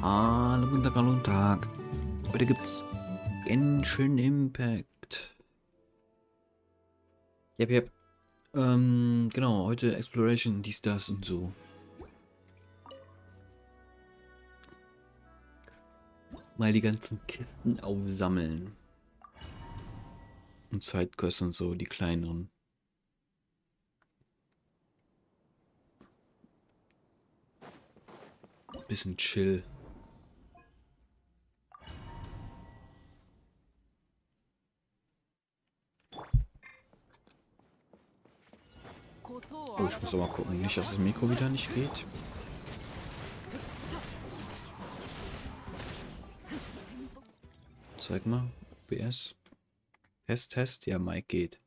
Hallo, guten Tag, hallo, guten Tag. Heute gibt's Genshin Impact. Yep. Genau, heute Exploration, dies, das und so. Mal die ganzen Kisten aufsammeln. Und Sidequests und so, die kleineren. Bisschen chill. Oh, ich muss aber gucken, nicht, dass das Mikro wieder nicht geht. Zeig mal, OBS. Test, ja, Mic geht.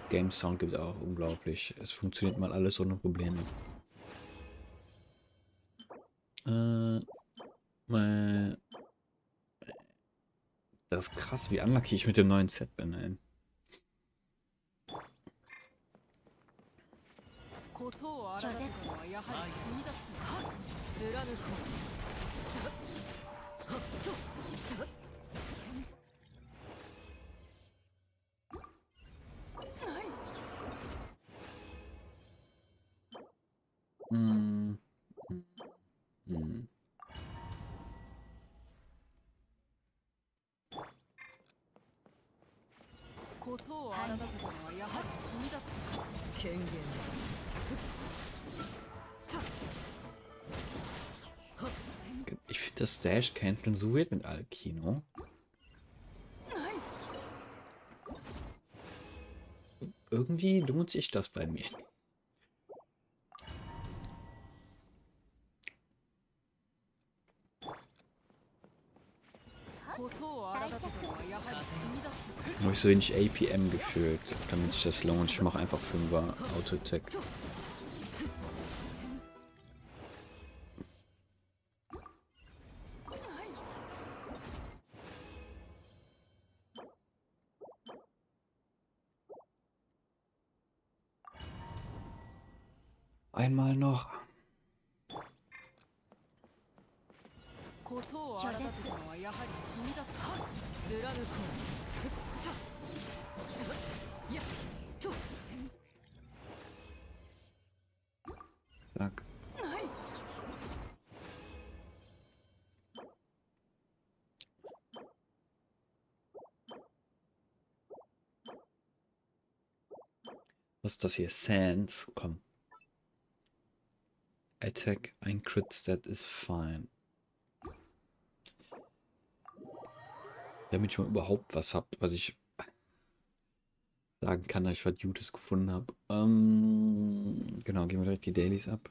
Game Sound gibt auch, unglaublich. Es funktioniert mal alles ohne Probleme. Mal. Das ist krass, wie unlucky ich mit dem neuen Set bin, ey. Hm. Hm. Ich finde das Dash-Canceln so weird mit Alkino. Irgendwie lohnt sich das bei mir. Habe ich so wenig APM gefühlt, damit sich das lohnt. Ich mache einfach 5er Auto-Attack. Einmal noch. Zack. Was ist das hier? Sands. Komm. Attack, ein Crit Stat ist fine. Damit ich mal überhaupt was habe, was ich sagen kann, dass ich was Gutes gefunden habe. Genau, gehen wir direkt die Dailies ab.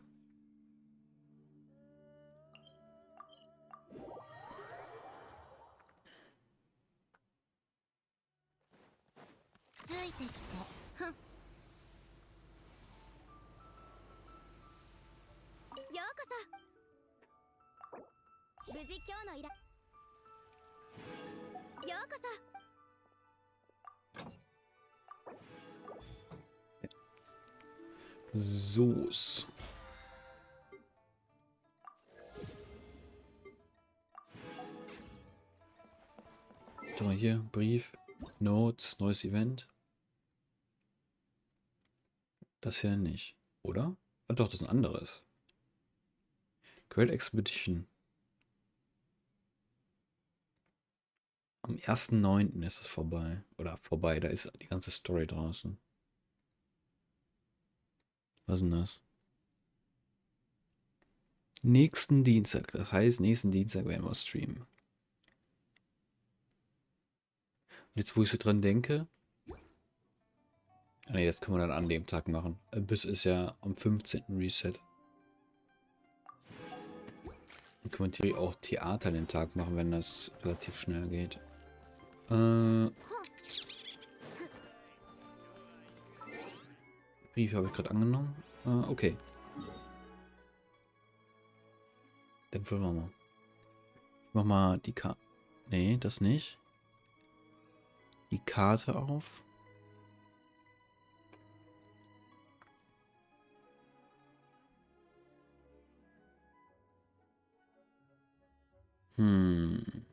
So. Schau mal hier, Brief, Notes, neues Event. Das hier nicht, oder? Ah, doch, das ist ein anderes. Great Expedition. Am 1.9. ist es vorbei. Oder vorbei, da ist die ganze Story draußen. Was ist denn das? Nächsten Dienstag. Das heißt, nächsten Dienstag werden wir streamen. Und jetzt, wo ich so dran denke. Ah, nee, das können wir dann an dem Tag machen. Bis ist ja am 15. Reset. Dann können wir theoretisch auch Theater den Tag machen, wenn das relativ schnell geht. Brief habe ich gerade angenommen. Okay. Dann wollen wir mal. Ich mach mal die Karte. Nee, das nicht. Die Karte auf. Hm.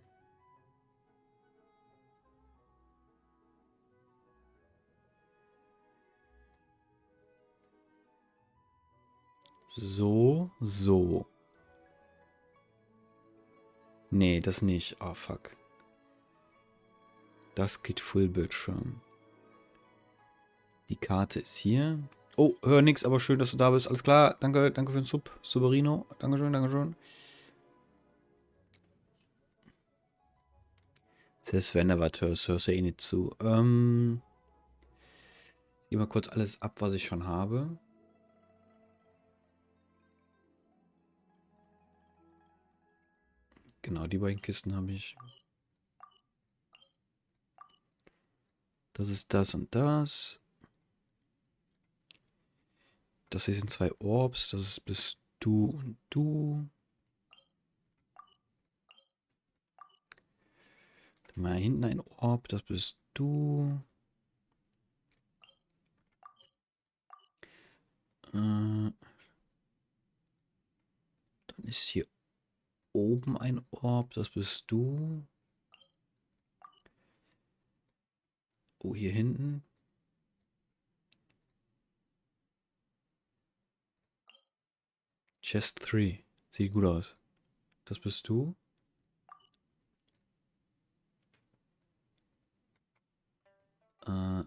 So, so. Nee, das nicht. Ah, fuck. Das geht Fullbildschirm. Die Karte ist hier. Oh, hör nix, aber schön, dass du da bist. Alles klar. Danke, danke für den Sub. Suberino. Dankeschön, Dankeschön. Selbst wenn du was hörst, hörst du eh nicht zu. Geh mal kurz alles ab, was ich schon habe. Genau, die beiden Kisten habe ich. Das ist das und das. Das hier sind 2 Orbs. Das ist bist du und du. Dann mal hinten ein Orb. Das bist du. Dann ist hier oben ein Orb. Das bist du. Oh, hier hinten. Chest 3. Sieht gut aus. Das bist du. Äh,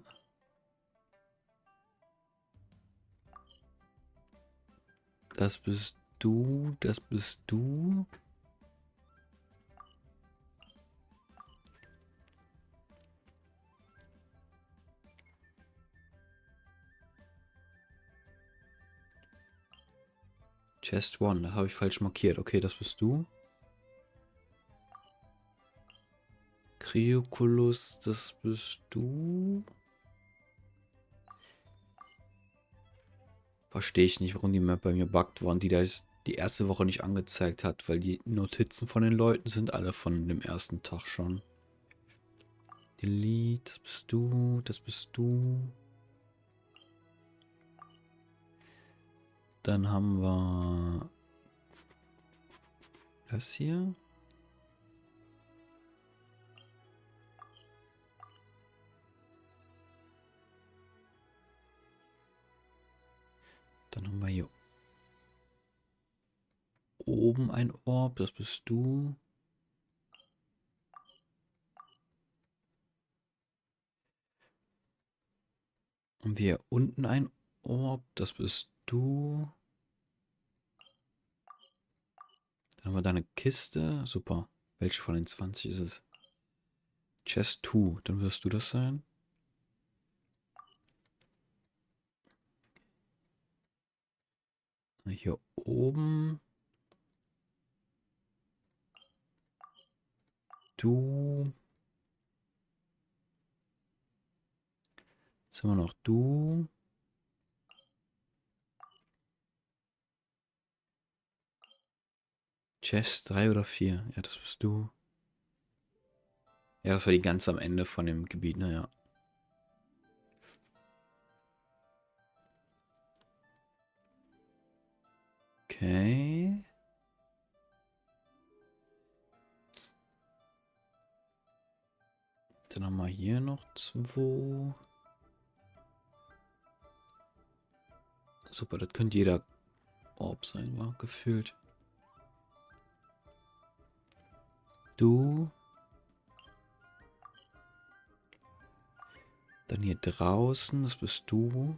das bist du. Das bist du. Chest 1. Das habe ich falsch markiert. Okay, das bist du. Crioculus, das bist du. Verstehe ich nicht, warum die Map bei mir buggt war und die das die erste Woche nicht angezeigt hat, weil die Notizen von den Leuten sind alle von dem ersten Tag schon. Delete, das bist du, das bist du. Dann haben wir das hier. Dann haben wir hier oben ein Orb, das bist du. Und wir hier unten ein Orb, das bist du. Dann haben wir da eine Kiste. Super. Welche von den 20 ist es? Chest 2. Dann wirst du das sein. Hier oben. Du. Jetzt haben wir noch du. Chest 3 oder 4. Ja, das bist du. Ja, das war die ganz am Ende von dem Gebiet, naja. Okay. Dann haben wir hier noch 2. Super, das könnte jeder Orb sein, war gefühlt. Du. Dann hier draußen, das bist du.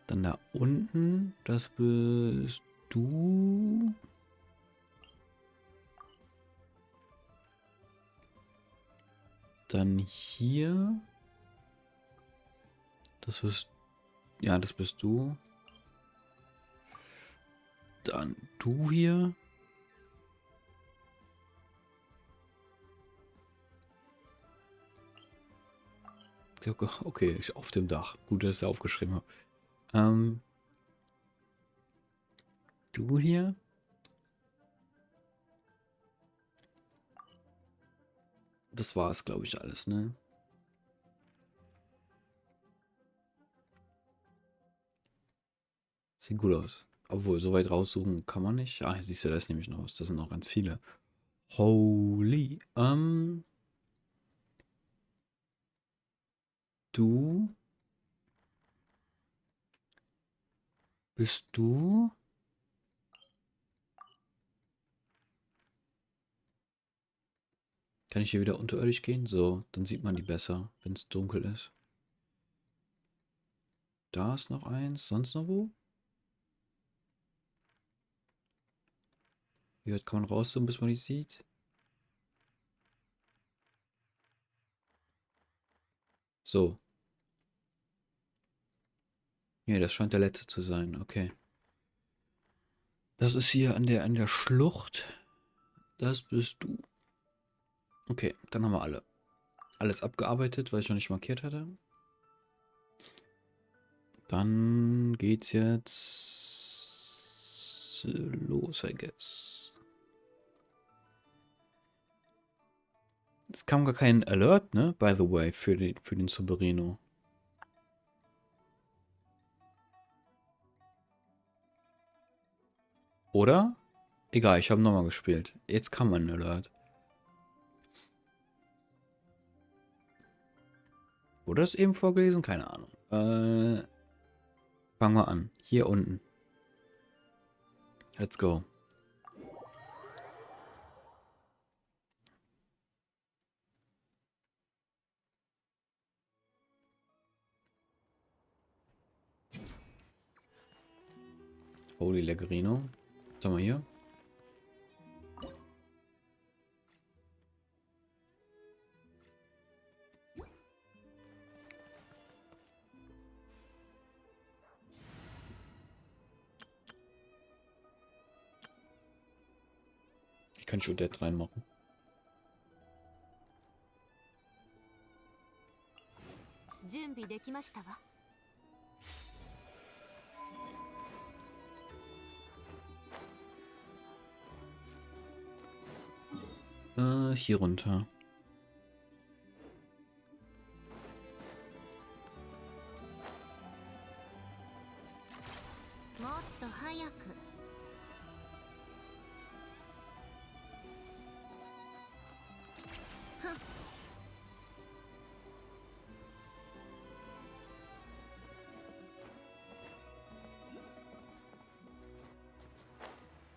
Dann da unten, das bist du. Dann hier. Das bist, ja, das bist du. Dann du hier. Okay, ich auf dem Dach. Gut, dass ich es aufgeschrieben habe. Du hier. Das war es, glaube ich, alles, ne? Sieht gut aus. Obwohl, so weit raussuchen kann man nicht. Ah, siehst du, da ist nämlich noch was. Das sind noch ganz viele. Holy. Du bist du? Kann ich hier wieder unterirdisch gehen? So, dann sieht man die besser, wenn es dunkel ist. Da ist noch eins. Sonst noch wo? Wie weit kann man rauszoomen, bis man die sieht? So. Nee, das scheint der letzte zu sein. Okay. Das ist hier an der Schlucht. Das bist du. Okay, dann haben wir alle. Alles abgearbeitet, weil ich noch nicht markiert hatte. Dann geht's jetzt los, I guess. Es kam gar kein Alert, ne? By the way, für den Subarino. Oder? Egal, ich habe nochmal gespielt. Jetzt kam ein Alert. Wurde das eben vorgelesen? Keine Ahnung. Fangen wir an. Hier unten. Let's go. Holy Leckerino. Was haben wir hier? Ich kann schon Dead reinmachen. Hier runter.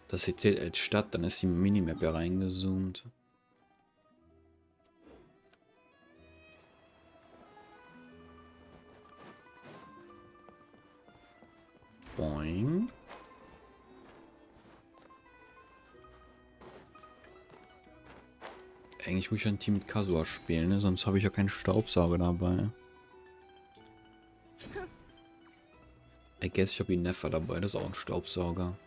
Das hier zählt als Stadt, dann ist die Minimap ja reingezoomt. Boing. Eigentlich muss ich ein Team mit Kasua spielen, ne? Sonst habe ich ja keinen Staubsauger dabei. I guess ich habe ihn Neffa dabei, das ist auch ein Staubsauger.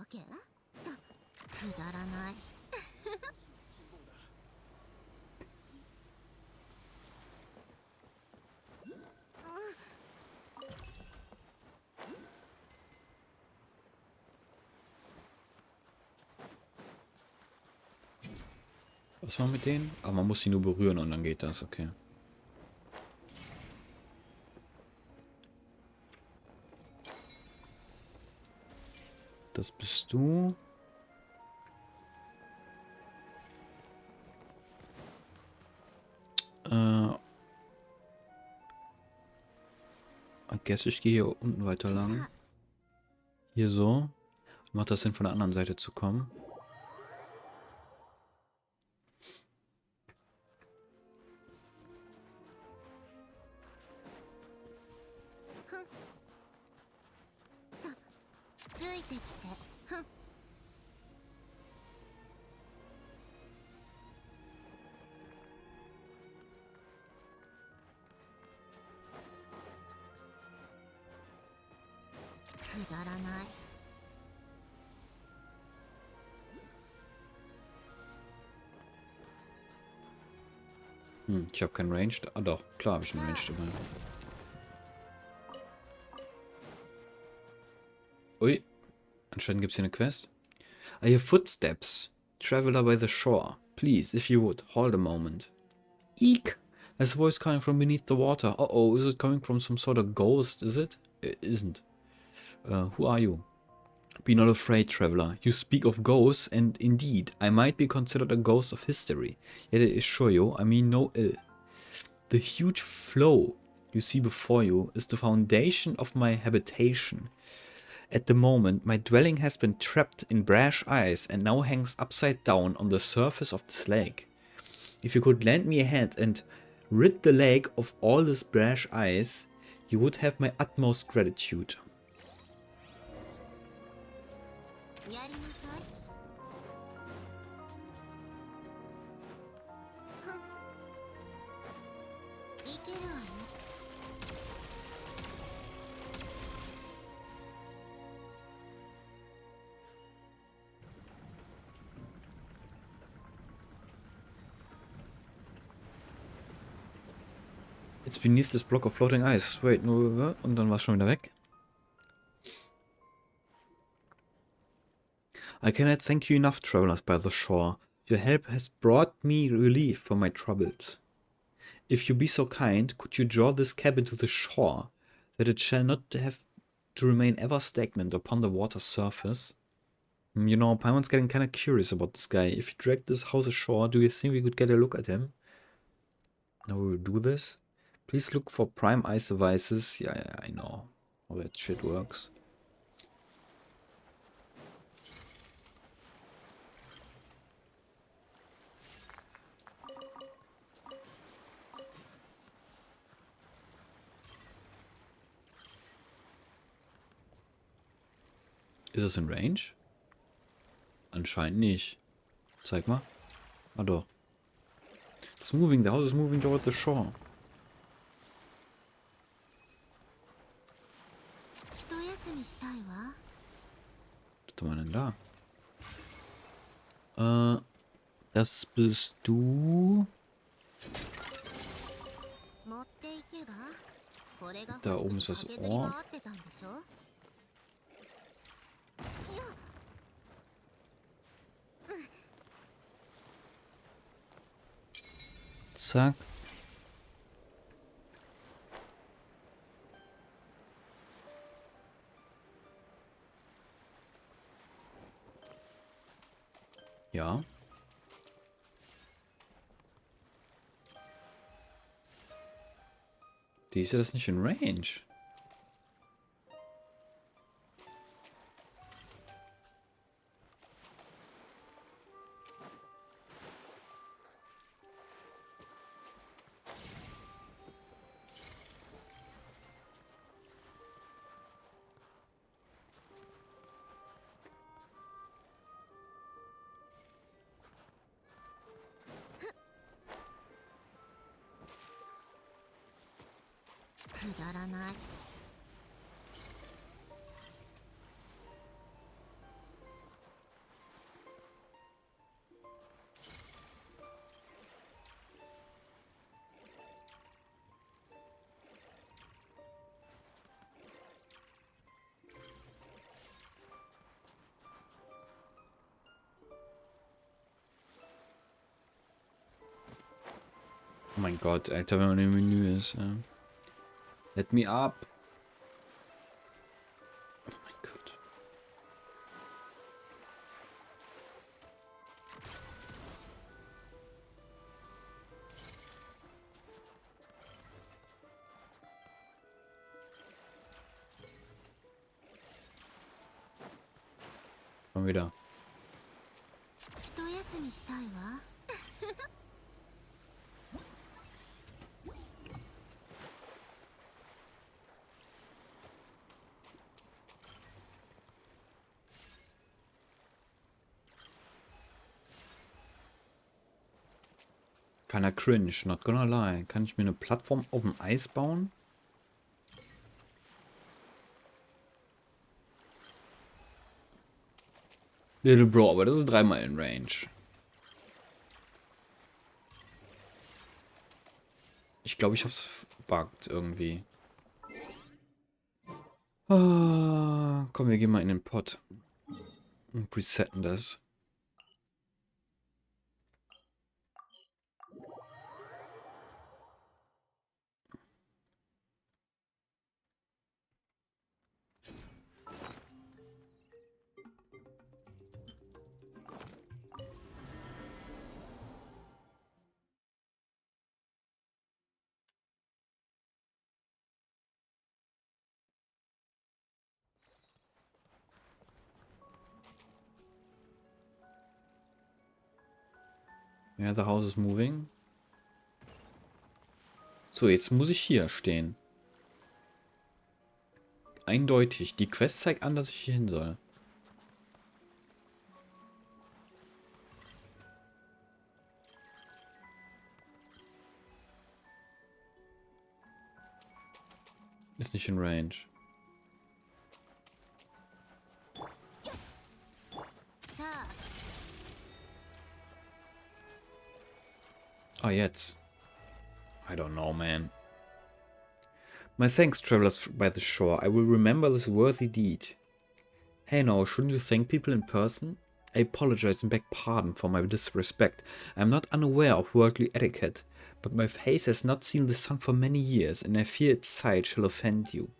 Okay. Was war mit denen? Aber man muss sie nur berühren und dann geht das, okay. Das bist du. I guess ich gehe hier unten weiter lang. Hier so. Macht das Sinn, von der anderen Seite zu kommen? Ich habe kein Ranged. Ah doch, klar habe ich einen Ranged dabei. Ui. Anscheinend gibt es hier eine Quest. I hear footsteps. Traveler by the shore. Please, if you would, halt a moment. Eek! There's a voice coming from beneath the water. Uh-oh, is it coming from some sort of ghost, is it? It isn't. Who are you? Be not afraid, traveler. You speak of ghosts, and indeed, I might be considered a ghost of history. Yet I assure you, I mean no ill. The huge flow you see before you is the foundation of my habitation. At the moment, my dwelling has been trapped in brash ice and now hangs upside down on the surface of this lake. If you could lend me a hand and rid the lake of all this brash ice, you would have my utmost gratitude. It's beneath this block of floating ice. Wait, no, und dann war es schon wieder weg. I cannot thank you enough, travelers by the shore. Your help has brought me relief from my troubles. If you be so kind, could you draw this cabin to the shore, that it shall not have to remain ever stagnant upon the water's surface? You know, Paimon's getting kind of curious about this guy. If you drag this house ashore, do you think we could get a look at him? Now we will do this. Please look for prime ice devices. Yeah, I know how that shit works. Ist es in Range? Anscheinend nicht. Zeig mal. Ah doch. It's moving. The house is moving toward the shore. Was tut man denn da? Das bist du. Da oben ist das Ohr. Zack. Ja. Die ist ja das nicht in Range. Oh mein Gott, Alter, wenn man im Menü ist. Ja. Let me up. Oh mein Gott. Schon wieder. Keiner cringe, not gonna lie. Kann ich mir eine Plattform auf dem Eis bauen? Little Bro, aber das ist 3 in Range. Ich glaube, ich hab's buggt irgendwie. Ah, komm, wir gehen mal in den Pot. Und presetten das. Ja, the house is moving. So, jetzt muss ich hier stehen. Eindeutig. Die Quest zeigt an, dass ich hier hin soll. Ist nicht in Range. Ah, jetzt. I don't know, man. My thanks, travelers by the shore. I will remember this worthy deed. Hey, no, shouldn't you thank people in person? I apologize and beg pardon for my disrespect. I am not unaware of worldly etiquette, but my face has not seen the sun for many years, and I fear its sight shall offend you.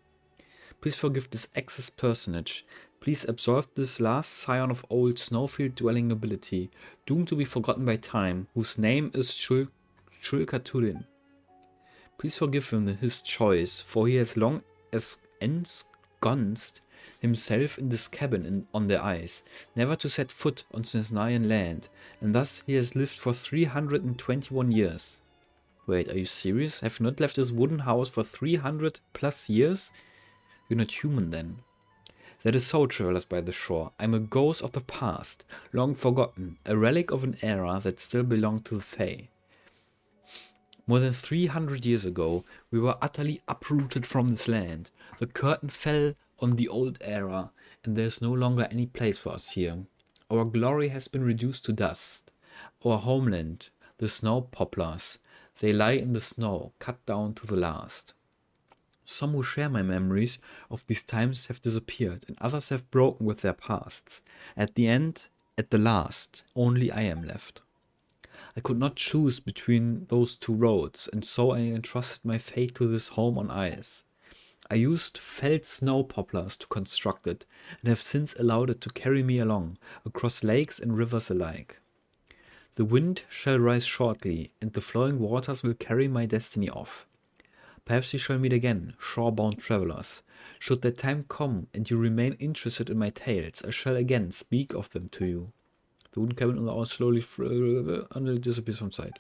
Please forgive this excess personage. Please absolve this last scion of old snowfield-dwelling nobility, doomed to be forgotten by time, whose name is Chulkaturin. Please forgive him his choice, for he has long ensconced himself in this cabin on the ice, never to set foot on Sneznayan land, and thus he has lived for 321 years. Wait, are you serious? Have you not left this wooden house for 300 plus years? You're not human then. That is so, travelers by the shore. I am a ghost of the past, long forgotten, a relic of an era that still belonged to the Fae. More than 300 years ago, we were utterly uprooted from this land. The curtain fell on the old era, and there is no longer any place for us here. Our glory has been reduced to dust. Our homeland, the snow poplars, they lie in the snow, cut down to the last. Some who share my memories of these times have disappeared, and others have broken with their pasts. At the end, at the last, only I am left. I could not choose between those two roads, and so I entrusted my fate to this home on ice. I used felled snow poplars to construct it, and have since allowed it to carry me along, across lakes and rivers alike. The wind shall rise shortly, and the flowing waters will carry my destiny off. Perhaps we shall meet again, shore-bound travelers. Should that time come, and you remain interested in my tales, I shall again speak of them to you. The wooden cabin on the ice slowly until it disappears from sight.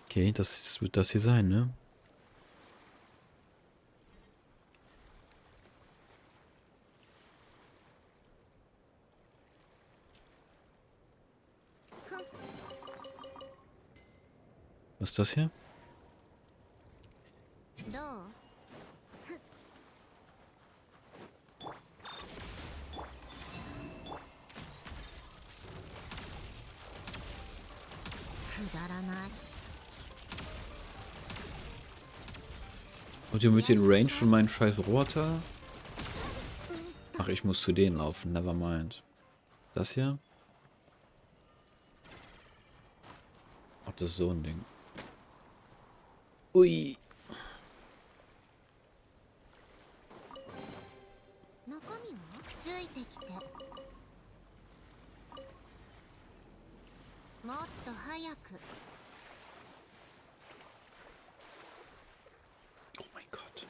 Okay, das wird das hier sein, ne? Was ist das hier? Und ihr mit den Range von meinen scheiß Roboter? Ach, ich muss zu denen laufen, never mind. Das hier? Ach, das ist so ein Ding. Ui. Oh mein Gott.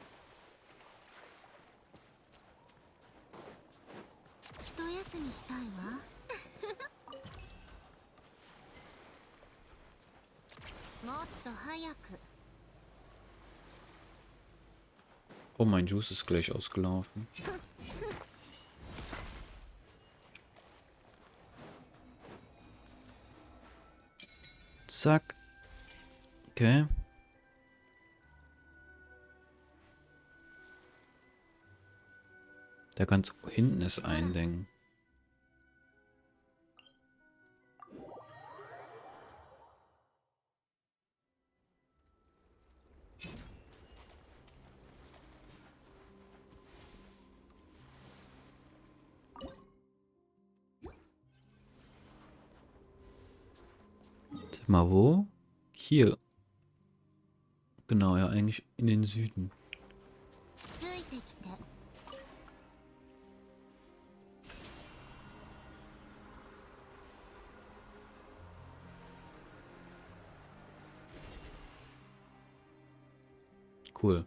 Oh, mein Juice ist gleich ausgelaufen. Zack. Okay. Da ganz hinten ist ein Ding. mal, wo? Hier. Genau, ja, eigentlich in den Süden. Cool.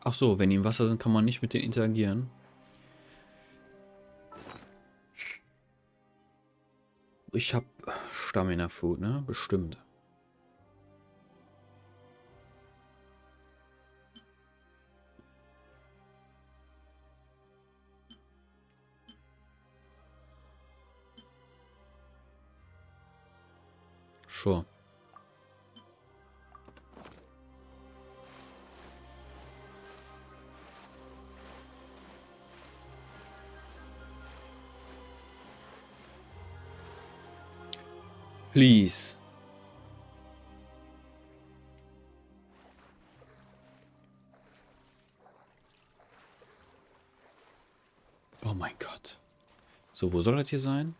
Ach so, wenn die im Wasser sind, kann man nicht mit denen interagieren. Ich hab Stamina Food, ne? Bestimmt. Sure. Please. Oh mein Gott. So, wo soll das hier sein?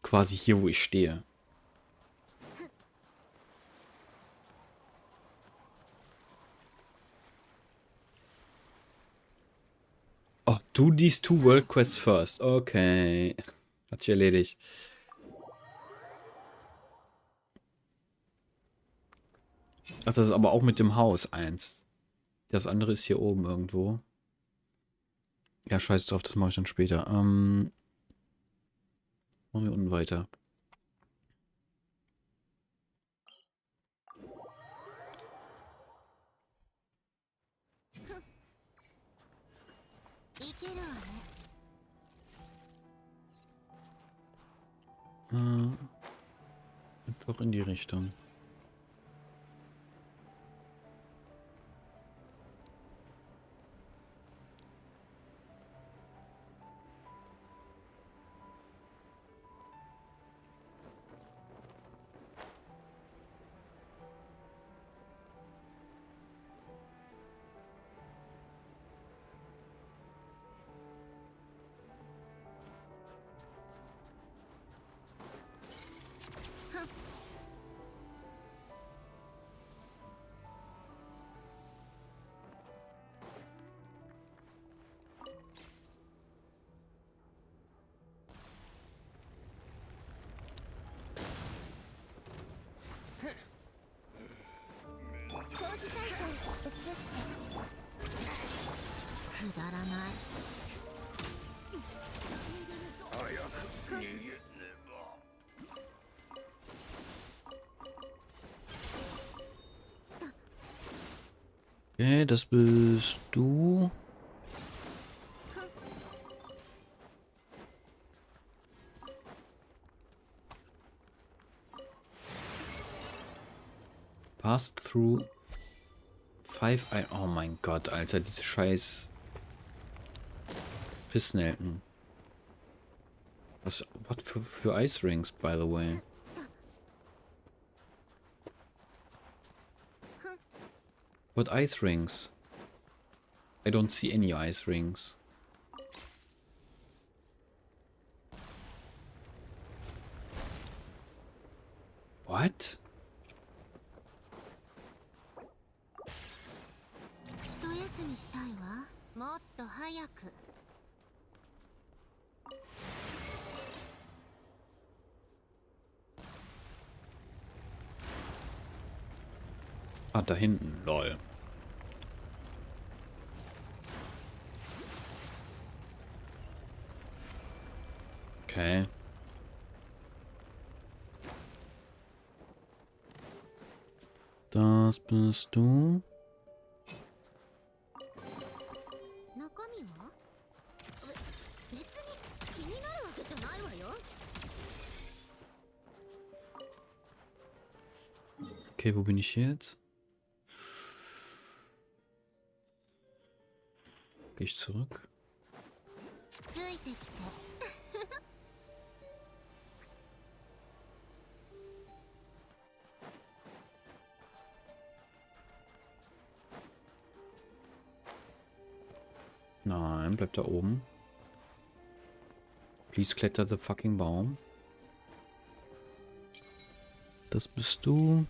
Quasi hier, wo ich stehe. Oh, do these two world quests first. Okay. Hat sich erledigt. Ach, das ist aber auch mit dem Haus eins. Das andere ist hier oben irgendwo. Ja, scheiß drauf, das mache ich dann später. Machen wir unten weiter. Einfach in die Richtung. Okay, das bist du. Passed through 5 I. Oh mein Gott, Alter, diese scheiß Pissnelken. Was für Ice Rings, by the way? What ice rings? I don't see any ice rings. What? Ah, da hinten, lol. Okay. Das bist du. Okay, wo bin ich jetzt? Gehe ich zurück? Nein, bleib da oben. Please kletter the fucking Baum. Das bist du.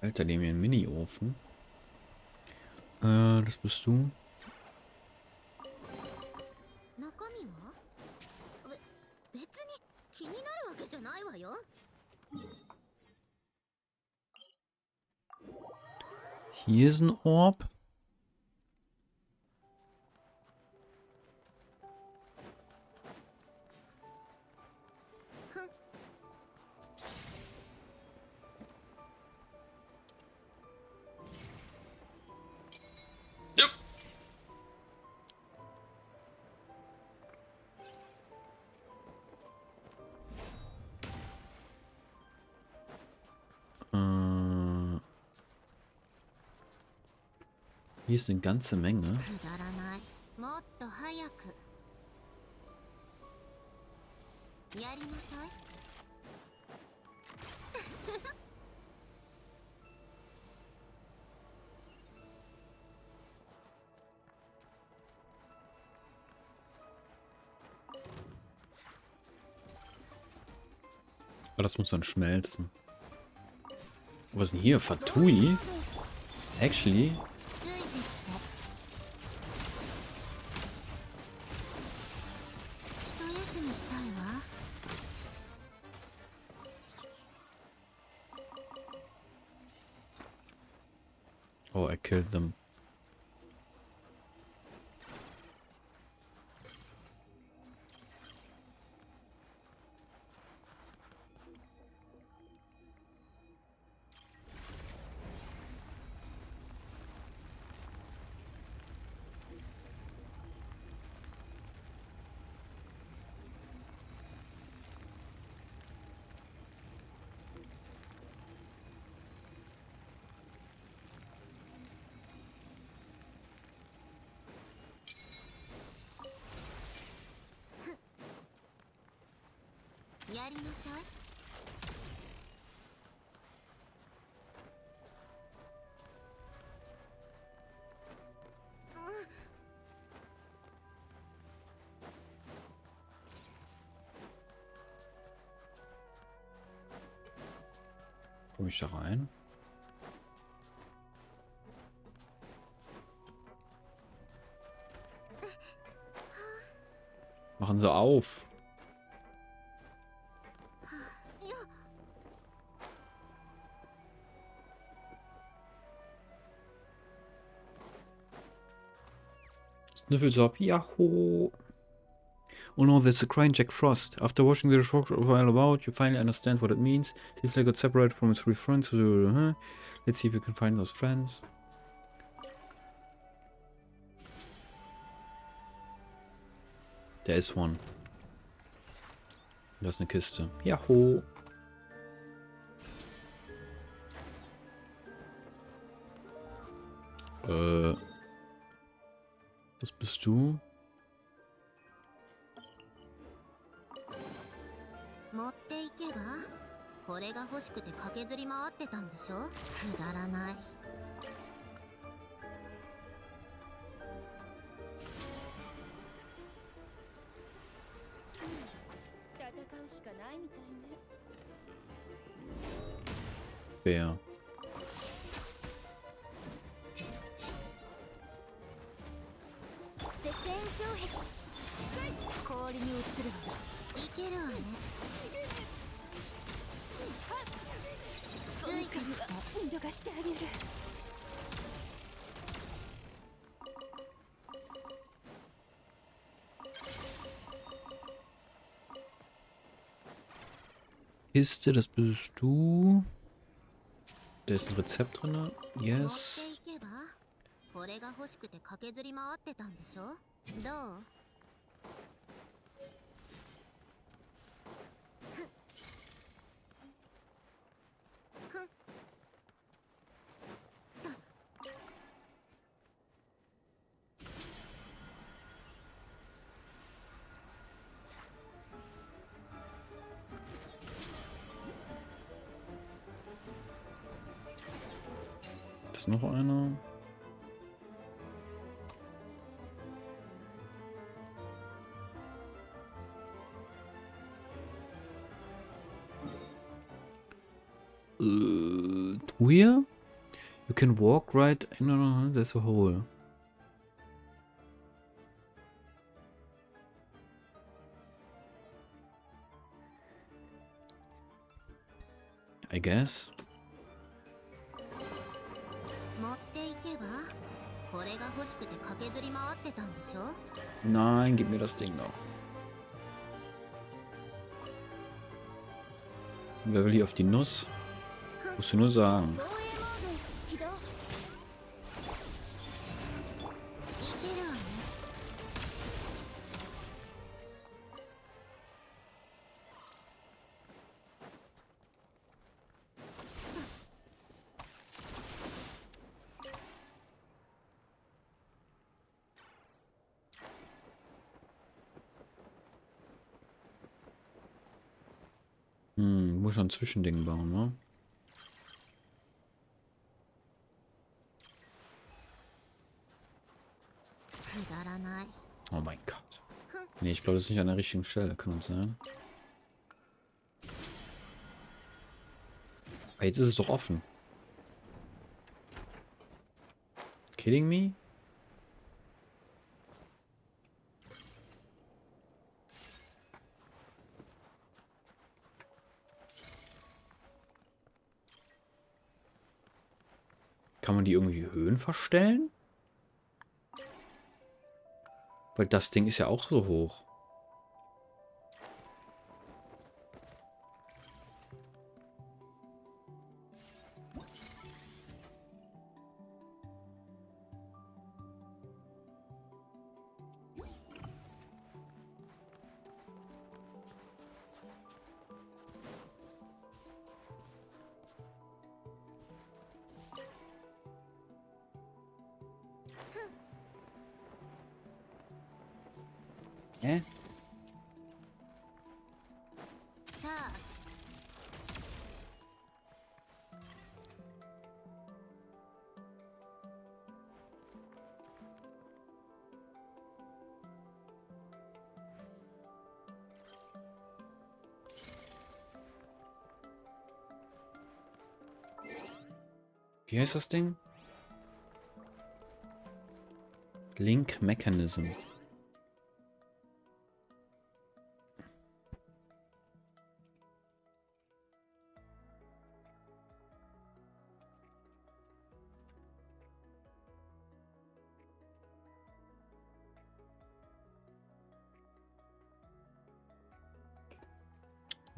Alter, nehmen wir einen Mini-Ofen. Das bist du. Hier ist ein Orb. Hier ist eine ganze Menge. Aber das muss dann schmelzen. Was ist denn hier? Fatui? Actually? Oh, I killed them. Komme ich da rein? Machen Sie auf. Sniffelsob. Yahoo. Oh no, there's a crying Jack Frost. After watching the report a while about, you finally understand what it means. This got separated from its three friends. Let's see if we can find those friends. There is one. Da ist eine Kiste. Yahoo. Das bist du? Wer? 助がしてあげる。Kiste, das bist du. Da ist ein Rezept drin. 持って Yes. いけばこれが欲しくて駆けずり回ってたんでしょ。どう？Das ist noch einer. Du hier? You can walk right in. There's a hole. I guess. 持っていけばこれが欲しくて駆けずり回ってたんでしょ。 Nein, gib mir das Ding noch. Wer will hier auf die Nuss? Musst du nur sagen. 防衛モード起動。いけるわね。Muss schon ein Zwischending bauen, ne? Oh mein Gott. Nee, ich glaube, das ist nicht an der richtigen Stelle. Kann das sein? Aber jetzt ist es doch offen. Kidding me? Kann man die irgendwie Höhen verstellen? Weil das Ding ist ja auch so hoch. Hä? さあ Wie heißt das Ding? Link Mechanism.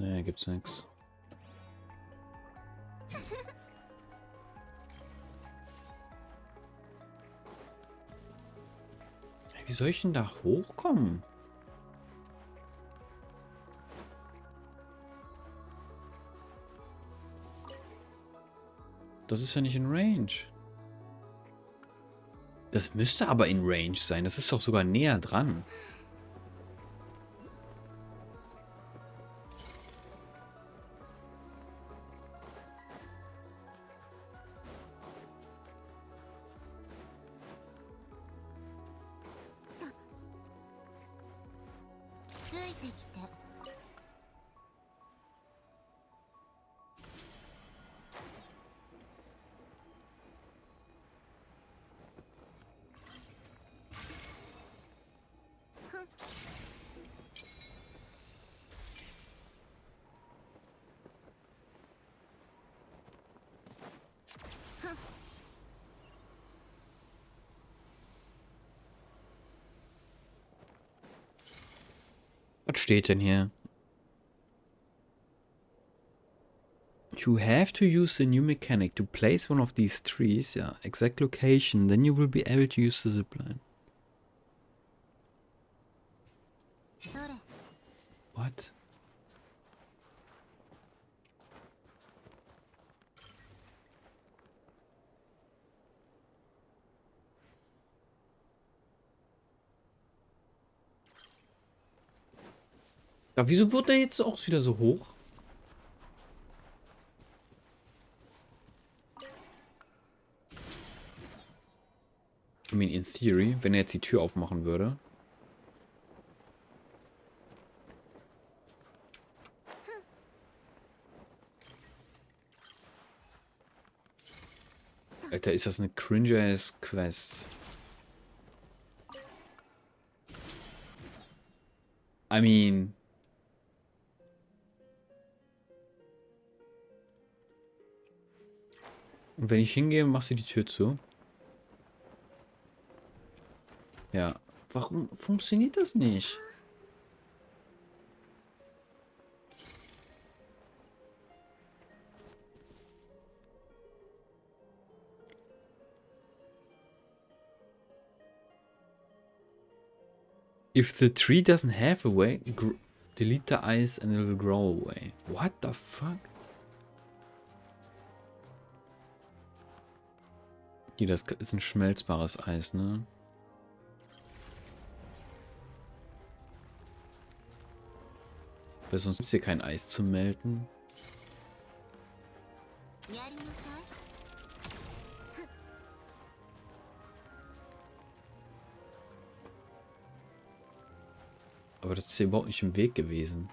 Nee, gibt's nix. Wie soll ich denn da hochkommen? Das ist ja nicht in Range. Das müsste aber in Range sein. Das ist doch sogar näher dran. Was steht denn hier? You have to use the new mechanic to place one of these trees. Ja, exact location. Then you will be able to use the zipline. それ What? Ja, wieso wurde der jetzt auch wieder so hoch? I mean, in theory, wenn er jetzt die Tür aufmachen würde. Alter, ist das eine cringe-ass Quest? I mean... Und wenn ich hingehe, machst du die Tür zu? Ja. Warum funktioniert das nicht? If the tree doesn't have a way, delete the ice and it will grow away. What the fuck? Hier, das ist ein schmelzbares Eis, ne? Weil sonst gibt es hier kein Eis zum Melten. やりなさい Aber das ist hier überhaupt nicht im Weg gewesen.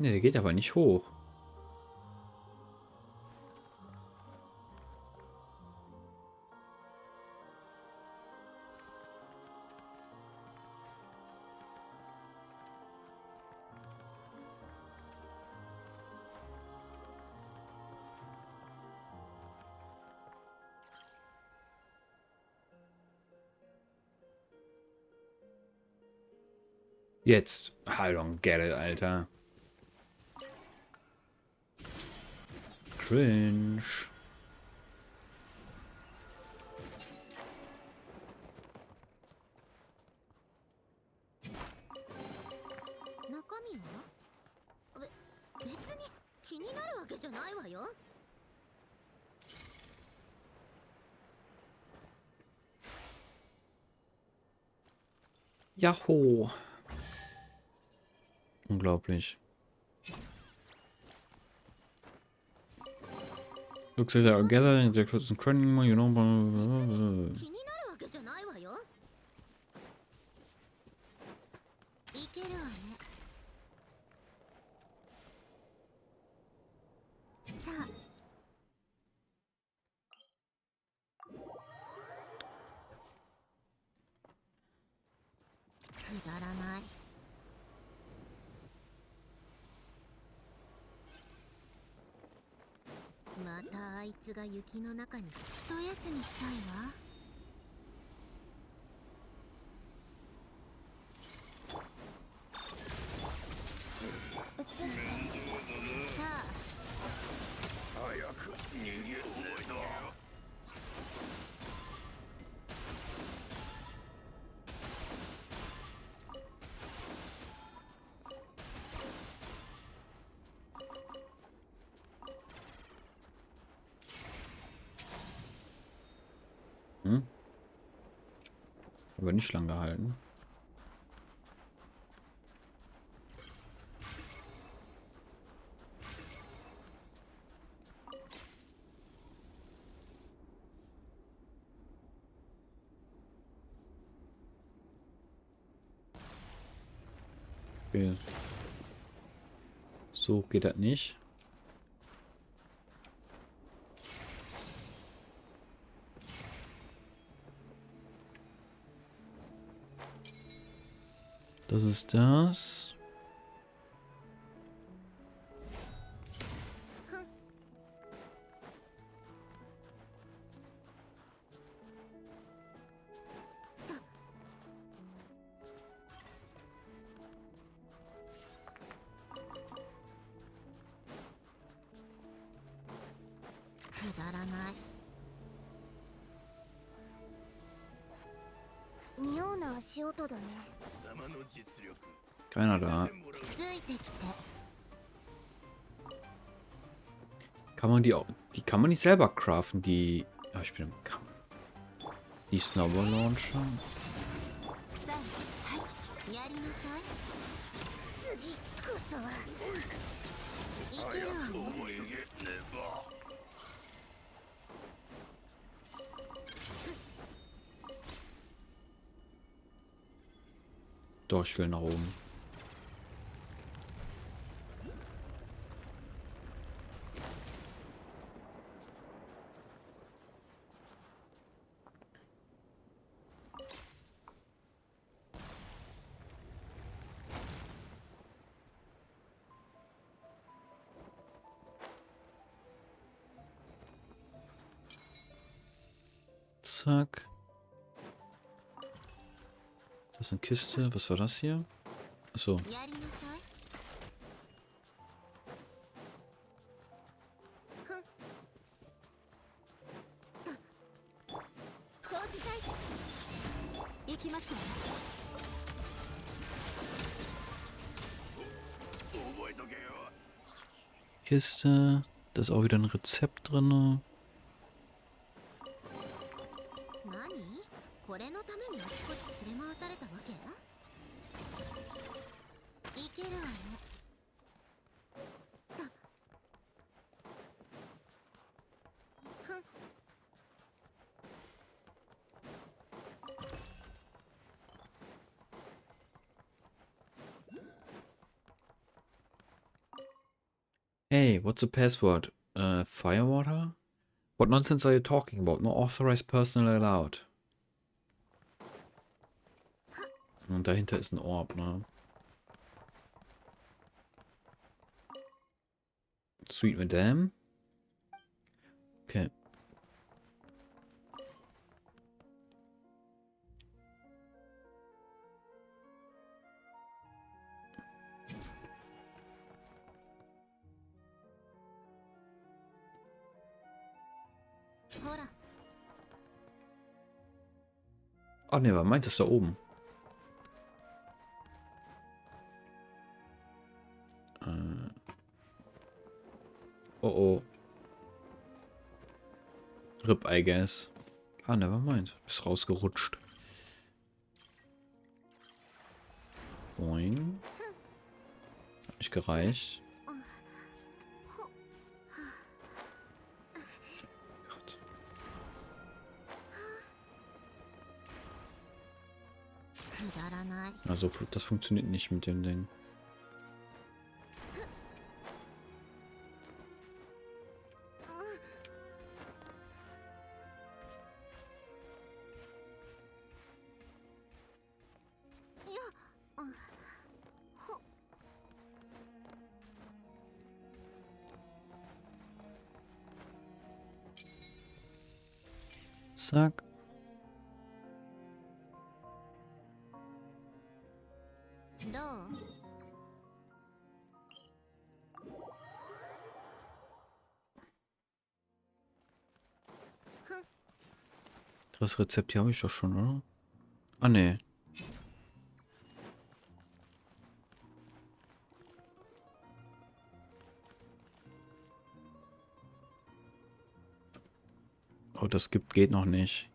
Ne, der geht aber nicht hoch. Jetzt. I don't get it, Alter. Cringe. Jaho. Unglaublich. Looks like they're gathering, they're close and crying, you know. 気になるわけじゃないわよいけるわねさあくだらないまたあいつが雪の中に一休みしたいわ移してさあ早く逃げるねだHm? Aber nicht lang gehalten. Okay. So geht das nicht. Das ist das. Keiner da. Kann man die auch... Die kann man nicht selber craften, die... Ah, ich bin im Kampf. Die Snowball Launcher. Doch, ich will nach oben. Zack. Das ist eine Kiste. Was war das hier? Achso. Kiste. Da ist auch wieder ein Rezept drin. Hey, what's the password? Firewater? What nonsense are you talking about? No authorized personnel allowed. Und dahinter ist ein Orb, ne? Sweet Madame. Okay. Oh ne, was meint das da oben? Oh oh. RIP, I guess. Ah, never mind. Ist rausgerutscht. Boing. Hat nicht gereicht. Gott. Also, das funktioniert nicht mit dem Ding. Zack. Das Rezept hier habe ich doch schon, oder? Ah, ne. Oh, das geht noch nicht.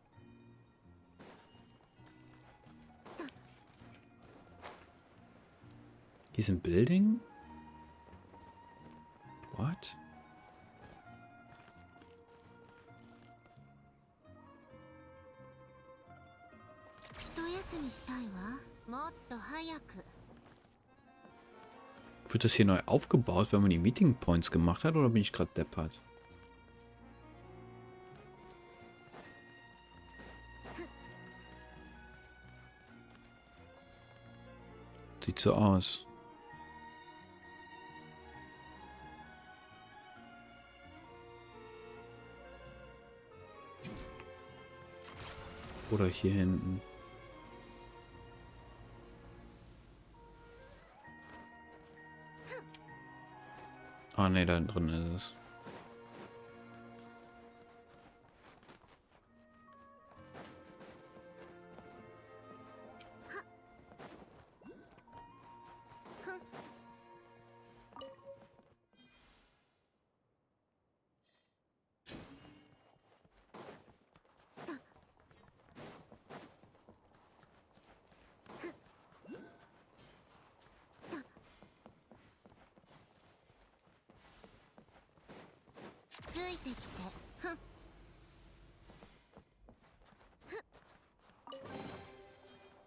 Hier ist ein Building? What? Wird das hier neu aufgebaut, wenn man die Meeting Points gemacht hat, oder bin ich gerade deppert? Sieht so aus. Oder hier hinten. Ah, ne, da drin ist es.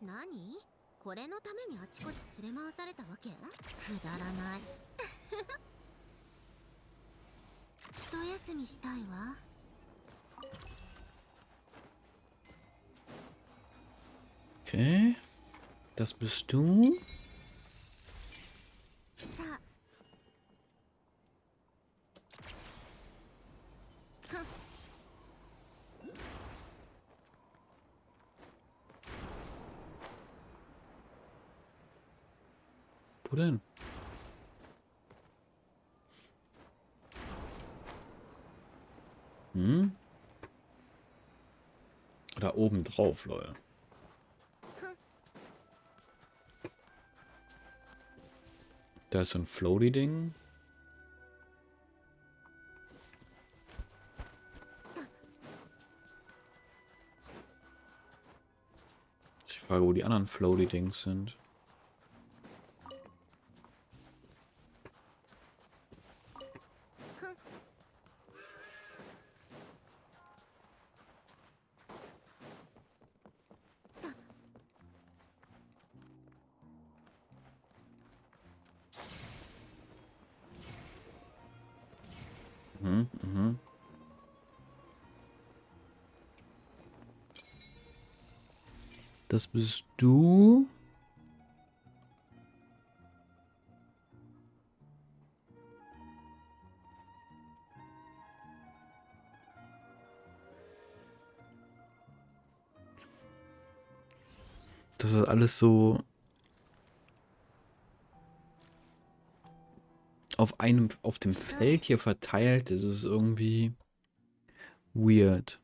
何？これのためにあちこち連れ回されたわけ？くだらない。一休みしたいわ。Okay. Das bist du? さあ。Wo denn? Hm? Da oben drauf, Leute. Da ist so ein Floaty-Ding. Ich frage, wo die anderen Floaty-Dings sind. Mhm, mhm. Das bist du? Das ist alles so auf dem Feld hier verteilt. Das ist irgendwie weird.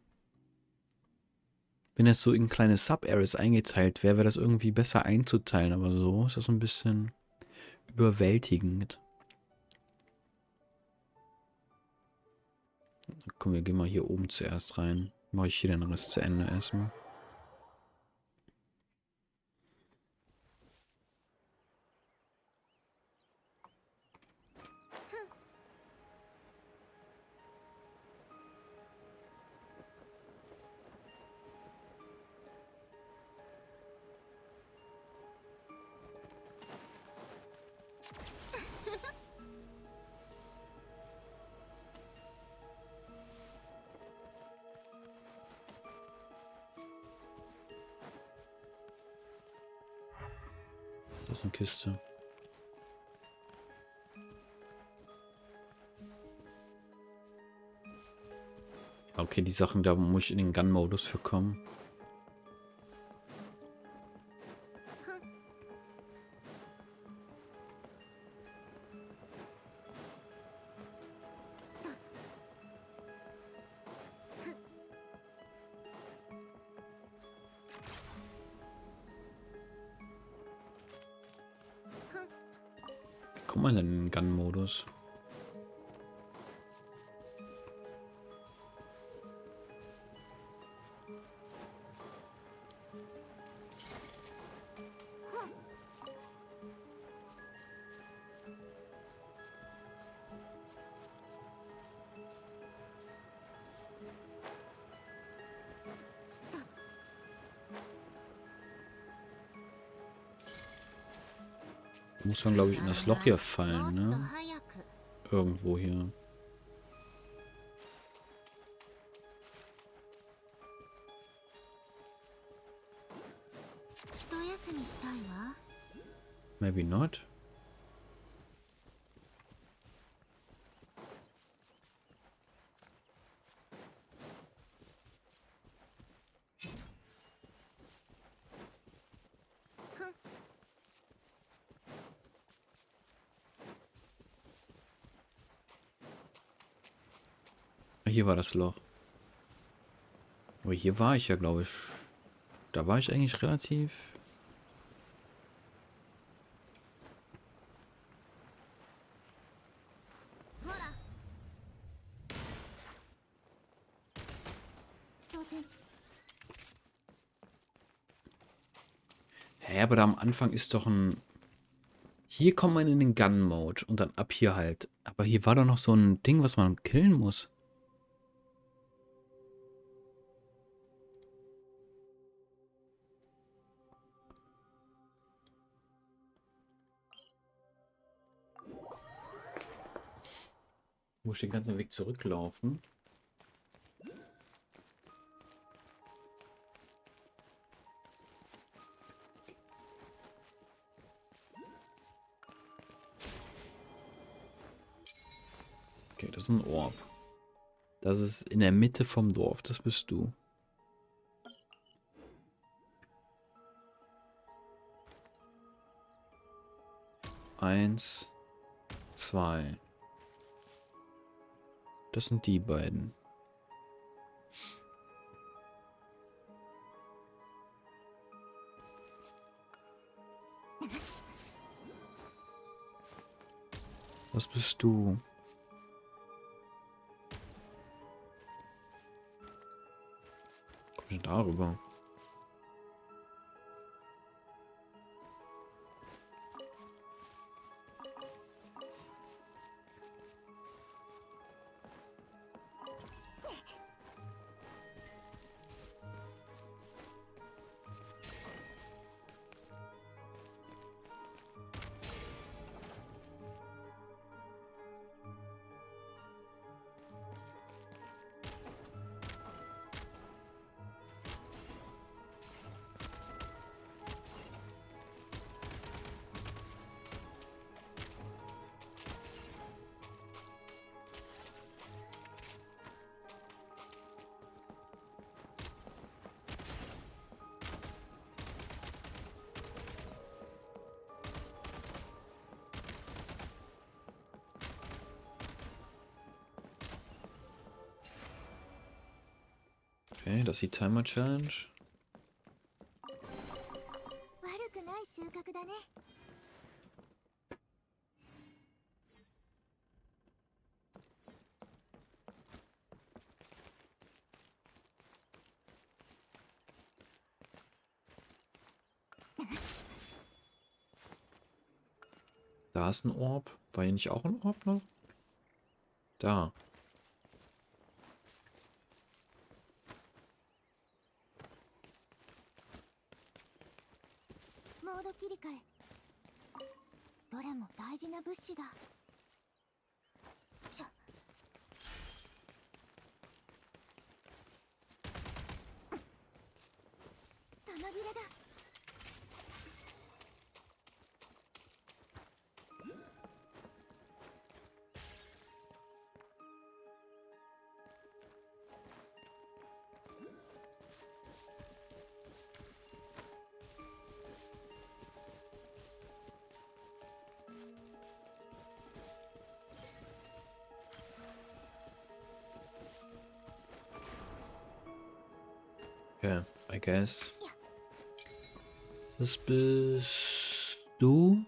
Wenn das so in kleine Sub-Areas eingeteilt wäre, wäre das irgendwie besser einzuteilen. Aber so ist das so ein bisschen überwältigend. Komm, wir gehen mal hier oben zuerst rein. Mache ich hier den Rest zu Ende erstmal. Das ist eine Kiste. Okay, die Sachen, da muss ich in den Gun-Modus für kommen. Wie kommt man denn in den Gun-Modus? Muss man, glaube ich, in das Loch hier fallen, もっと ne? 早く Irgendwo hier. 一休みしたいわ Maybe not. Hier war das Loch. Aber hier war ich ja, glaube ich. Da war ich eigentlich relativ... ほら装填 Hä, aber da am Anfang ist doch ein... Hier kommt man in den Gun-Mode und dann ab hier halt. Aber hier war doch noch so ein Ding, was man killen muss. Muss den ganzen Weg zurücklaufen. Okay, das ist ein Orb. Das ist in der Mitte vom Dorf. Das bist du. Eins, zwei. Das sind die beiden. Was bist du? Komm ich darüber? Okay, das ist die Timer Challenge. 悪くない収穫だね Da ist ein Orb. War hier nicht auch ein Orb noch? Da. モード切り替えどれも大事な物資だちょ玉切れだ Okay, I guess. Das bist du?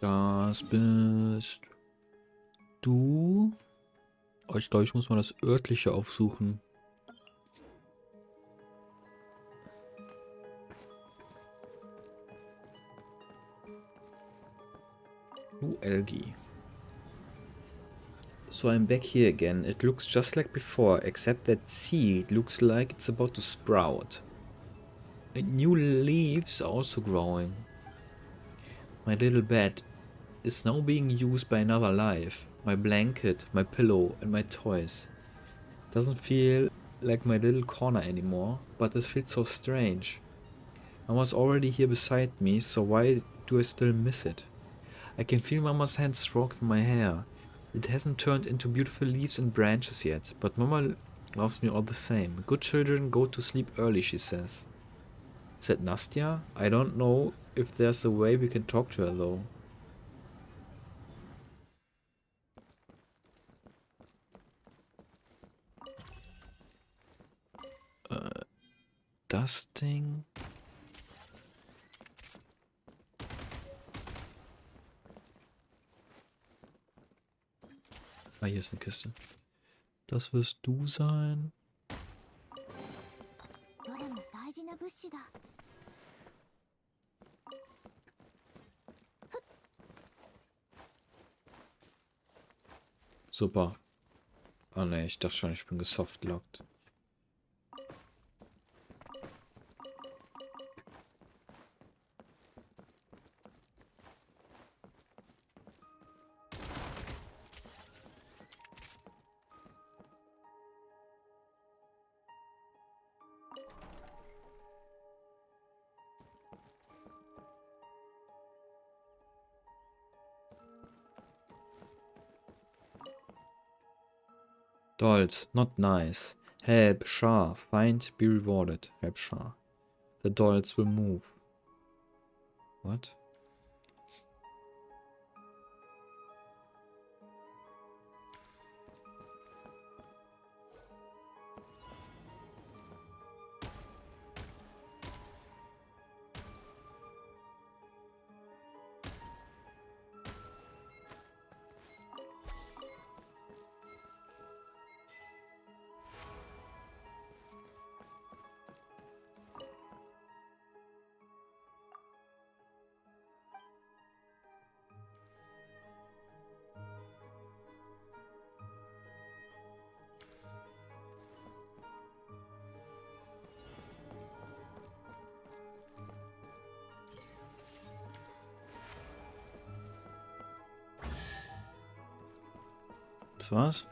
Das bist du? Aber ich glaube, ich muss mal das örtliche aufsuchen. Du Algi. So I'm back here again. It looks just like before, except that seed looks like it's about to sprout. And new leaves are also growing. My little bed is now being used by another life. My blanket, my pillow, and my toys. Doesn't feel like my little corner anymore, but this feels so strange. Mama's already here beside me, so why do I still miss it? I can feel Mama's hand stroking my hair. It hasn't turned into beautiful leaves and branches yet, but Mama loves me all the same. Good children go to sleep early, she says. Said Nastya? I don't know if there's a way we can talk to her though. Das Ding. Ah, hier ist eine Kiste. Das wirst du sein. Super. Ah ne, ich dachte schon, ich bin gesoftlockt. Dolls, not nice. Help, Shah. Find, be rewarded. Help Shah. The dolls will move. What? Das war's?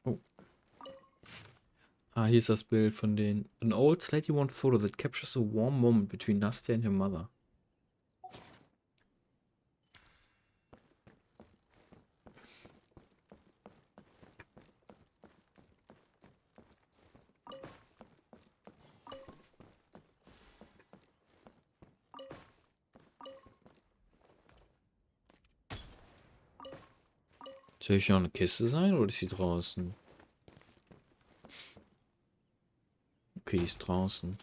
Oh. Ah, hier ist das Bild von den... An old slightly worn photo that captures a warm moment between Nastya and her mother. Soll ich noch eine Kiste sein oder ist sie draußen? Okay, die ist draußen.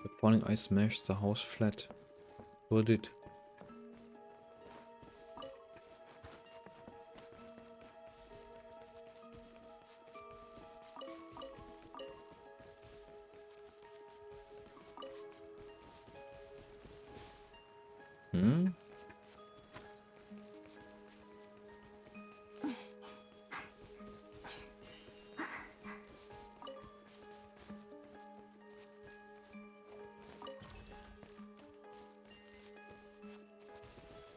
The falling ice smashed the house flat. What did? Hm?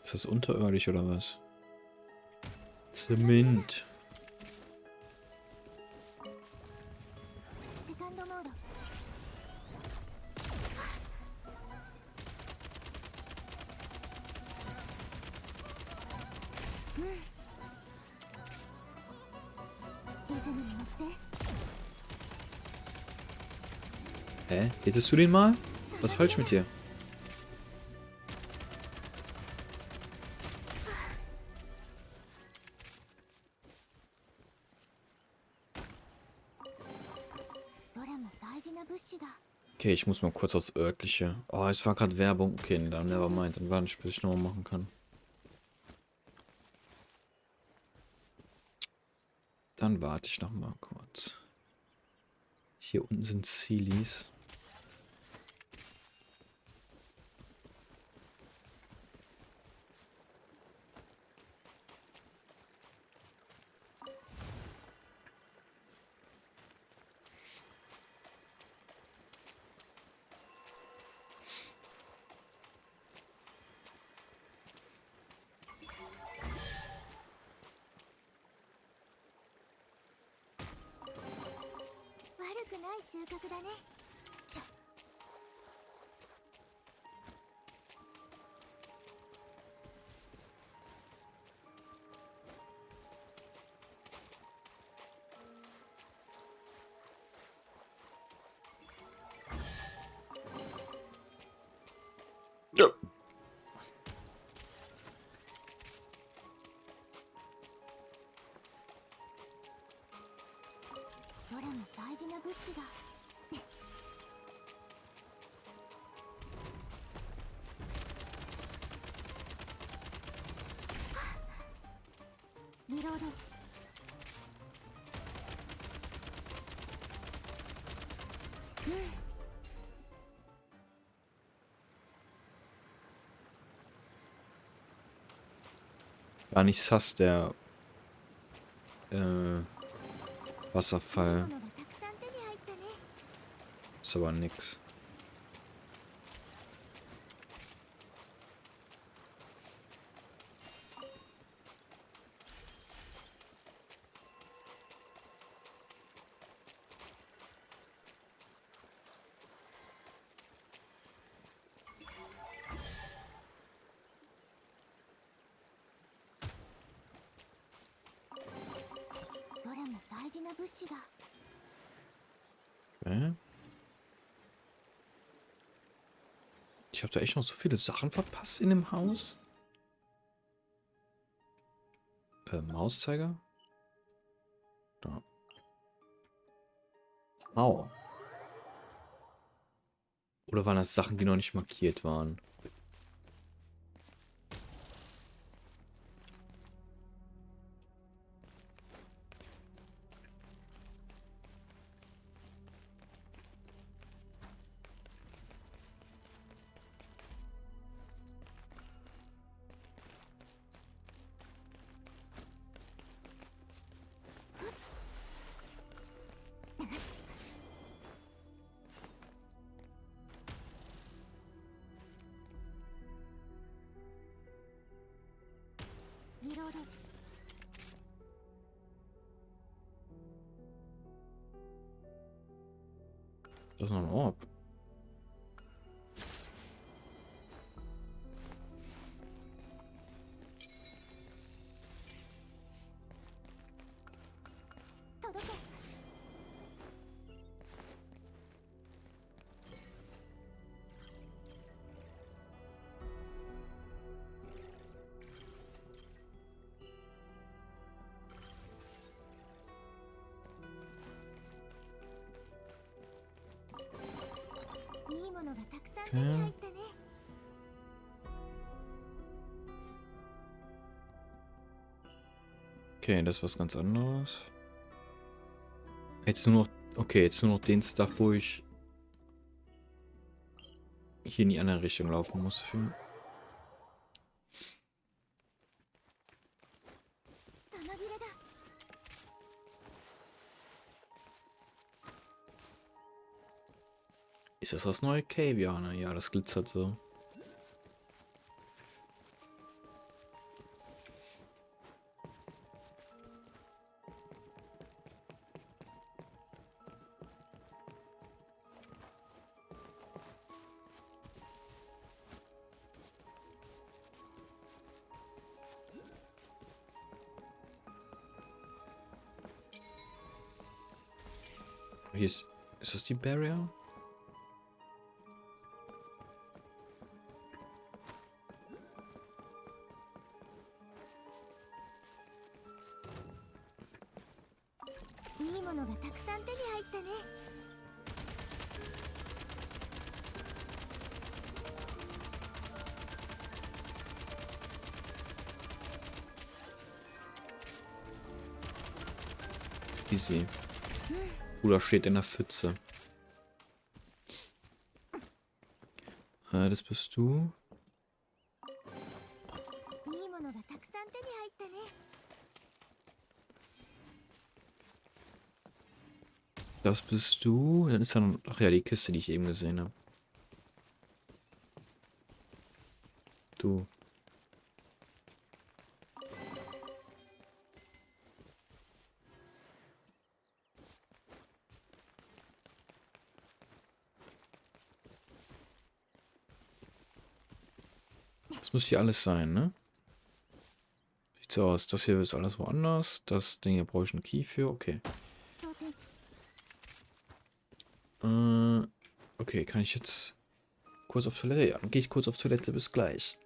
Ist das unterirdisch oder was? Zement. セカンドモード。リズムに乗って。 Hä? Hättest du den mal? Was ist falsch mit dir? Okay, ich muss mal kurz aufs Örtliche. Oh, es war gerade Werbung. Okay, dann nevermind. Dann warte ich, bis ich nochmal machen kann. Dann warte ich nochmal kurz. Hier unten sind Sealies. Ja. Gar nicht sass, der Wasserfall. Ist aber nix. Okay. Ich habe da echt noch so viele Sachen verpasst in dem Haus. Mauszeiger? Da. Au. Oder waren das Sachen, die noch nicht markiert waren? Das ist noch ein Orb. Okay. Okay, das ist was ganz anderes. Jetzt nur noch. Okay, jetzt nur noch den Stuff, wo ich hier in die andere Richtung laufen muss. Für. Ist das neue Caviar? Ja, das glitzert so. Hier ist das die Barrier? Easy. Bruder steht in der Pfütze. Das bist du. Das bist du. Dann ist dann, ach ja, die Kiste, die ich eben gesehen habe. Du. Das muss hier alles sein, ne? Sieht so aus. Das hier ist alles woanders. Das Ding hier brauche ich einen Key für. Okay. Okay, kann ich jetzt kurz auf Toilette? Ja, dann gehe ich kurz auf Toilette. Bis gleich.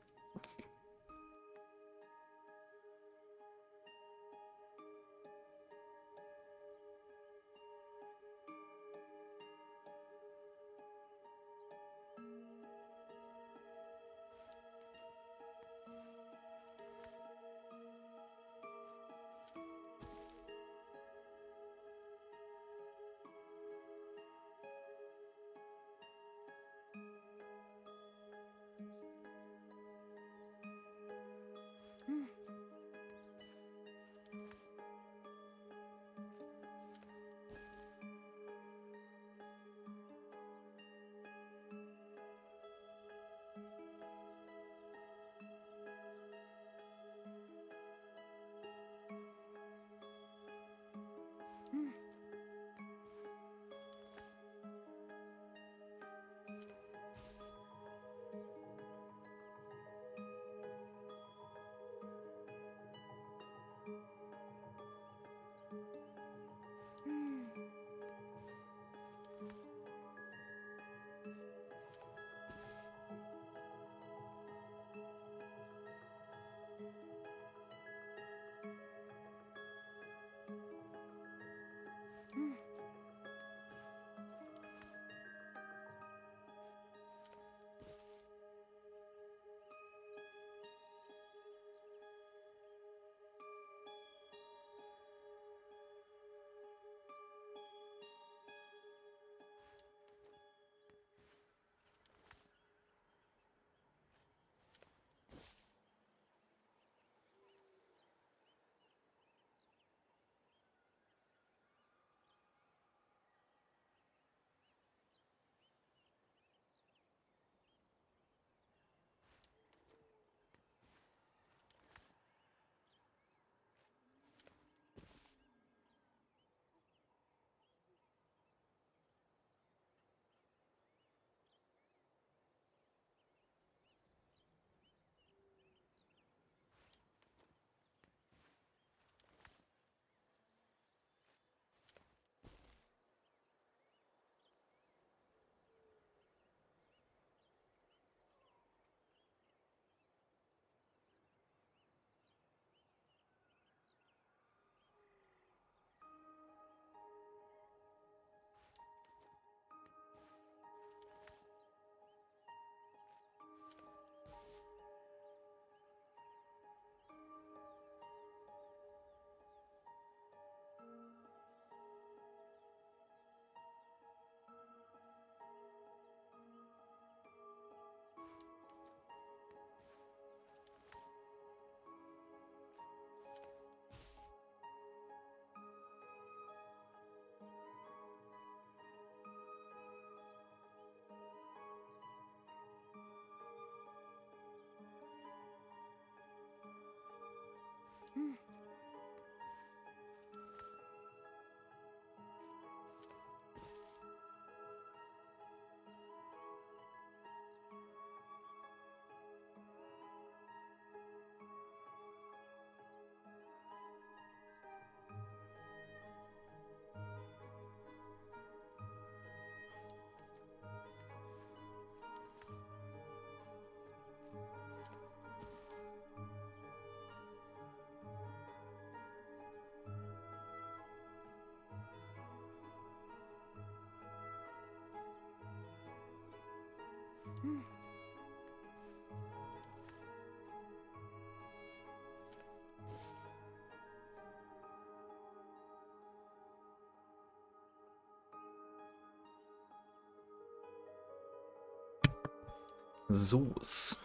So's.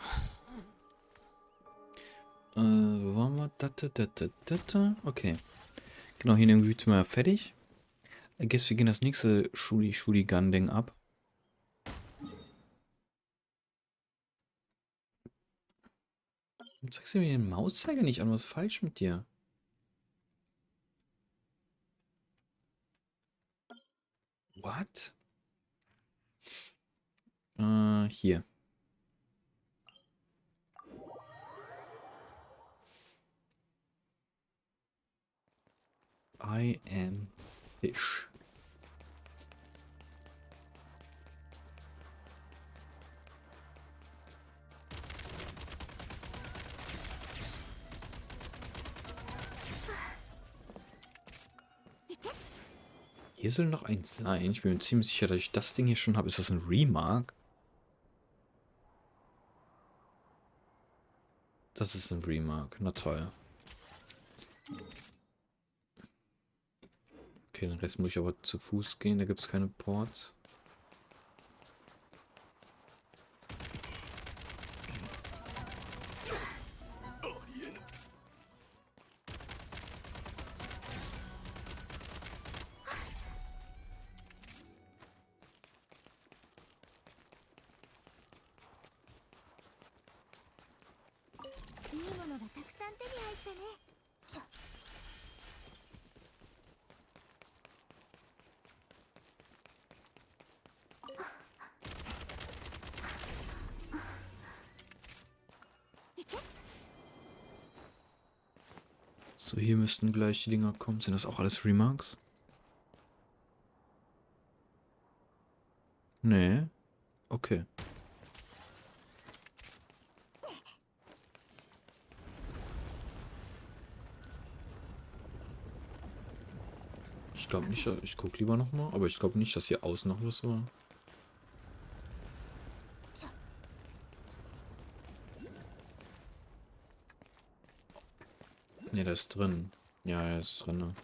Wo waren wir? Da. Okay. Genau, hier in dem Gebiet sind wir fertig. I guess wir gehen das nächste Shuri-Gun-Ding ab. Warum zeigst du mir den Mauszeiger nicht an? Was ist falsch mit dir? What? Hier. I am fish. Hier soll noch eins sein. Ich bin mir ziemlich sicher, dass ich das Ding hier schon habe. Ist das ein Remark? Das ist ein Remark. Na toll. Okay, den Rest muss ich aber zu Fuß gehen. Da gibt es keine Ports. So, hier müssten gleich die Dinger kommen. Sind das auch alles Remarks? Nee. Okay. Ich glaube nicht, ich gucke lieber nochmal, aber ich glaube nicht, dass hier außen noch was war. Ne, der ist drin. Ja, er ist drin. Ne?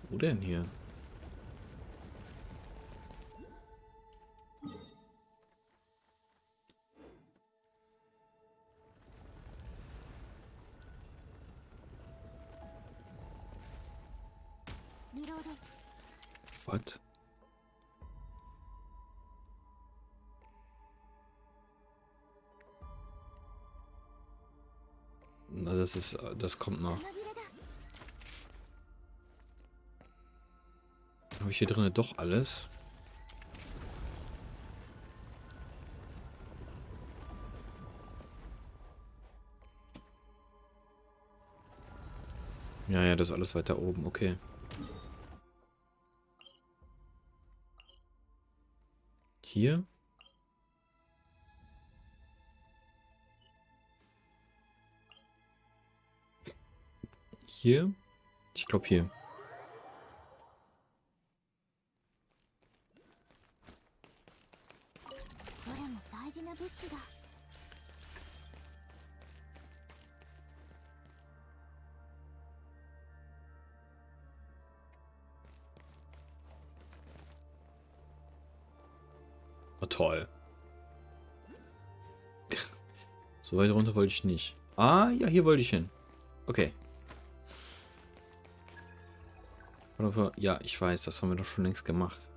Wo denn hier? Was? Na, das kommt noch. Habe ich hier drinnen doch alles? Ja, ja, das ist alles weiter oben, okay. Hier? Hier? Ich glaube hier. Oh, toll. So weit runter wollte ich nicht. Ah, ja, hier wollte ich hin. Okay. Ja, ich weiß, das haben wir doch schon längst gemacht.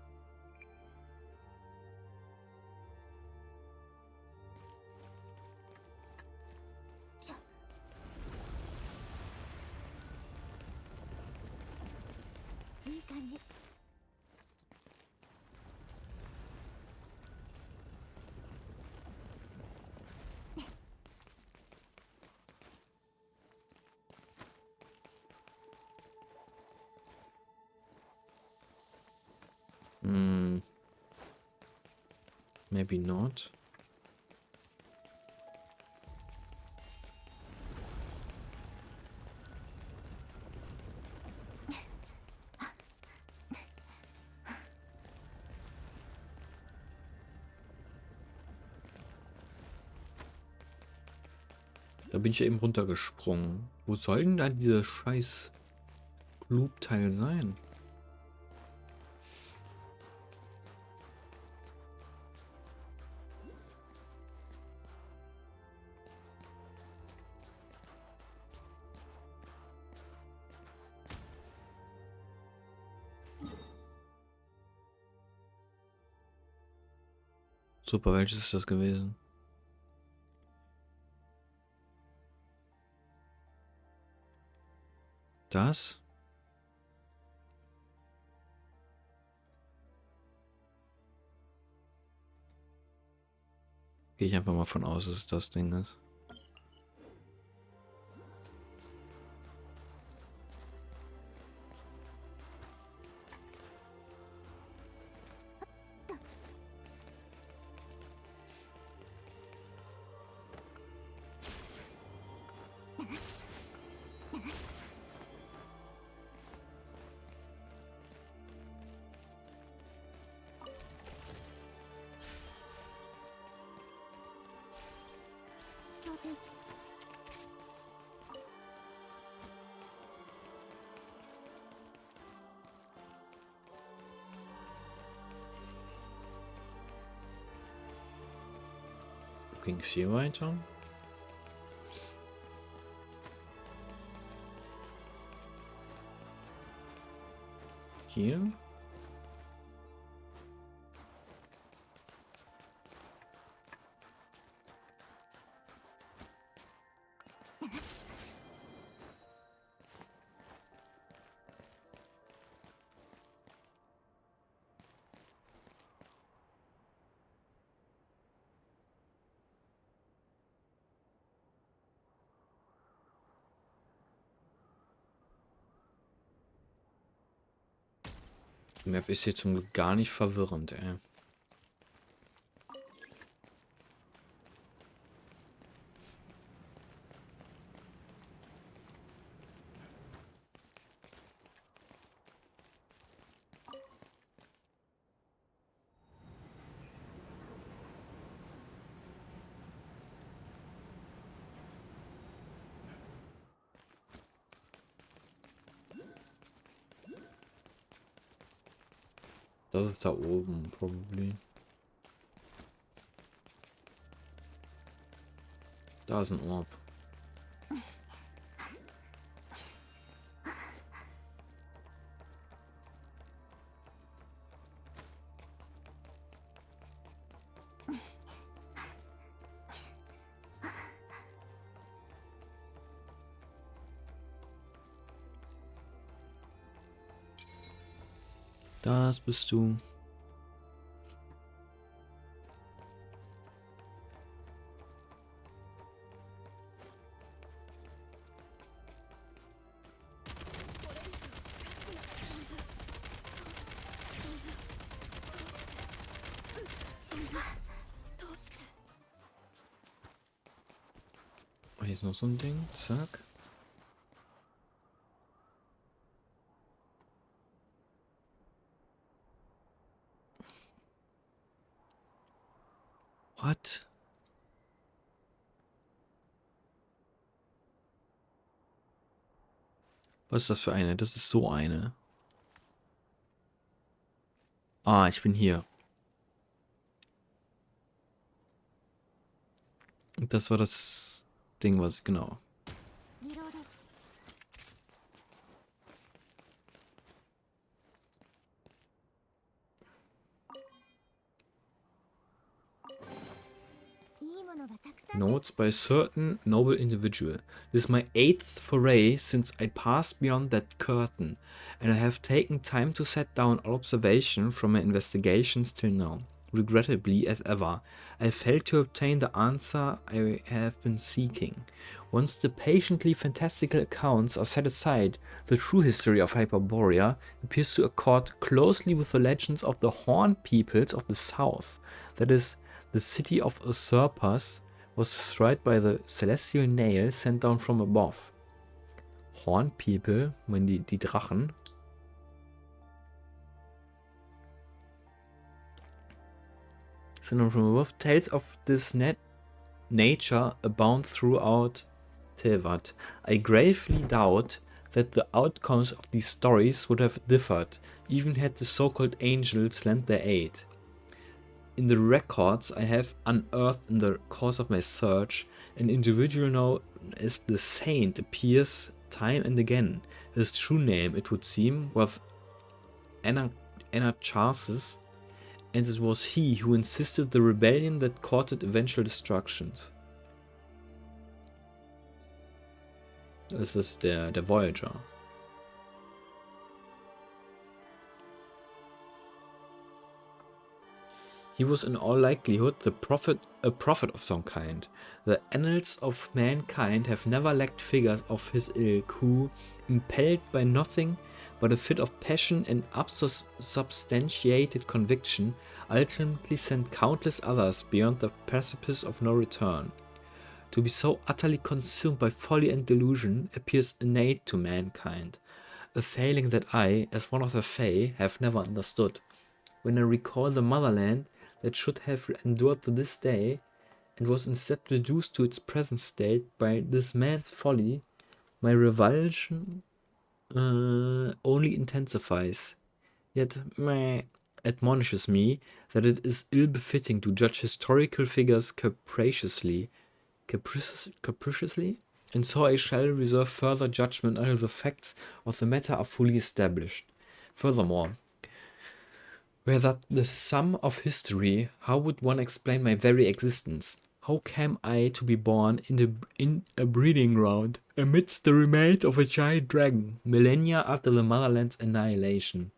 Hm, maybe not. Da bin ich ja eben runtergesprungen. Wo soll denn da dieses scheiß Gloop-Teil sein? Super, welches ist das gewesen? Das? Gehe ich einfach mal von aus, dass es das Ding ist. Ging es hier weiter? Hier? Die Map ist hier zum Glück gar nicht verwirrend, ey. Das ist da oben, probably. Da ist ein Orb. Das bist du. Hier ist noch so ein Ding. Zack. What? Was ist das für eine? Das ist so eine. Ah, ich bin hier. Und das war das Ding, was ich genau. Notes by a certain noble individual. This is my 8th foray since I passed beyond that curtain, and I have taken time to set down all observation from my investigations till now. Regrettably, as ever, I failed to obtain the answer I have been seeking. Once the patiently fantastical accounts are set aside, the true history of Hyperborea appears to accord closely with the legends of the Horned Peoples of the South. That is, the city of usurpers was destroyed by the celestial nail sent down from above. Horned People, meinen die Drachen. Sent down from above. Tales of this nature abound throughout Tevat, I gravely doubt that the outcomes of these stories would have differed, even had the so-called angels lent their aid. In the records I have unearthed in the course of my search, an individual known as the Saint appears time and again. His true name, it would seem, was Anacharsis, and it was he who insisted the rebellion that courted eventual destructions. Das ist der Voyager. He was in all likelihood a prophet of some kind. The annals of mankind have never lacked figures of his ilk who, impelled by nothing but a fit of passion and unsubstantiated conviction, ultimately sent countless others beyond the precipice of no return. To be so utterly consumed by folly and delusion appears innate to mankind, a failing that I, as one of the Fae, have never understood. When I recall the motherland that should have endured to this day, and was instead reduced to its present state by this man's folly, my revulsion only intensifies. Yet admonishes me that it is ill-befitting to judge historical figures capriciously, and so I shall reserve further judgment until the facts of the matter are fully established. Furthermore, were that the sum of history, how would one explain my very existence? How came I to be born in a breeding ground, amidst the remains of a giant dragon, millennia after the motherland's annihilation?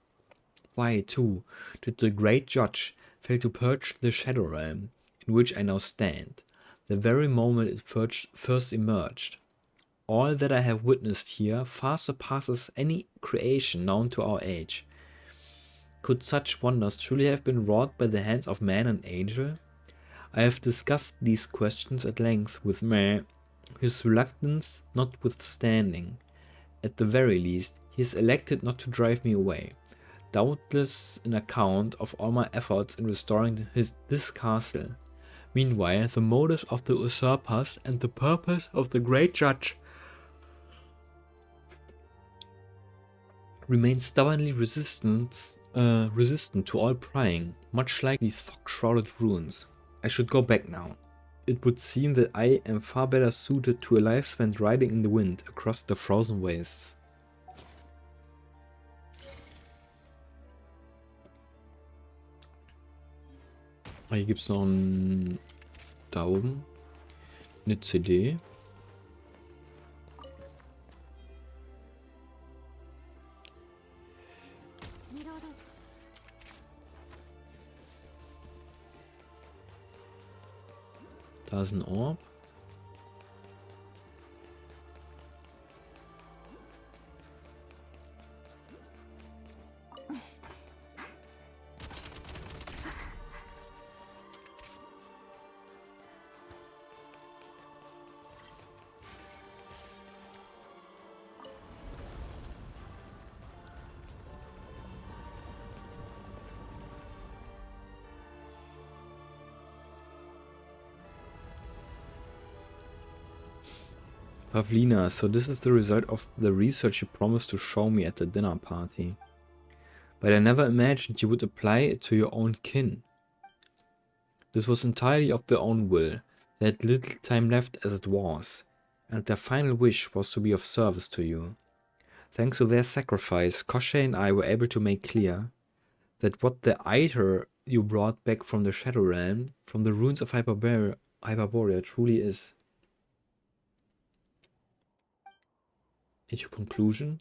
Why, too, did the great judge fail to purge the shadow realm, in which I now stand, the very moment it first emerged? All that I have witnessed here far surpasses any creation known to our age. Could such wonders truly have been wrought by the hands of man and angel? I have discussed these questions at length with Meh, his reluctance notwithstanding. At the very least, he has elected not to drive me away, doubtless in account of all my efforts in restoring this castle. Meanwhile, the motives of the usurpers and the purpose of the great judge remain stubbornly resistant to all prying, much like these fog-shrouded ruins. I should go back now. It would seem that I am far better suited to a life spent riding in the wind across the frozen wastes. Hier gibt es noch da oben eine CD. Da ist ein Orb. Pavlina, so this is the result of the research you promised to show me at the dinner party. But I never imagined you would apply it to your own kin. This was entirely of their own will. They had little time left as it was, and their final wish was to be of service to you. Thanks to their sacrifice, Koschei and I were able to make clear that what the Eiter you brought back from the Shadow Realm, from the ruins of Hyperborea, truly is. And your conclusion?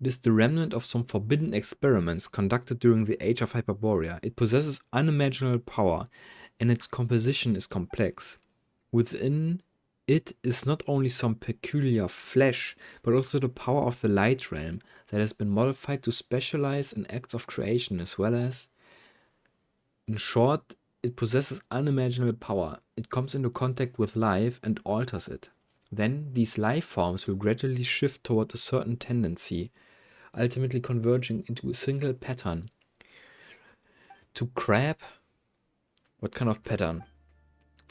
It is the remnant of some forbidden experiments conducted during the age of Hyperborea. It possesses unimaginable power, and its composition is complex. Within it is not only some peculiar flesh, but also the power of the light realm that has been modified to specialize in acts of creation, as well as... In short, it possesses unimaginable power. It comes into contact with life and alters it. Then these life forms will gradually shift toward a certain tendency, ultimately converging into a single pattern. To crab? What kind of pattern?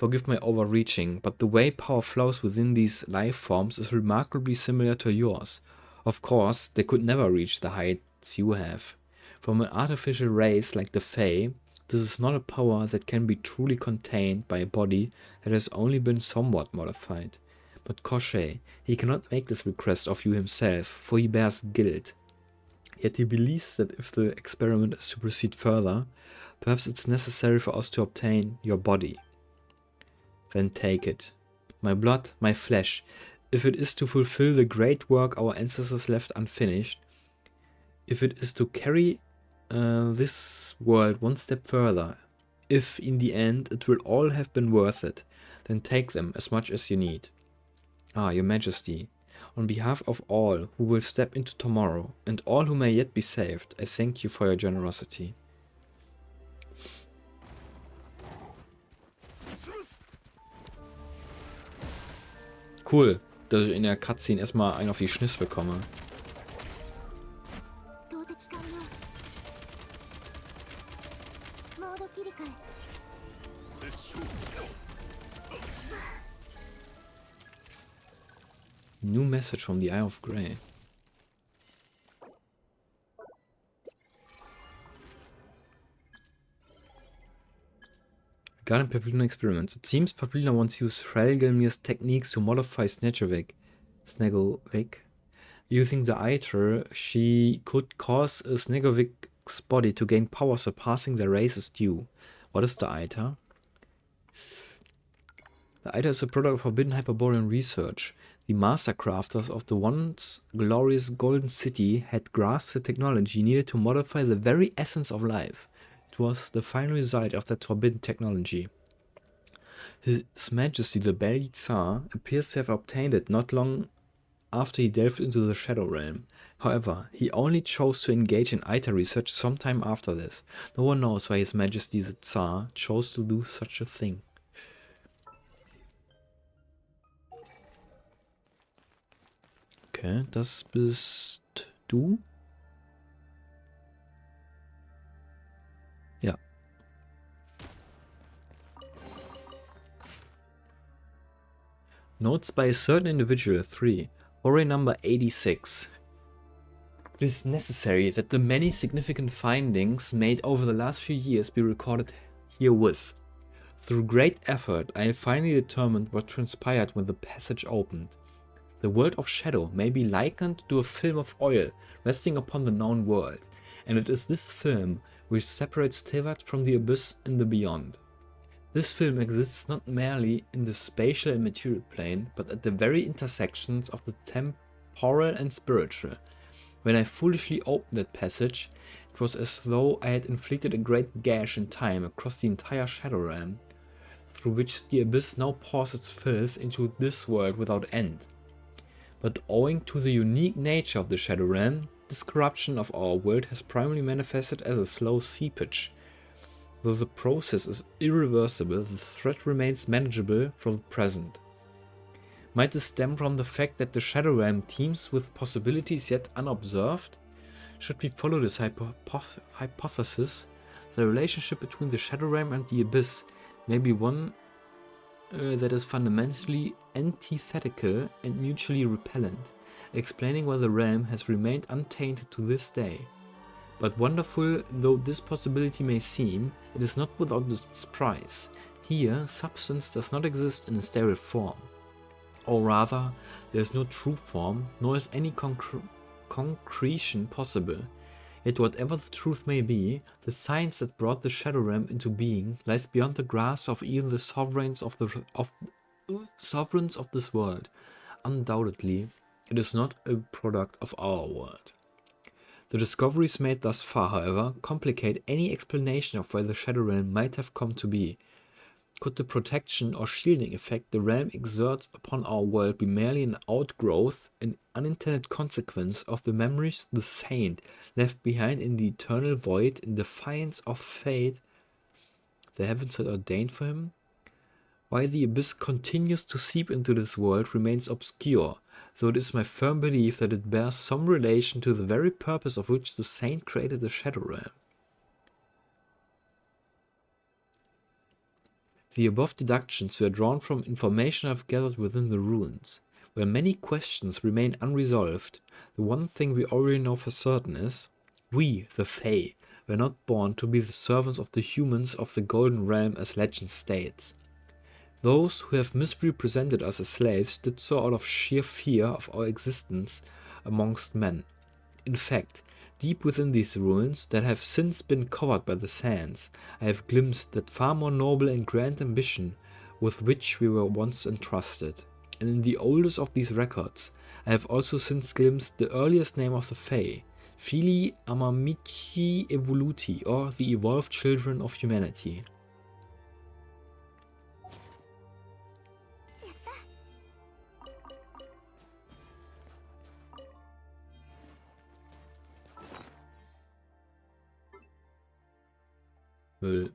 Forgive my overreaching, but the way power flows within these life forms is remarkably similar to yours. Of course, they could never reach the heights you have. From an artificial race like the Fae, this is not a power that can be truly contained by a body that has only been somewhat modified. But Koshei, he cannot make this request of you himself, for he bears guilt. Yet he believes that if the experiment is to proceed further, perhaps it's necessary for us to obtain your body. Then take it. My blood, my flesh, if it is to fulfill the great work our ancestors left unfinished, if it is to carry this world one step further, if in the end it will all have been worth it, then take them as much as you need. Ah, your majesty, on behalf of all who will step into tomorrow, and all who may yet be saved, I thank you for your generosity. Cool, dass ich in der Cutscene erstmal einen auf die Schniss bekomme. New message from the Eye of Grey. Regarding Pavlina experiments, it seems Pavlina once used Frelgelmir's techniques to modify Snagovic. Using the Aether, she could cause Snagovic's body to gain power surpassing the race's due. What is the Aether? The Aether is a product of forbidden Hyperborean research. The master crafters of the once glorious Golden City had grasped the technology needed to modify the very essence of life. It was the final result of that forbidden technology. His Majesty the Belly Tsar appears to have obtained it not long after he delved into the Shadow Realm. However, he only chose to engage in Aether research sometime after this. No one knows why His Majesty the Tsar chose to do such a thing. Okay, das bist du? Ja. Notes by a certain individual 3. Foray number 86. It is necessary that the many significant findings made over the last few years be recorded herewith. Through great effort, I have finally determined what transpired when the passage opened. The world of Shadow may be likened to a film of oil resting upon the known world, and it is this film which separates Tevat from the abyss in the beyond. This film exists not merely in the spatial and material plane, but at the very intersections of the temporal and spiritual. When I foolishly opened that passage, it was as though I had inflicted a great gash in time across the entire Shadow Realm, through which the abyss now pours its filth into this world without end. But owing to the unique nature of the Shadow Realm, this corruption of our world has primarily manifested as a slow seepage. Though the process is irreversible, the threat remains manageable for the present. Might this stem from the fact that the Shadow Realm teems with possibilities yet unobserved? Should we follow this hypothesis, the relationship between the Shadow Realm and the Abyss may be one that is fundamentally antithetical and mutually repellent, explaining why the realm has remained untainted to this day. But wonderful though this possibility may seem, it is not without its price. Here, substance does not exist in a sterile form. Or rather, there is no true form, nor is any concretion possible. Yet whatever the truth may be, the science that brought the Shadow Realm into being lies beyond the grasp of even the sovereigns of this world. Undoubtedly, it is not a product of our world. The discoveries made thus far, however, complicate any explanation of why the Shadow Realm might have come to be. Could the protection or shielding effect the realm exerts upon our world be merely an outgrowth, an unintended consequence of the memories the saint left behind in the eternal void in defiance of fate the heavens had ordained for him? Why the abyss continues to seep into this world remains obscure, though it is my firm belief that it bears some relation to the very purpose of which the saint created the Shadow Realm. The above deductions were drawn from information I've gathered within the ruins. Where many questions remain unresolved, the one thing we already know for certain is, we, the Fae, were not born to be the servants of the humans of the Golden Realm as legend states. Those who have misrepresented us as slaves did so out of sheer fear of our existence amongst men. In fact, deep within these ruins that have since been covered by the sands, I have glimpsed that far more noble and grand ambition with which we were once entrusted. And in the oldest of these records, I have also since glimpsed the earliest name of the Fae, Fili Amamici Evoluti, or the evolved children of humanity. Müll.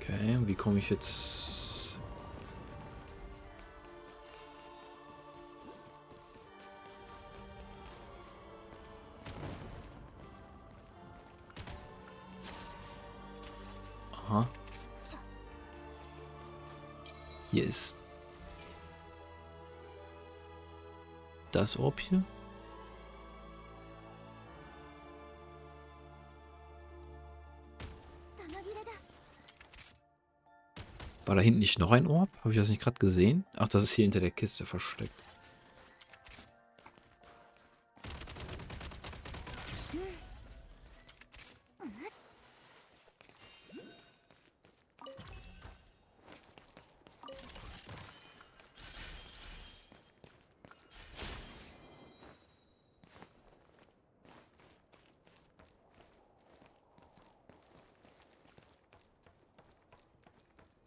Okay, wie komme ich jetzt... Aha. Hier ist... das Orb hier? War da hinten nicht noch ein Orb? Habe ich das nicht gerade gesehen? Ach, das ist hier hinter der Kiste versteckt.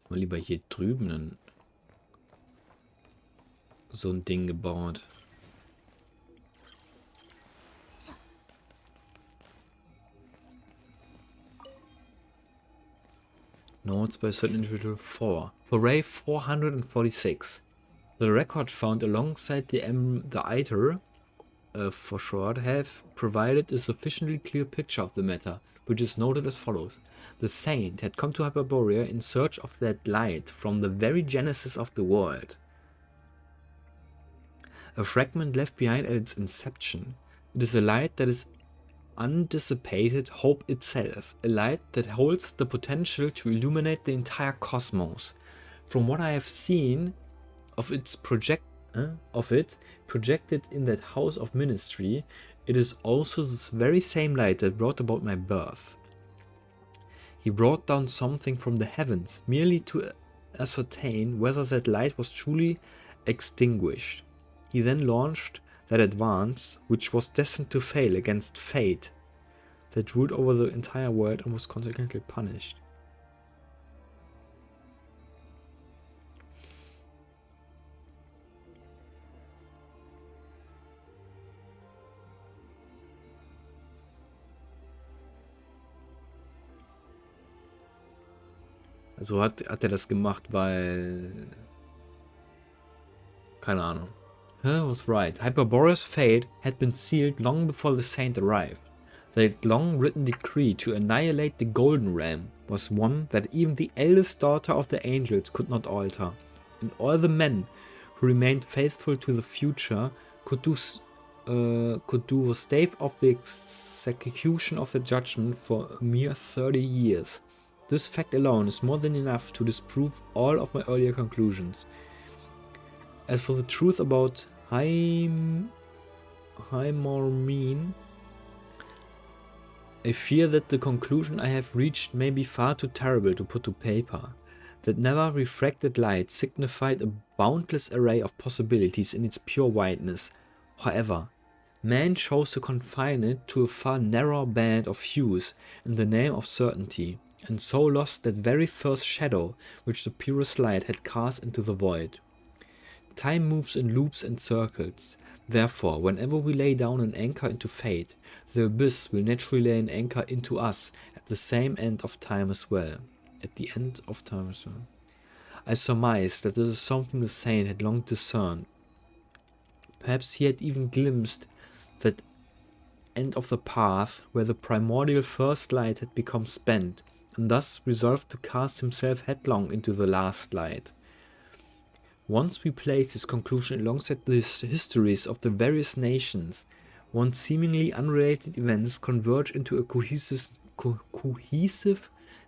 Mal lieber hier drüben so ein Ding gebaut. Notes by certain individual 4. For Ray 446. The record found alongside the ITER, for short, have provided a sufficiently clear picture of the matter, which is noted as follows. The saint had come to Hyperborea in search of that light from the very genesis of the world. A fragment left behind at its inception. It is a light that is undissipated hope itself, a light that holds the potential to illuminate the entire cosmos. From what I have seen of its projected in that house of ministry, it is also this very same light that brought about my birth. He brought down something from the heavens, merely to ascertain whether that light was truly extinguished. He then launched that advance, which was destined to fail against fate, that ruled over the entire world and was consequently punished. Also hat er das gemacht, weil... keine Ahnung. Was right. Hyperborea's fate had been sealed long before the saint arrived. That long-written decree to annihilate the Golden Realm was one that even the eldest daughter of the angels could not alter. And all the men who remained faithful to the future could do was stave off the execution of the judgment for a mere 30 years. This fact alone is more than enough to disprove all of my earlier conclusions. As for the truth about Hymormene, I fear that the conclusion I have reached may be far too terrible to put to paper. That never refracted light signified a boundless array of possibilities in its pure whiteness. However, Man chose to confine it to a far narrower band of hues in the name of certainty, and so lost that very first shadow which the purest light had cast into the void. Time moves in loops and circles. Therefore, whenever we lay down an anchor into fate, the abyss will naturally lay an anchor into us at the same end of time as well. At the end of time as well. I surmise that this is something the saint had long discerned. Perhaps he had even glimpsed that end of the path where the primordial first light had become spent, and thus resolved to cast himself headlong into the last light. Once we place this conclusion alongside the histories of the various nations, once seemingly unrelated events converge into a cohesive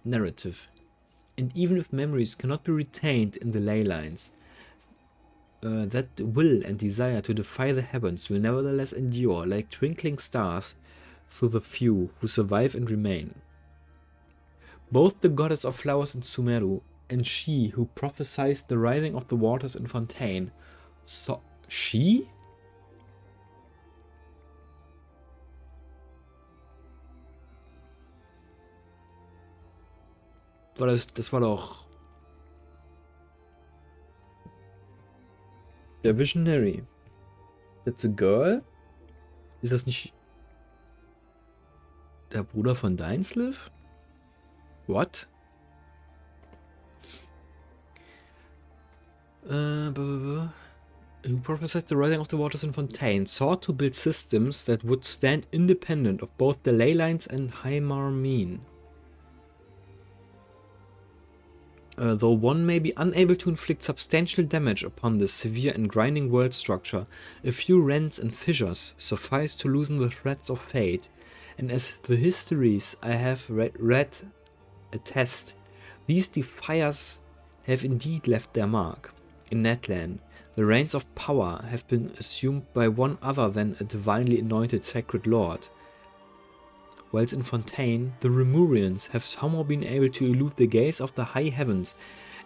narrative. And even if memories cannot be retained in the ley lines, that will and desire to defy the heavens will nevertheless endure like twinkling stars through the few who survive and remain. Both the goddess of flowers in Sumeru and she who prophesied the rising of the waters in Fontaine saw... She? Das war doch... Der Visionary. That's a girl? Ist das nicht der Bruder von Dainsleif? What? Who prophesied the rising of the waters in Fontaine sought to build systems that would stand independent of both the ley lines and Heimarmene. Though one may be unable to inflict substantial damage upon this severe and grinding world structure, a few rents and fissures suffice to loosen the threads of fate, and as the histories I have read attest, these defiers have indeed left their mark. In Netland, the reins of power have been assumed by one other than a divinely anointed sacred lord, whilst in Fontaine, the Remurians have somehow been able to elude the gaze of the high heavens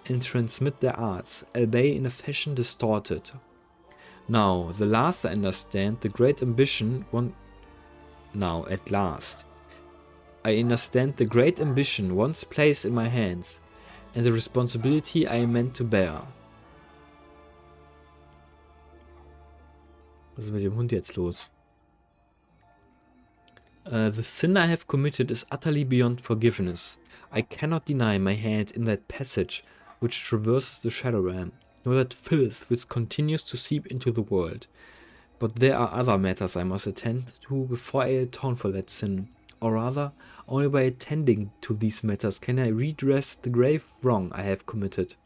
and transmit their arts, albeit in a fashion distorted. Now, the last I understand, the great ambition Now, at last, I understand the great ambition once placed in my hands, and the responsibility I am meant to bear. Was ist mit dem Hund jetzt los? The sin I have committed is utterly beyond forgiveness. I cannot deny my hand in that passage which traverses the Shadow Realm, nor that filth which continues to seep into the world. But there are other matters I must attend to before I atone for that sin, or rather, only by attending to these matters can I redress the grave wrong I have committed.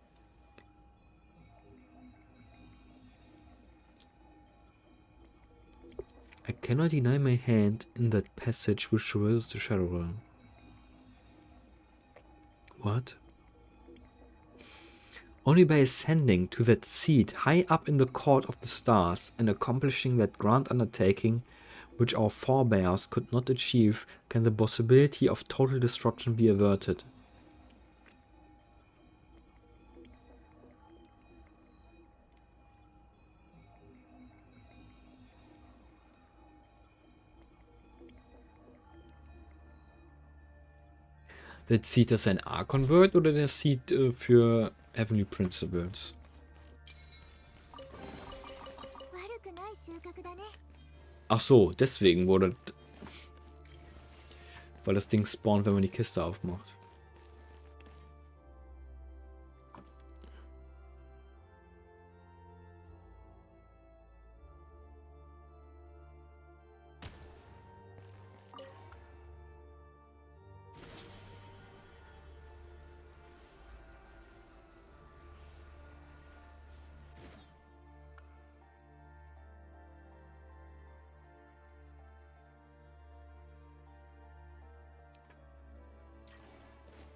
I cannot deny my hand in that passage which traverses the Shadow Realm. What? Only by ascending to that seat high up in the court of the stars and accomplishing that grand undertaking which our forebears could not achieve can the possibility of total destruction be averted. Der Seed, das ein A-Convert oder der Seed für Heavenly Principles? Ach so, deswegen wurde... Weil das Ding spawnt, wenn man die Kiste aufmacht.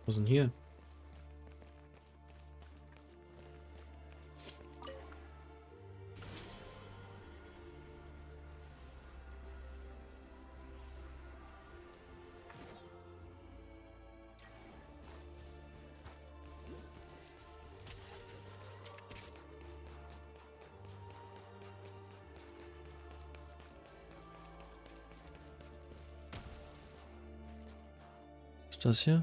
Was ist denn hier? ist das hier?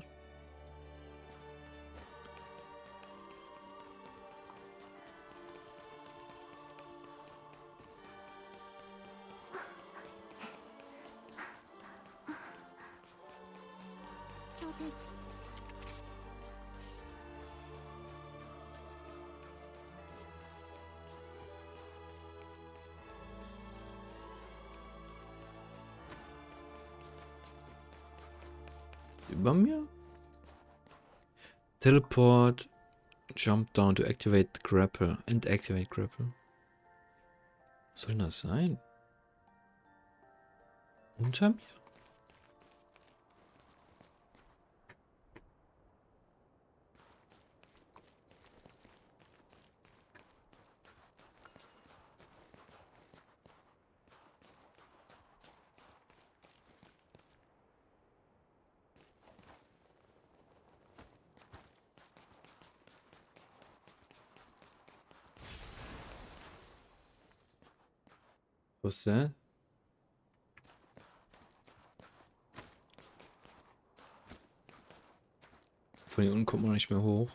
Über mir? Teleport. Jump down to activate the grapple. And activate grapple. Was soll denn das sein? Unter mir? Was ist das? Von hier unten kommt man nicht mehr hoch.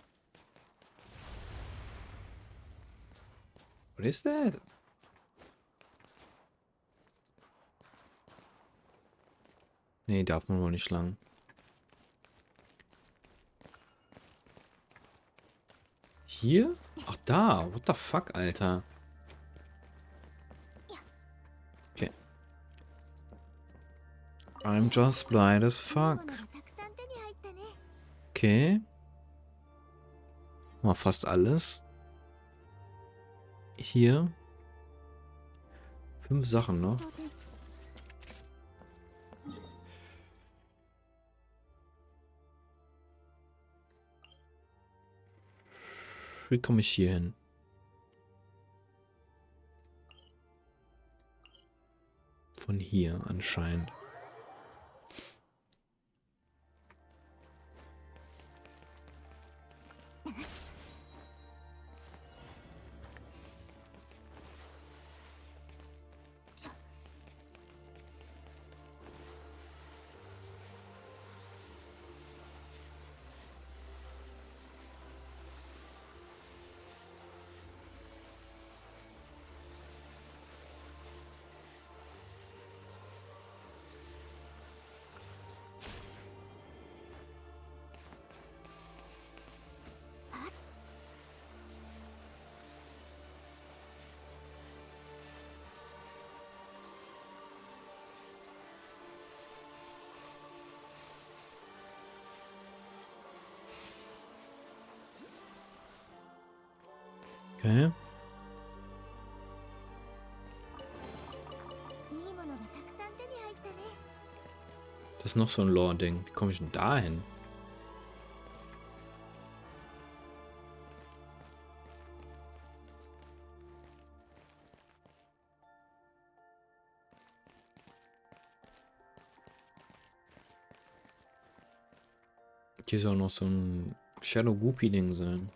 Was ist das? Nee, darf man wohl nicht lang. Hier? Ach da. What the fuck, Alter? Okay. I'm just blind as fuck. Okay. Mal fast alles. Hier. 5 Sachen, ne? Wie komme ich hier hin? Von hier anscheinend. Okay. Das ist noch so ein Lore-Ding. Wie komme ich denn da hin? Hier soll noch so ein Shadow Whoopie-Ding sein.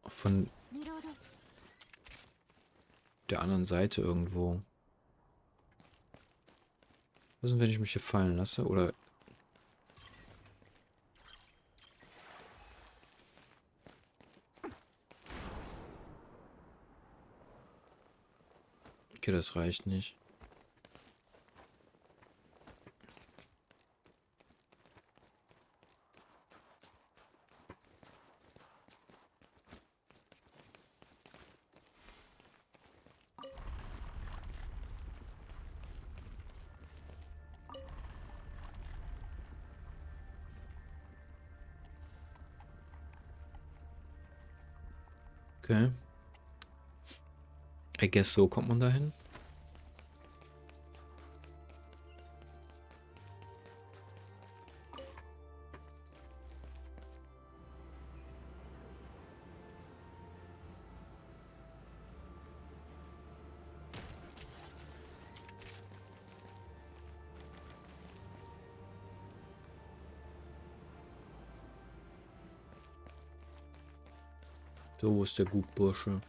Von der anderen Seite irgendwo. Was ist, wenn ich mich hier fallen lasse? Oder... Okay, das reicht nicht. Okay. I guess so kommt man dahin. So, wo ist der Gutbursche?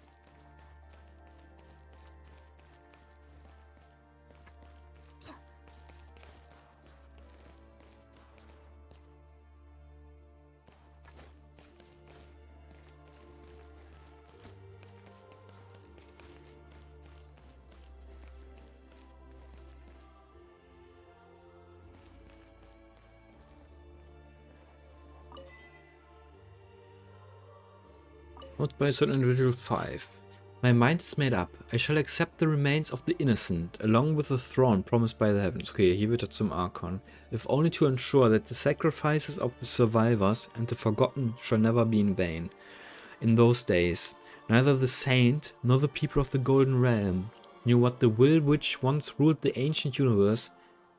Not by a certain individual 5. My mind is made up. I shall accept the remains of the innocent, along with the throne promised by the heavens. Okay, hier wird er zum Archon. If only to ensure that the sacrifices of the survivors and the forgotten shall never be in vain. In those days, neither the saint nor the people of the Golden Realm knew what the will which once ruled the ancient universe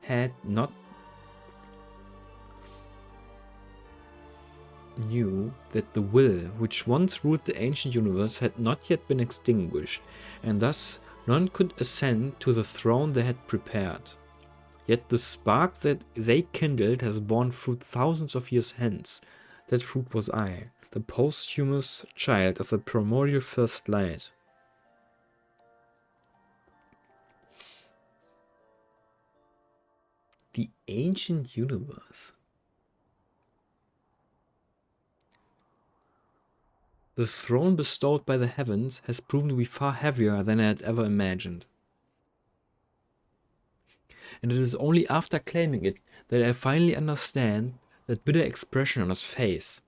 had not knew that the will which once ruled the ancient universe had not yet been extinguished, and thus none could ascend to the throne they had prepared. Yet the spark that they kindled has borne fruit thousands of years hence. That fruit was I, the posthumous child of the primordial first light. The ancient universe. The throne bestowed by the heavens has proven to be far heavier than I had ever imagined. And it is only after claiming it that I finally understand that bitter expression on his face.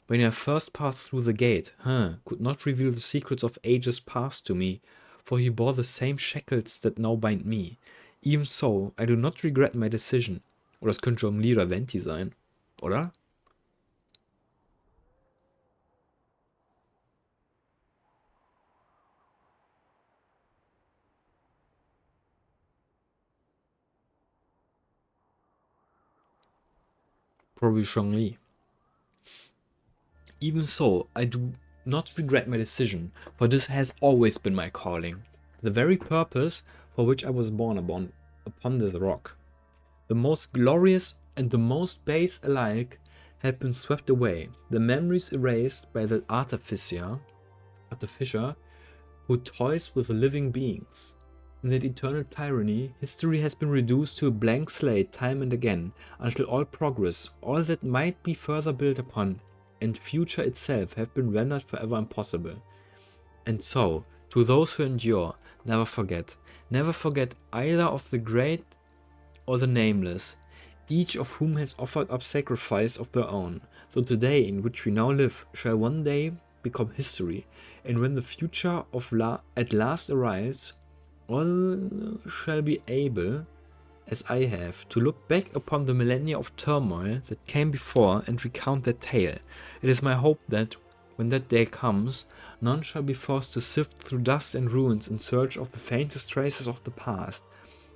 When I first passed through the gate, could not reveal the secrets of ages past to me, for he bore the same shackles that now bind me. Even so, I do not regret my decision. Oder es könnte schon Lira Venti sein, oder? Probably Zhongli. Even so, I do not regret my decision, for this has always been my calling, the very purpose for which I was born upon this rock. The most glorious and the most base alike have been swept away, the memories erased by the artificer who toys with living beings. In that eternal tyranny, history has been reduced to a blank slate time and again, until all progress, all that might be further built upon, and future itself have been rendered forever impossible. And so, to those who endure, never forget either of the great or the nameless, each of whom has offered up sacrifice of their own. So today in which we now live shall one day become history, and when the future at last arrives, all shall be able, as I have, to look back upon the millennia of turmoil that came before and recount their tale. It is my hope that, when that day comes, none shall be forced to sift through dust and ruins in search of the faintest traces of the past,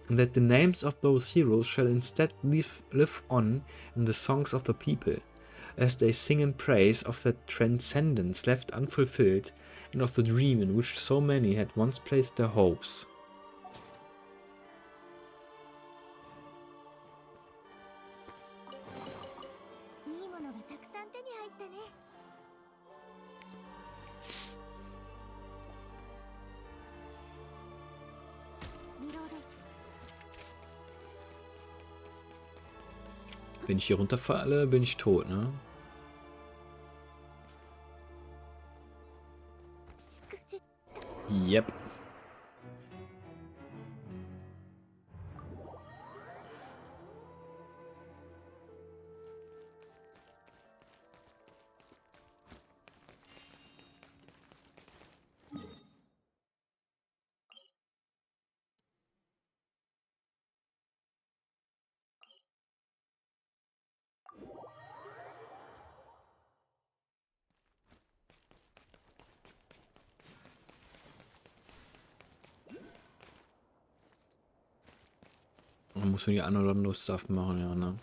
and that the names of those heroes shall instead live on in the songs of the people, as they sing in praise of that transcendence left unfulfilled, and of the dream in which so many had once placed their hopes. Wenn ich hier runterfalle, bin ich tot, ne? Yep. Man muss nur die ein oder andere Stuff machen, ja, ne?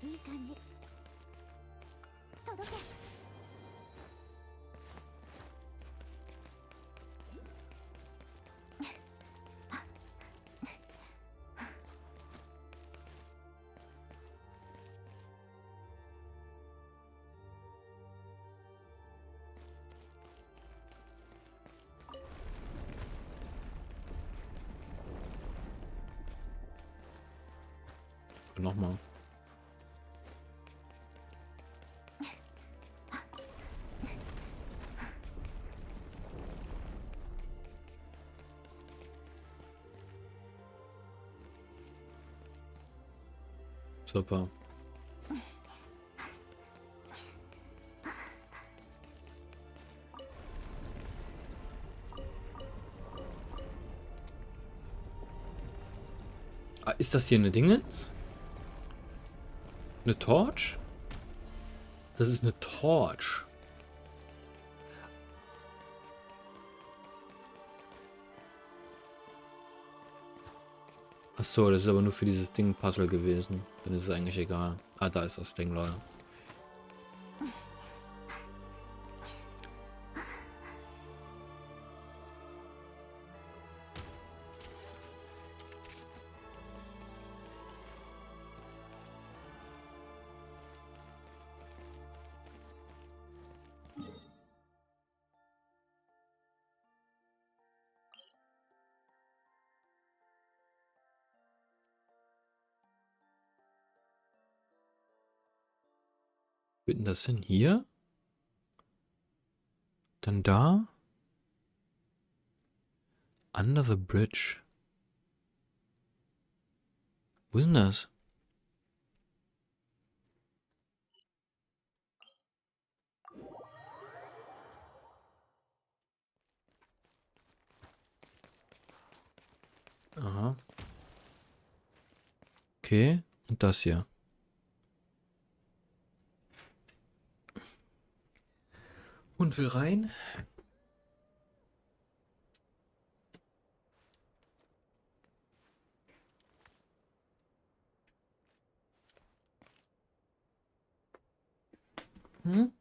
いい感じ。届け。Nochmal. Super. Ah, ist das hier eine Dingens? Eine Torch? Das ist eine Torch. Ach so, das ist aber nur für dieses Ding Puzzle gewesen. Dann ist es eigentlich egal. Ah, da ist das Ding, Leute. Wo geht denn das hin? Hier? Dann da? Under the bridge. Wo ist denn das? Aha. Okay. Und das hier. Und will rein? Hm?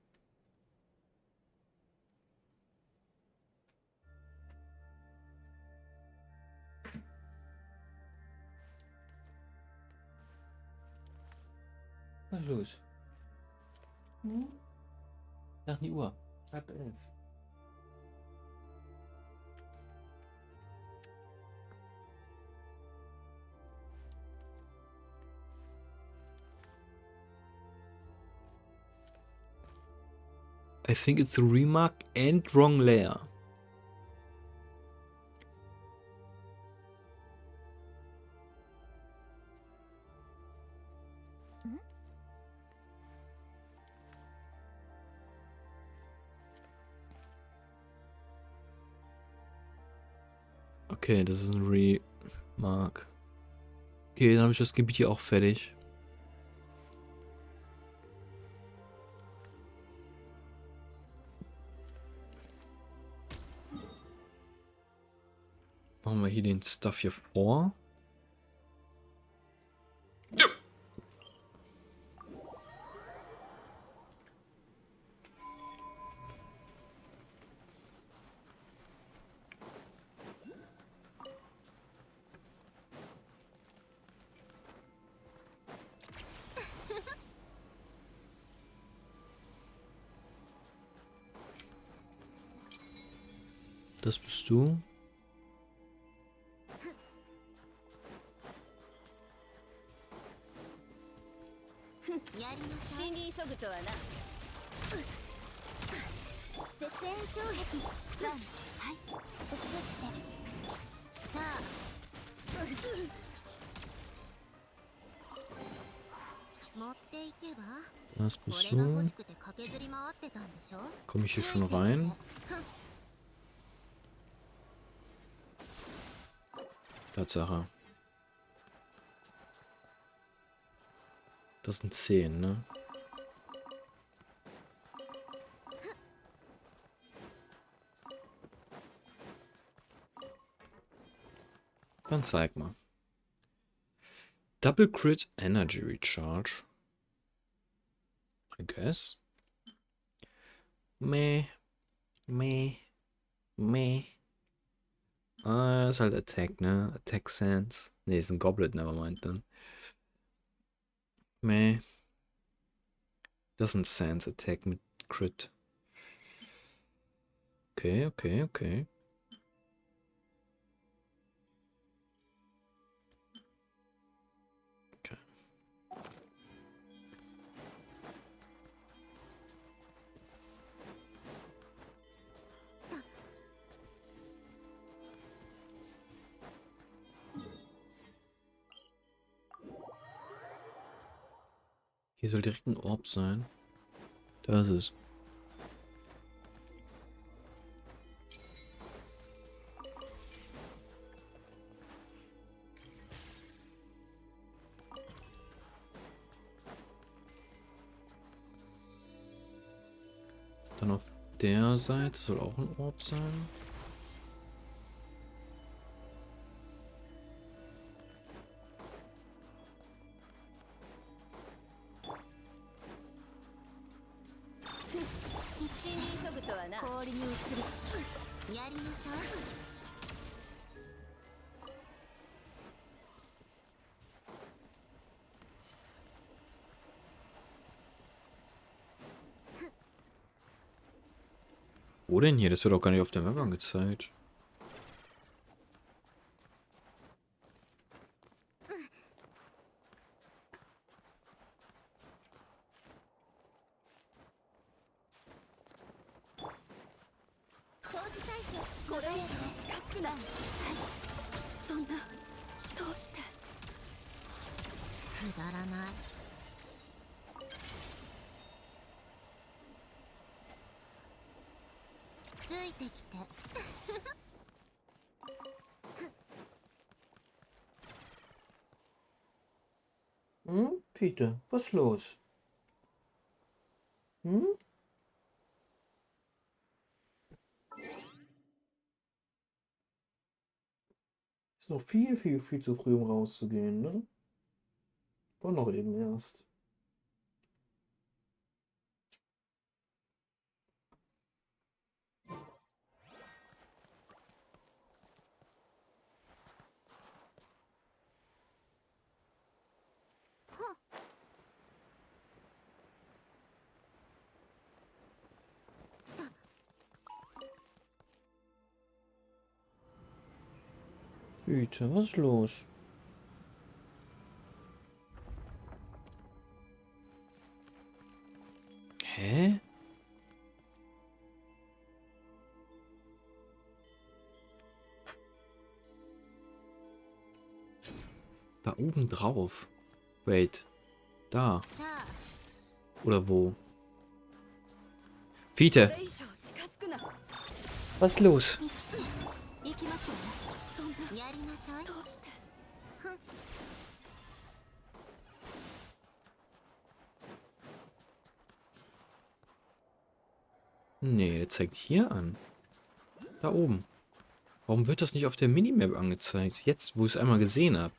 Was ist los? Hm? Nach die Uhr. 10:30. I think it's a remark and wrong layer. Okay, das ist ein Remark. Okay, dann habe ich das Gebiet hier auch fertig. Machen wir hier den Stuff hier vor. Das bist du. Das bist du. Komme ich hier schon rein? Tatsache. Das sind 10, ne? Dann zeig mal. Double Crit Energy Recharge. I guess. Meh, meh, meh. Ah, ist halt Attack, ne? Attack Sense. Ne, ist ein Goblet, nevermind dann. Meh. Das ist ein Sense Attack mit Crit. Okay, okay, okay. Okay. Hier soll direkt ein Orb sein. Da ist es. Dann auf der Seite soll auch ein Orb sein. Wo denn hier? Das wird auch gar nicht auf der Map angezeigt. Hm, Peter, was ist los? Hm? Ist noch viel, viel, viel zu früh, um rauszugehen, ne? War noch eben erst. Peter, was ist los? Hä? Da oben drauf. Wait. Da. Oder wo? Fiete! Was ist los? Nee, der zeigt hier an. Da oben. Warum wird das nicht auf der Minimap angezeigt? Jetzt, wo ich es einmal gesehen habe.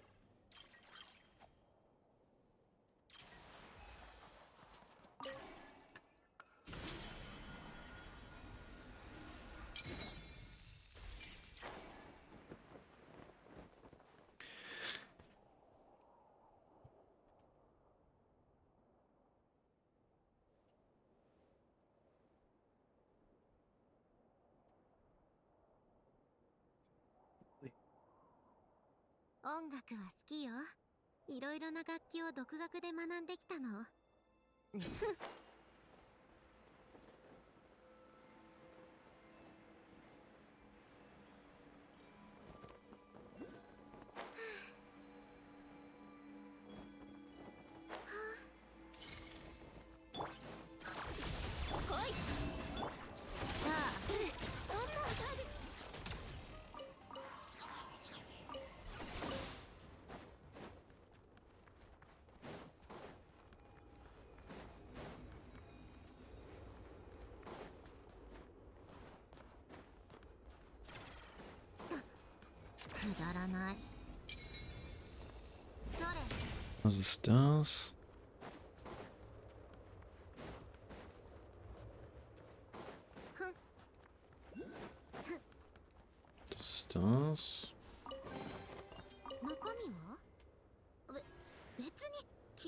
Was ist das?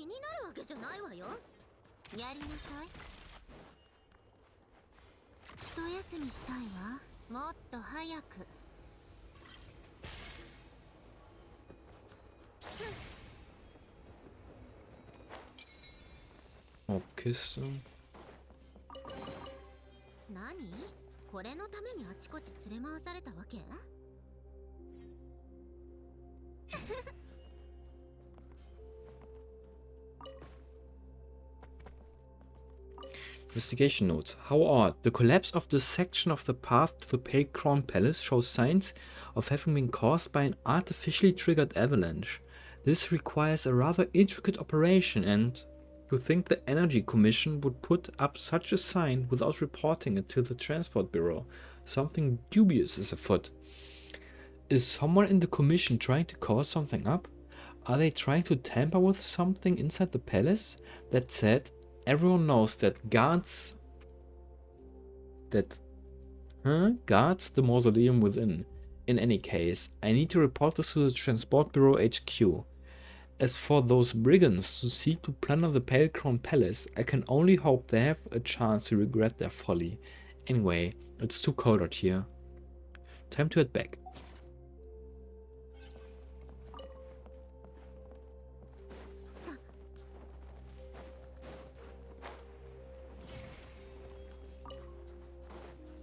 になるわけじゃないわよ。やりなさい。一休みしたいわ。もっと早く。Oh, Kiste. 何？これのためにあちこち連れ回されたわけ？Investigation notes. How odd. The collapse of this section of the path to the Pale Crown Palace shows signs of having been caused by an artificially triggered avalanche. This requires a rather intricate operation, and to think the Energy Commission would put up such a sign without reporting it to the Transport Bureau. Something dubious is afoot. Is someone in the commission trying to cover something up? Are they trying to tamper with something inside the palace? That said, everyone knows that guards the mausoleum within. In any case, I need to report this to the Transport Bureau HQ. As for those brigands who seek to plunder the Pale Crown Palace, I can only hope they have a chance to regret their folly. Anyway, it's too cold out here. Time to head back.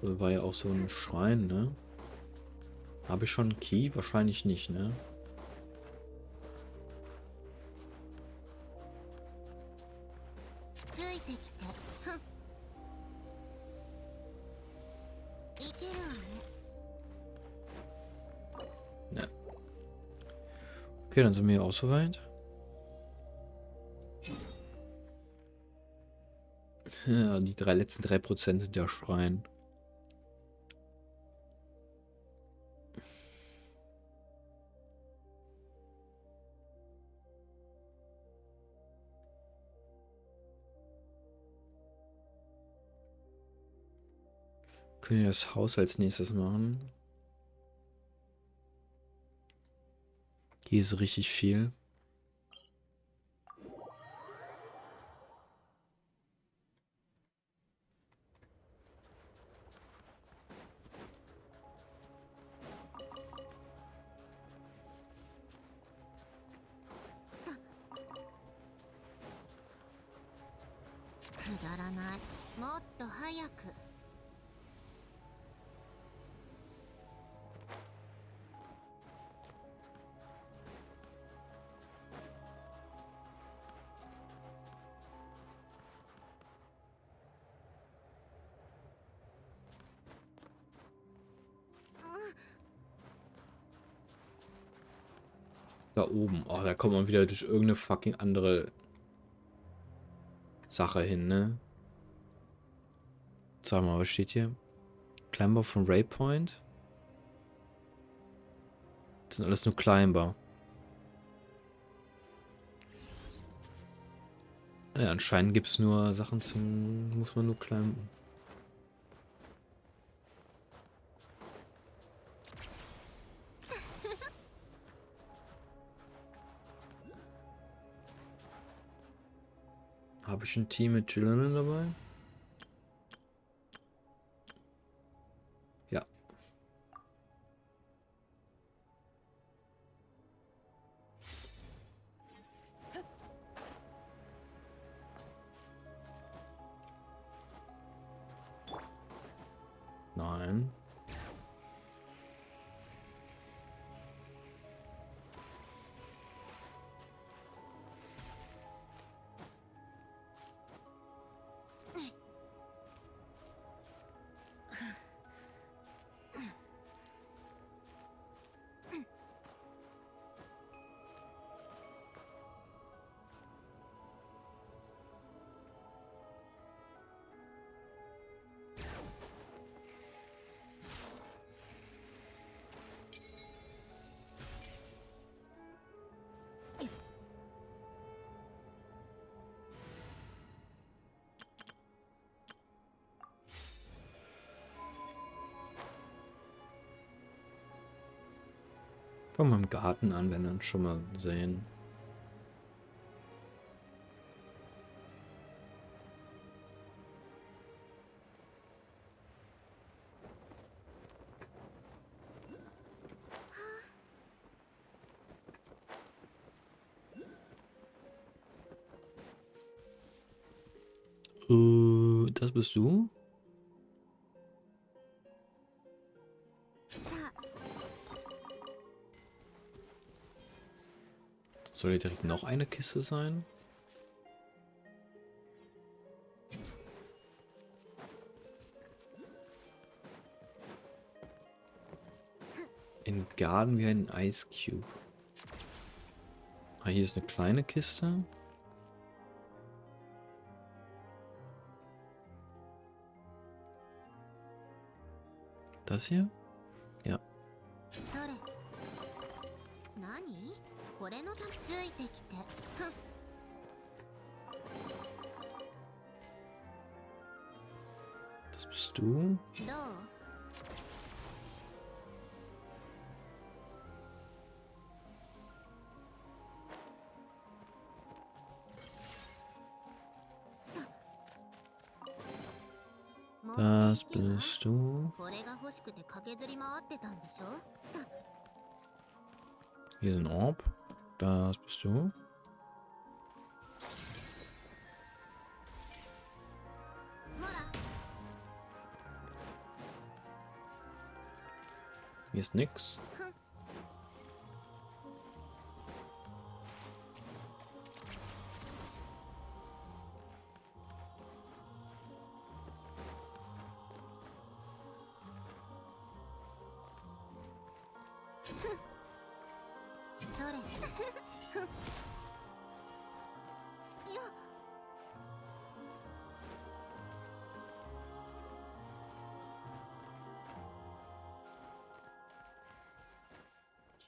So, war ja auch so ein Schrein, ne? Habe ich schon einen Key? Wahrscheinlich nicht, ne? Ja. Okay, dann sind wir auch soweit. Ja, die letzten 3% sind der Schrein. Können wir das Haus als nächstes machen? Hier ist richtig viel. Da oben. Oh, da kommt man wieder durch irgendeine fucking andere Sache hin, ne? Sag mal, was steht hier? Climber von Waypoint? Das sind alles nur Climber. Ja, anscheinend gibt es nur Sachen zum... Muss man nur climben. Habe ich ein Team mit Children dabei? Ja. Nein. Fangen wir im Garten an, wenn wir uns schon mal sehen. Das bist du? Soll hier direkt noch eine Kiste sein? In Garden wie ein Ice Cube. Ah, hier ist eine kleine Kiste. Das hier? Ja. Das bist du? Das bist du. Hier ist ein Orb. Das bist du. Hier ist nix.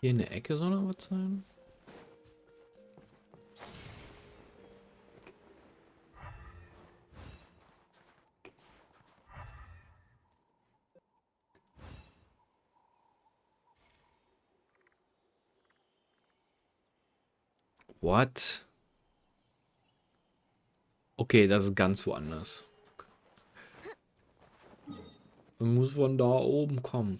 Hier in der Ecke soll noch was sein. What? Okay, das ist ganz woanders. Man muss von da oben kommen.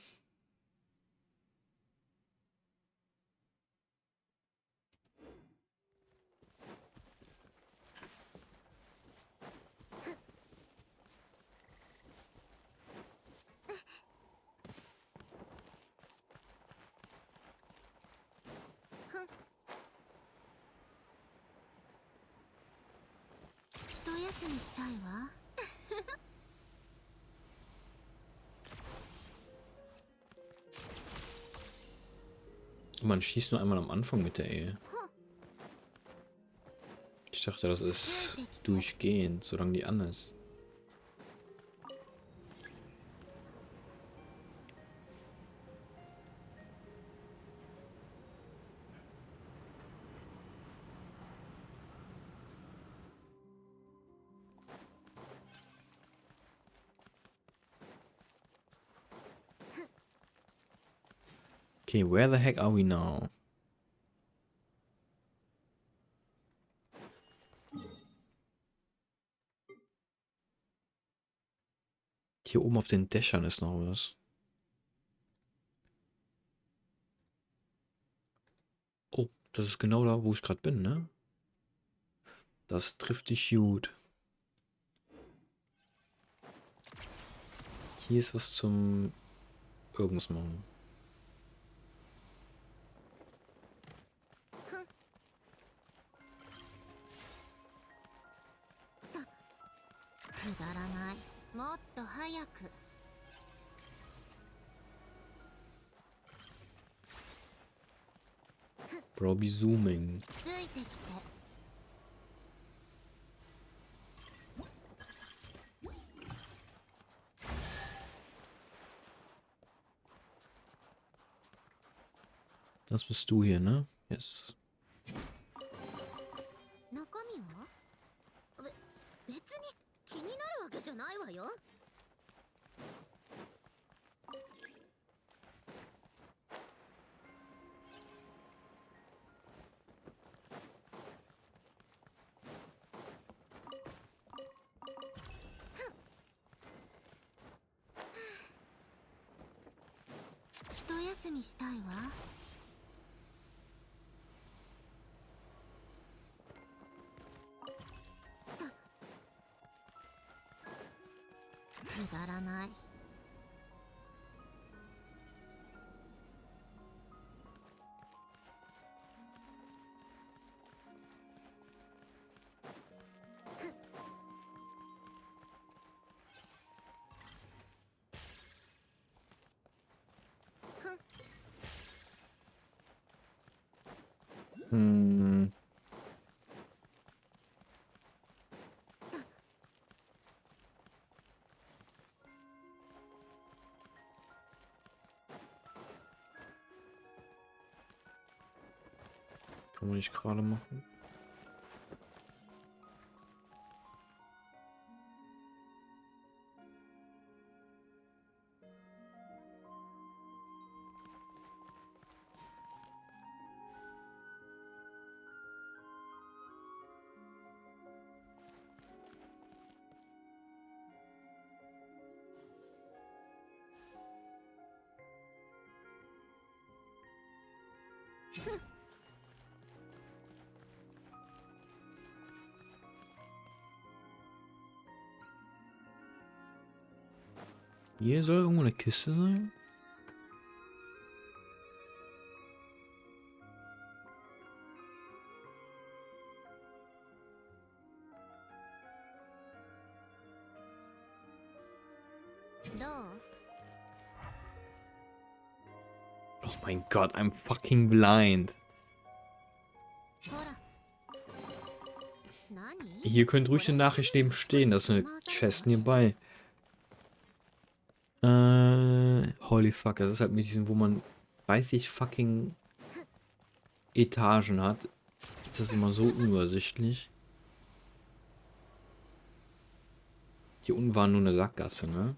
Man schießt nur einmal am Anfang mit der Ehe. Ich dachte, das ist durchgehend, solange die an ist. Okay, where the heck are we now? Hier oben auf den Dächern ist noch was. Oh, das ist genau da, wo ich gerade bin, ne? Das trifft dich gut. Hier ist was zum irgendwas machen. Bro, be zooming. Das bist du hier, ne? Yes. 中身は別に気になるわけじゃないわよ。一休みしたいわ。くだらない。Hm. Kann man nicht gerade machen. Hier soll irgendwo eine Kiste sein? Oh mein Gott, I'm fucking blind. Hier könnte ruhig eine Nachricht neben stehen, dass eine Chest nearby. Holy fuck, das ist halt mit diesem, wo man 30 fucking Etagen hat. Das ist immer so unübersichtlich. Hier unten war nur eine Sackgasse, ne?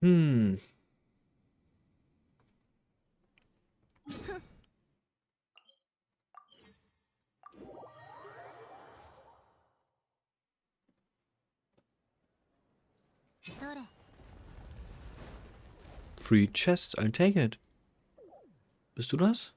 Hm. Free chests, I'll take it. Bist du das?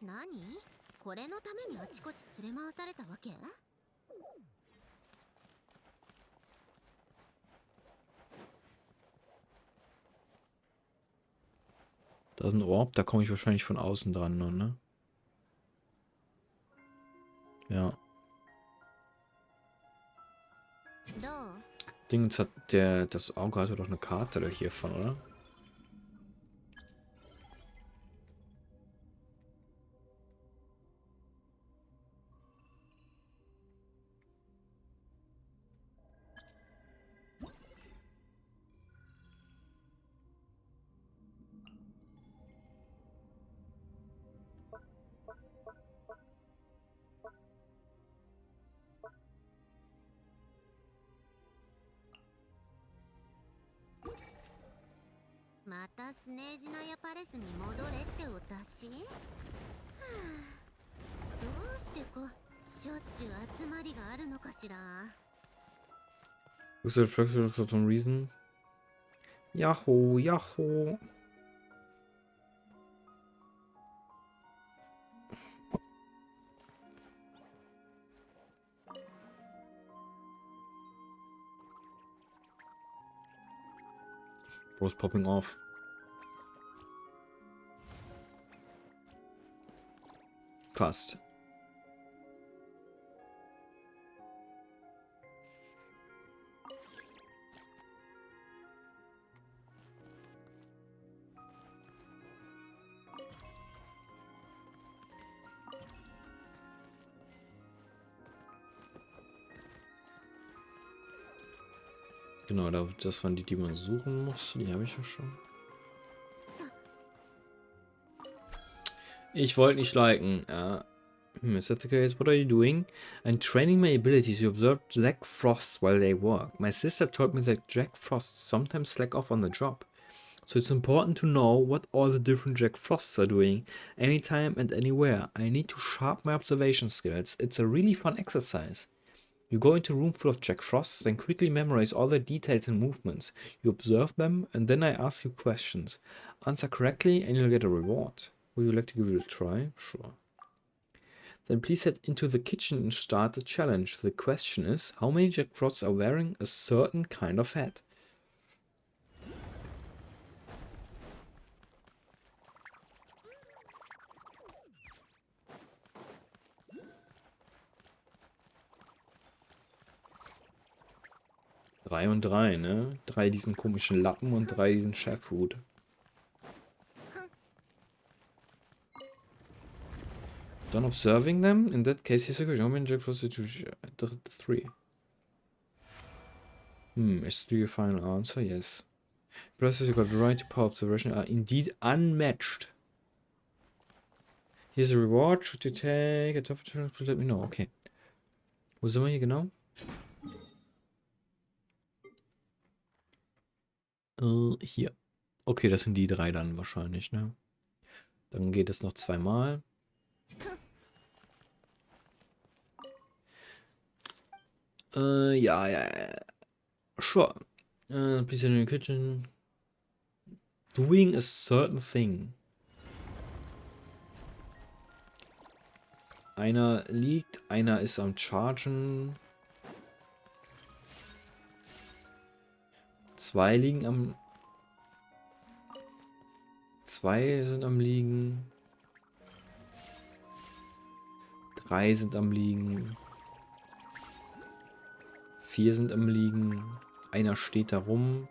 Nani? これのためにあちこち連れ回されたわけ? Da ist ein Orb, da komme ich wahrscheinlich von außen dran, nur, ne? Ja. Dings hat das Auge hatte doch eine Karte da hiervon, oder? Mata スネージナヤパレスに戻れってお達し? どうしてしょっちゅう集まりがあるのかしら? Was ist das for some reason? Yahoo, Yahoo. Bro's popping off. Fast. Genau, das waren die, die man suchen muss. Die habe ich ja schon. Ich wollte nicht liken, ja. Is that the case? What are you doing? I'm training my abilities to observe Jack Frosts while they work. My sister told me that Jack Frosts sometimes slack off on the job. So it's important to know what all the different Jack Frosts are doing, anytime and anywhere. I need to sharpen my observation skills. It's a really fun exercise. You go into a room full of Jack Frosts and quickly memorize all their details and movements. You observe them, and then I ask you questions. Answer correctly, and you'll get a reward. Would you like to give it a try? Sure. Then please head into the kitchen and start the challenge. The question is, how many Jack Frosts are wearing a certain kind of hat? Drei und drei, ne? 3 diesen komischen Lappen und 3 diesen Chefhut. Done observing them? In that case, here's a question. How many Jack Frosts did you share? 3. Is 3 your final answer? Yes. Process you got right to power observation are indeed unmatched. Here's a reward. Should you take a tough challenge, please let me know. Okay. Wo sind wir hier genau? Hier. Okay, das sind die 3 dann wahrscheinlich, ne? Dann geht es noch 2 Mal. Ja. Sure. Please in the kitchen. Doing a certain thing. Einer liegt, einer ist am Chargen. 2 liegen am... 2 sind am Liegen. 3 sind am Liegen. 4 sind am Liegen. Einer steht da rum.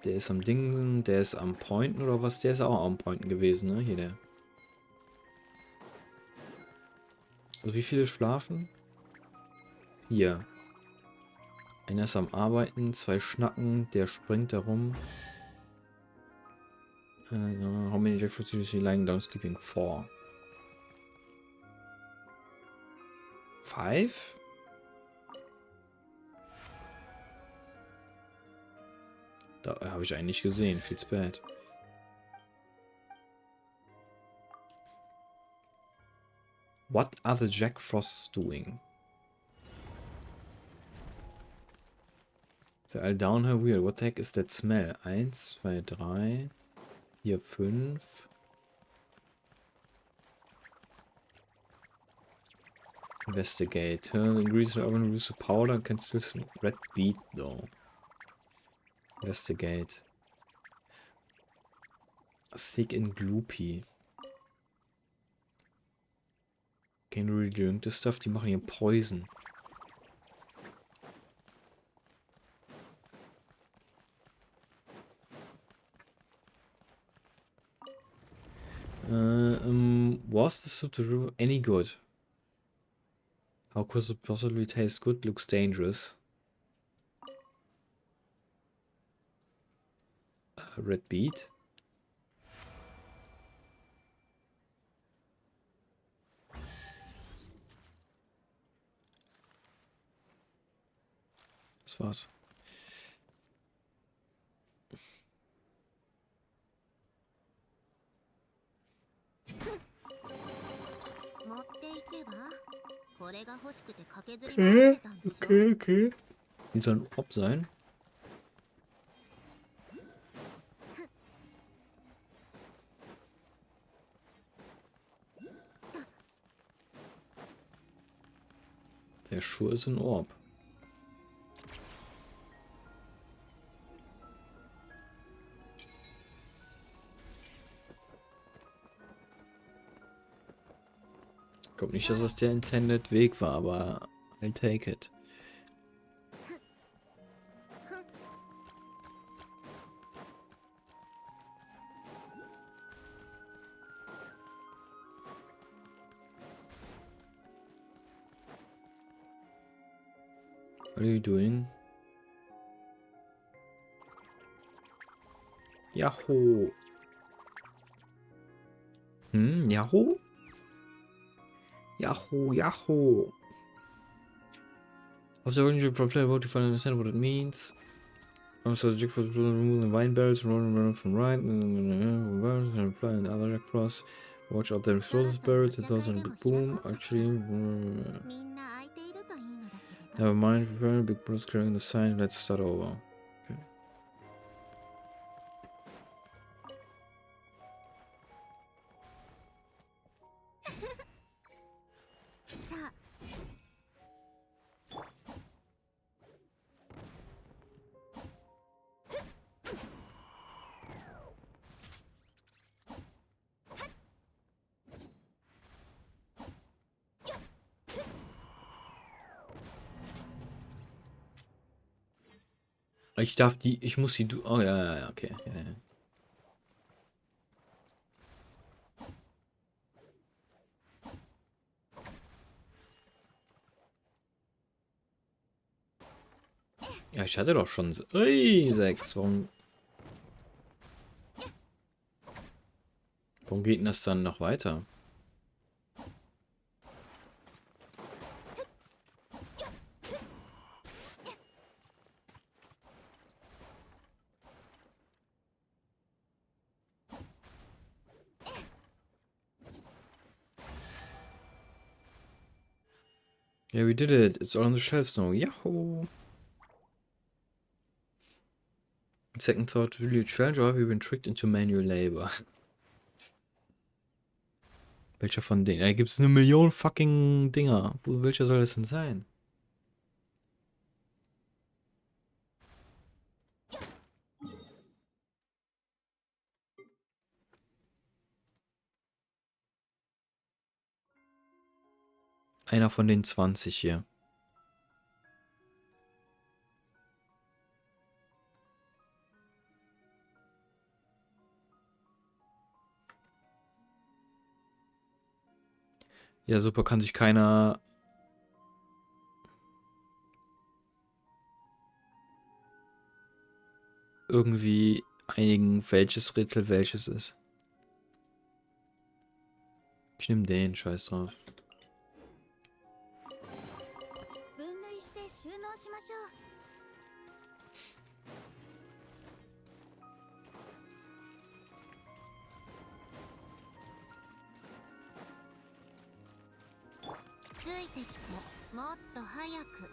Der ist am Dingen, der ist am Pointen oder was? Der ist auch am Pointen gewesen, ne? Hier der. Also wie viele schlafen? Hier. Einer ist am Arbeiten, 2 schnacken, der springt da rum. How many Jack Frosts usually lying down sleeping? 4. 5? Da habe ich eigentlich gesehen. Viel zu bad. What are the Jack Frosts doing? They're all down her wheel. What the heck is that smell? 1, 2, 3, 4, 5. Investigate. Ingredients are going to use the powder and can still smell red beet though. Investigate. Thick and gloopy. Can you really drink this stuff? Die machen hier Poison. Was the soup to do any good? How could it possibly taste good? Looks dangerous. Red beet. Das war's. Okay. Die sollen Ob sein. Der Schuh ist ein Orb. Ich glaube nicht, dass das der intended Weg war, aber I'll take it. What are you doing? Yahoo! Yahoo? Yahoo, Yahoo. After running your play about to finally understand what it means. Also, the jackfrost remove the wine barrels, run from right, and fly and other jackfrost. Watch out, there explosive barrels, it's also a big boom. Actually, みんな空いているといいのだけれど never mind, preparing big bruise carrying the sign, let's start over. Okay. さあ Ich muss die, oh ja, okay. Ja. Ja, ich hatte doch schon, 6, warum geht denn das dann noch weiter? Yeah, we did it. It's all on the shelves now. Yahoo! Second thought, will you challenge or have you been tricked into manual labor? Welcher von denen? Da gibt es eine Million fucking Dinger. Welcher soll das denn sein? Einer von den 20 hier. Ja, super, kann sich keiner irgendwie einigen, welches Rätsel welches ist. Ich nehme den, scheiß drauf. 分類して収納しましょうついてきてもっと早く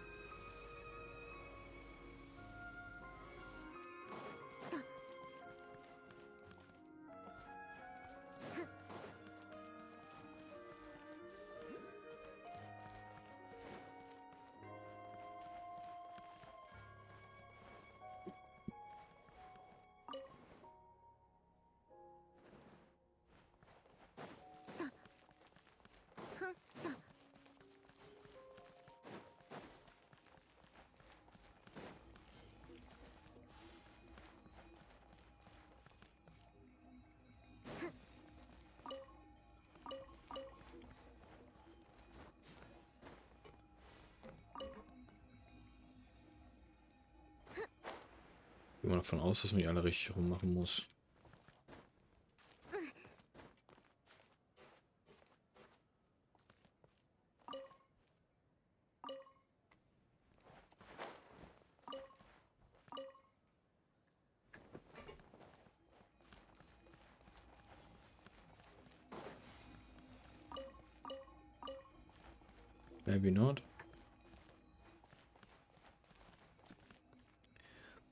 Ich gehe mal davon aus, dass man die alle richtig rummachen muss. Maybe not.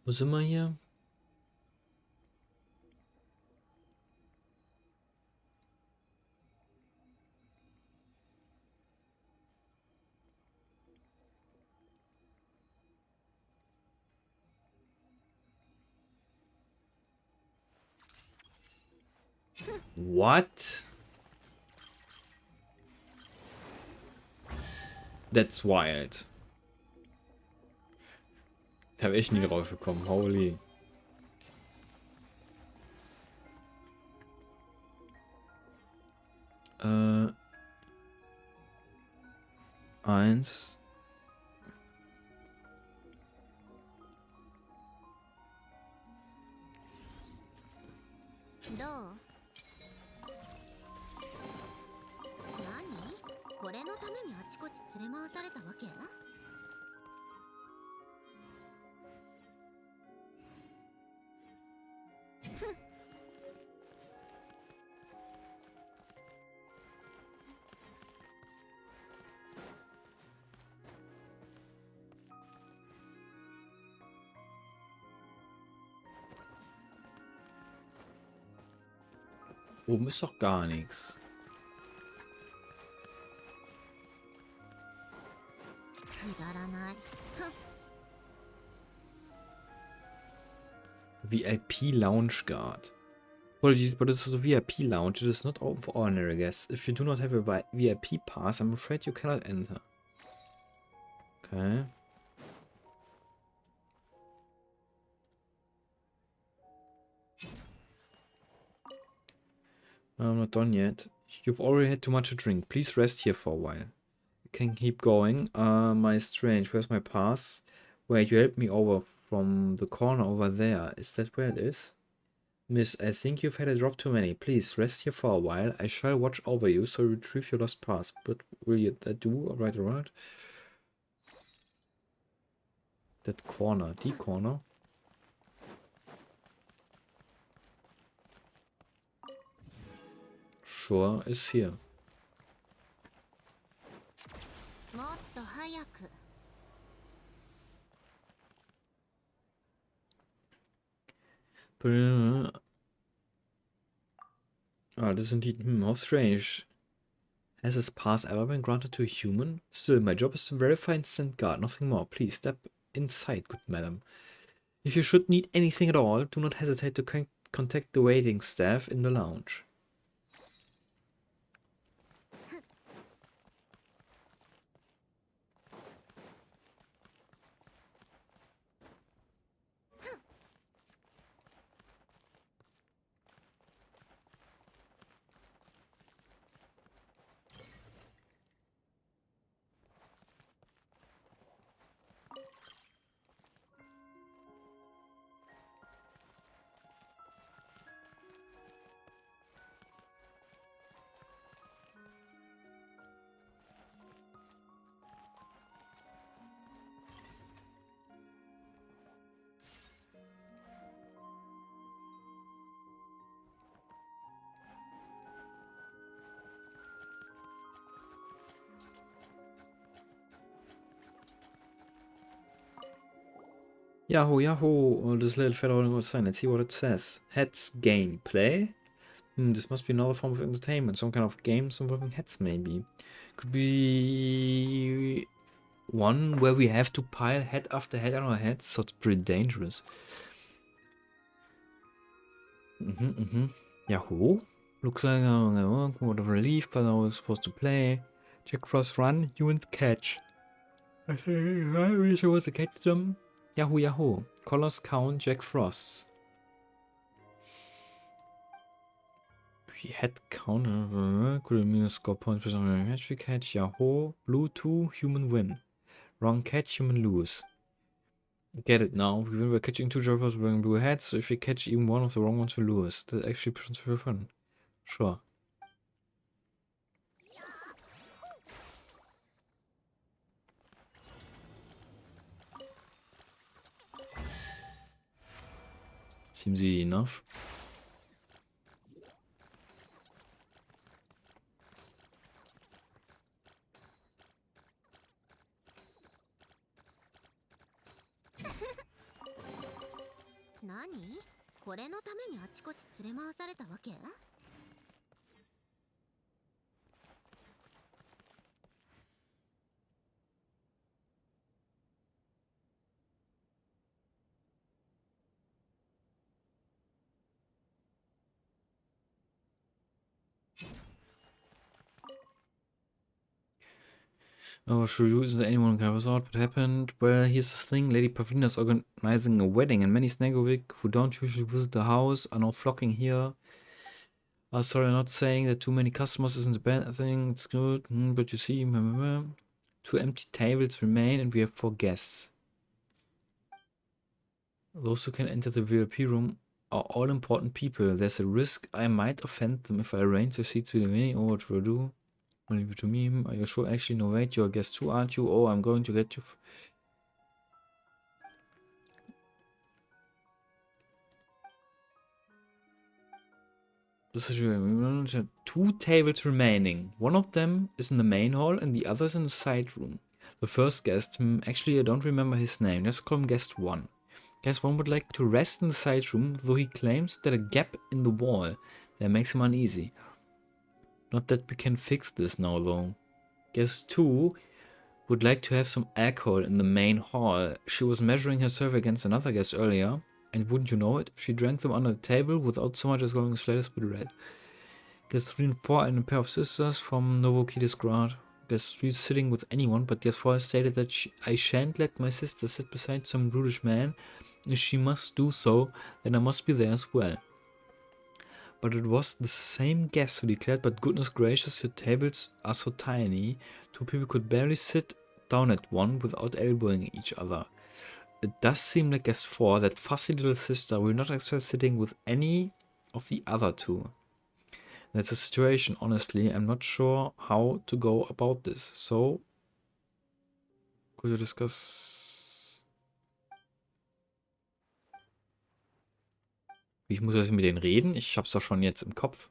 Wo sind wir hier? What? That's wild. Da habe ich nie drauf gekommen. Holy. Eins. ちこち連れ回されたわけ？ Oben ist doch gar nichts. くだらない。 VIP Lounge Guard. Apologies, but this is a VIP lounge. It is not open for ordinary guests. If you do not have a VIP pass, I'm afraid you cannot enter. Okay. I'm not done yet. You've already had too much to drink. Please rest here for a while. You can keep going. My strange. Where's my pass? Wait, you helped me over from the corner over there. Is that where it is? Miss, I think you've had a drop too many. Please rest here for a while. I shall watch over you, so retrieve your lost pass. But will you that do? Alright, alright. That corner, the corner. Sure is here. もっと早く。 This is indeed, how strange. Has this pass ever been granted to a human? Still, my job is to verify and stand guard, nothing more. Please step inside, good madam. If you should need anything at all, do not hesitate to contact the waiting staff in the lounge. Yahoo, Yahoo! Oh, this little fellow holding a sign. Let's see what it says. Heads gameplay? This must be another form of entertainment. Some kind of games involving heads, maybe. Could be one where we have to pile head after head on our heads, so it's pretty dangerous. Yahoo! Looks like what a relief, but I was supposed to play. Jack Frost run, you and catch. I think we're supposed to catch them. Yahoo, Yahoo. Colors count Jack Frosts. Head counter. Could minus score points based on your hatchery catch. Yahoo. Blue 2, human win. Wrong catch, human lose. Get it now. We win by catching 2 joggers wearing blue hats, so if you catch even one of the wrong ones, you lose. That actually sounds very fun. Sure. Seems easy enough. Nani? これのためにあちこち連れ回されたわけ? Oh, should we do? Isn't there anyone who can help us out? What happened? Well, here's the thing. Lady Pavlina's organizing a wedding, and many Snagovic who don't usually visit the house are now flocking here. Sorry, I'm not saying that too many customers isn't a bad thing. It's good, but you see, 2 empty tables remain, and we have 4 guests. Those who can enter the VIP room are all important people. There's a risk I might offend them if I arrange the seats with the mini. Oh, what should I do? Leave it to me. Are you sure? Actually, no, wait. You're a guest too, aren't you? Oh, I'm going to get you. Two tables remaining. One of them is in the main hall and the other is in the side room. The first guest, actually I don't remember his name, let's call him guest 1. Guest 1 would like to rest in the side room, though he claims that a gap in the wall that makes him uneasy. Not that we can fix this now though. Guest 2 would like to have some alcohol in the main hall. She was measuring herself against another guest earlier, and wouldn't you know it, she drank them under the table without so much as going the slightest bit red. Guest 3 and 4 and a pair of sisters from Novokidisgrad. Guest 3 is sitting with anyone, but Guest 4 has stated that I shan't let my sister sit beside some brutish man. If she must do so, then I must be there as well. But it was the same guest who declared, but goodness gracious, your tables are so tiny, two people could barely sit down at one without elbowing each other. It does seem like Guest 4, that fussy little sister, will not accept sitting with any of the other two. That's a situation, honestly. I'm not sure how to go about this. So, could you discuss? Ich muss jetzt mit denen reden. Ich hab's doch schon jetzt im Kopf.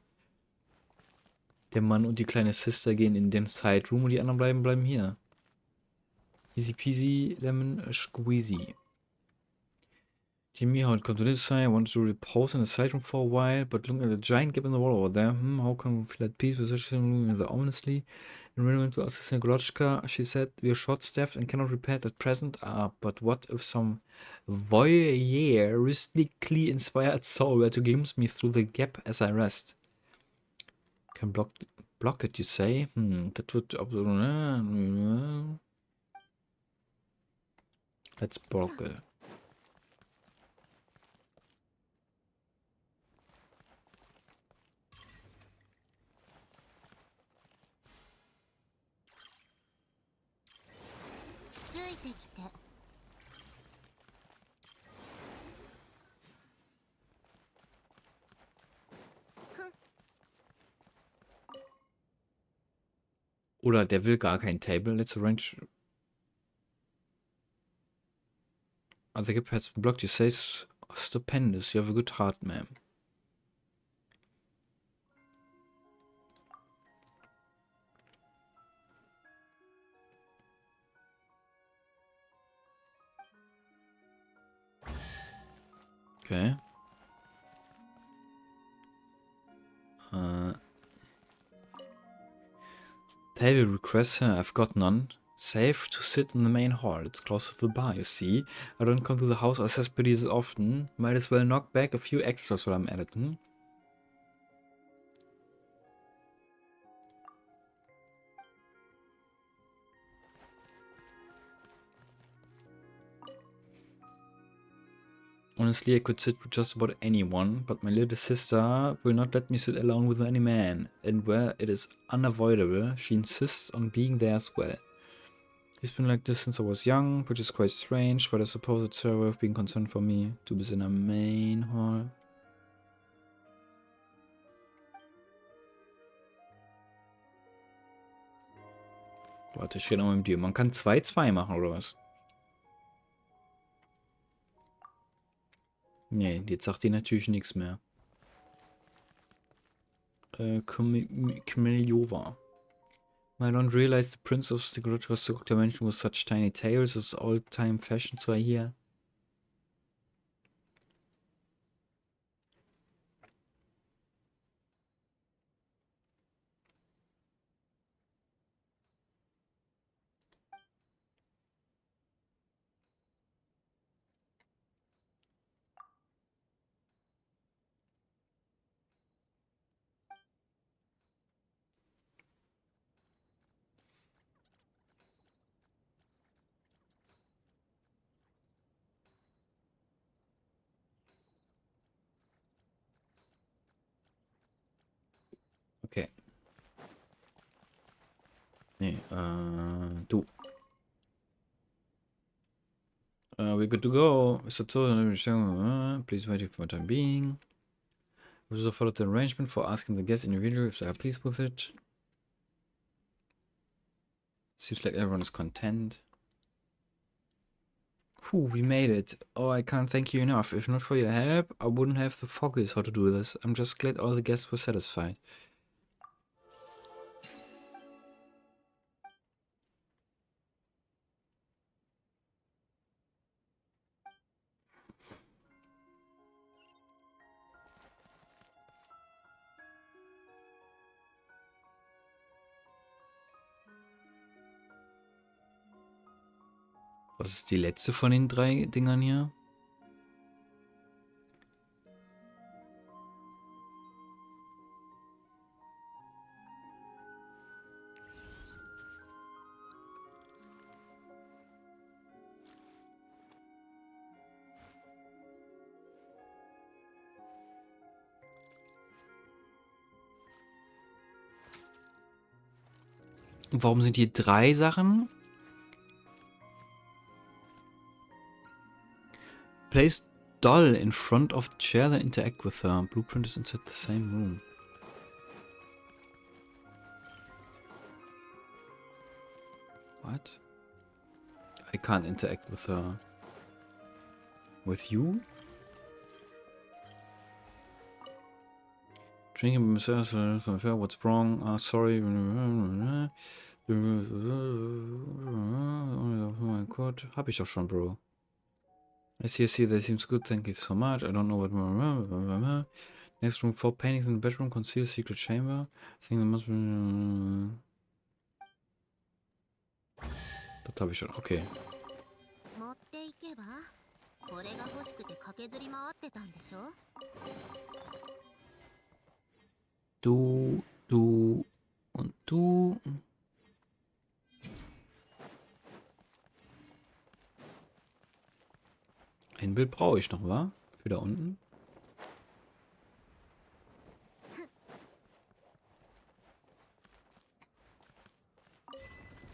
Der Mann und die kleine Sister gehen in den Side Room und die anderen bleiben hier. Easy peasy, lemon squeezy. Jimmy, how it come to this side? I want to repose in the side room for a while, but look at the giant gap in the wall over there. How can we feel at peace with such a room ominously? In relevant to Assistant Golotchka, she said, we are short-staffed and cannot repair it at present. But what if some voyeuristically inspired soul were to glimpse me through the gap as I rest? Can block it, you say? That would... Let's block it. Oder der will gar kein Table. Let's arrange. The gap has been blocked. You say stupendous. You have a good heart, ma'am. Okay. Table request. I've got none. Safe to sit in the main hall. It's close to the bar, you see. I don't come to the house or cesspedies often. Might as well knock back a few extras while I'm at it, Honestly, I could sit with just about anyone, but my little sister will not let me sit alone with any man, and where it is unavoidable, she insists on being there as well. He's been like this since I was young, which is quite strange, but I suppose it's her way of being concerned for me. Du bist in der Main Hall. Warte, ich rede noch mit dir. Man kann 2-2 machen, oder was? Nee, jetzt sagt die natürlich nichts mehr. Kamiljova. I don't realize the Prince of the Grotesque Dimension with such tiny tails is old-time fashion, so I hear. Okay. Nee, du. We're good to go. Mr. Toad, please wait for the time being. We also followed the arrangement for asking the guests individually if they are pleased with it. Seems like everyone is content. We made it. Oh, I can't thank you enough. If not for your help, I wouldn't have the focus how to do this. I'm just glad all the guests were satisfied. Was ist die letzte von den 3 Dingern hier? Und warum sind hier 3 Sachen? Place doll in front of chair, then interact with her. Blueprint is inside the same room. What? I can't interact with her. With you? Drinking myself, what's wrong? Sorry. Oh mein Gott. Hab ich doch schon, Bro. I see, that seems good, thank you so much. I don't know what... Next room, 4 paintings in the bedroom, conceal secret chamber. I think there must be... Das habe ich schon, okay. Du und du. Ein Bild brauche ich noch, wa? Für da unten.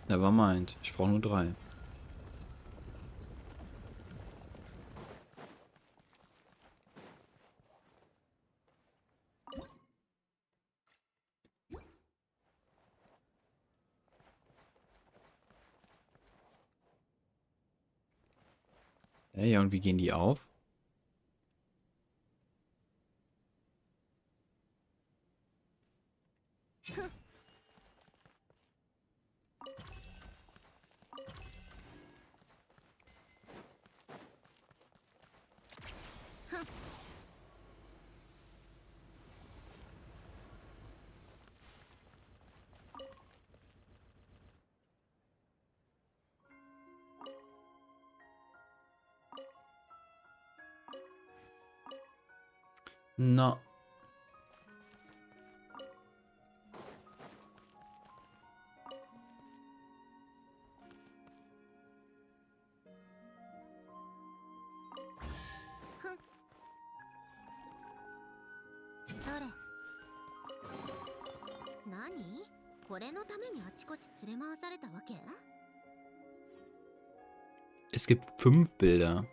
Nevermind. Ich brauche nur 3. Ja, und wie gehen die auf? Na. Es gibt 5 Bilder.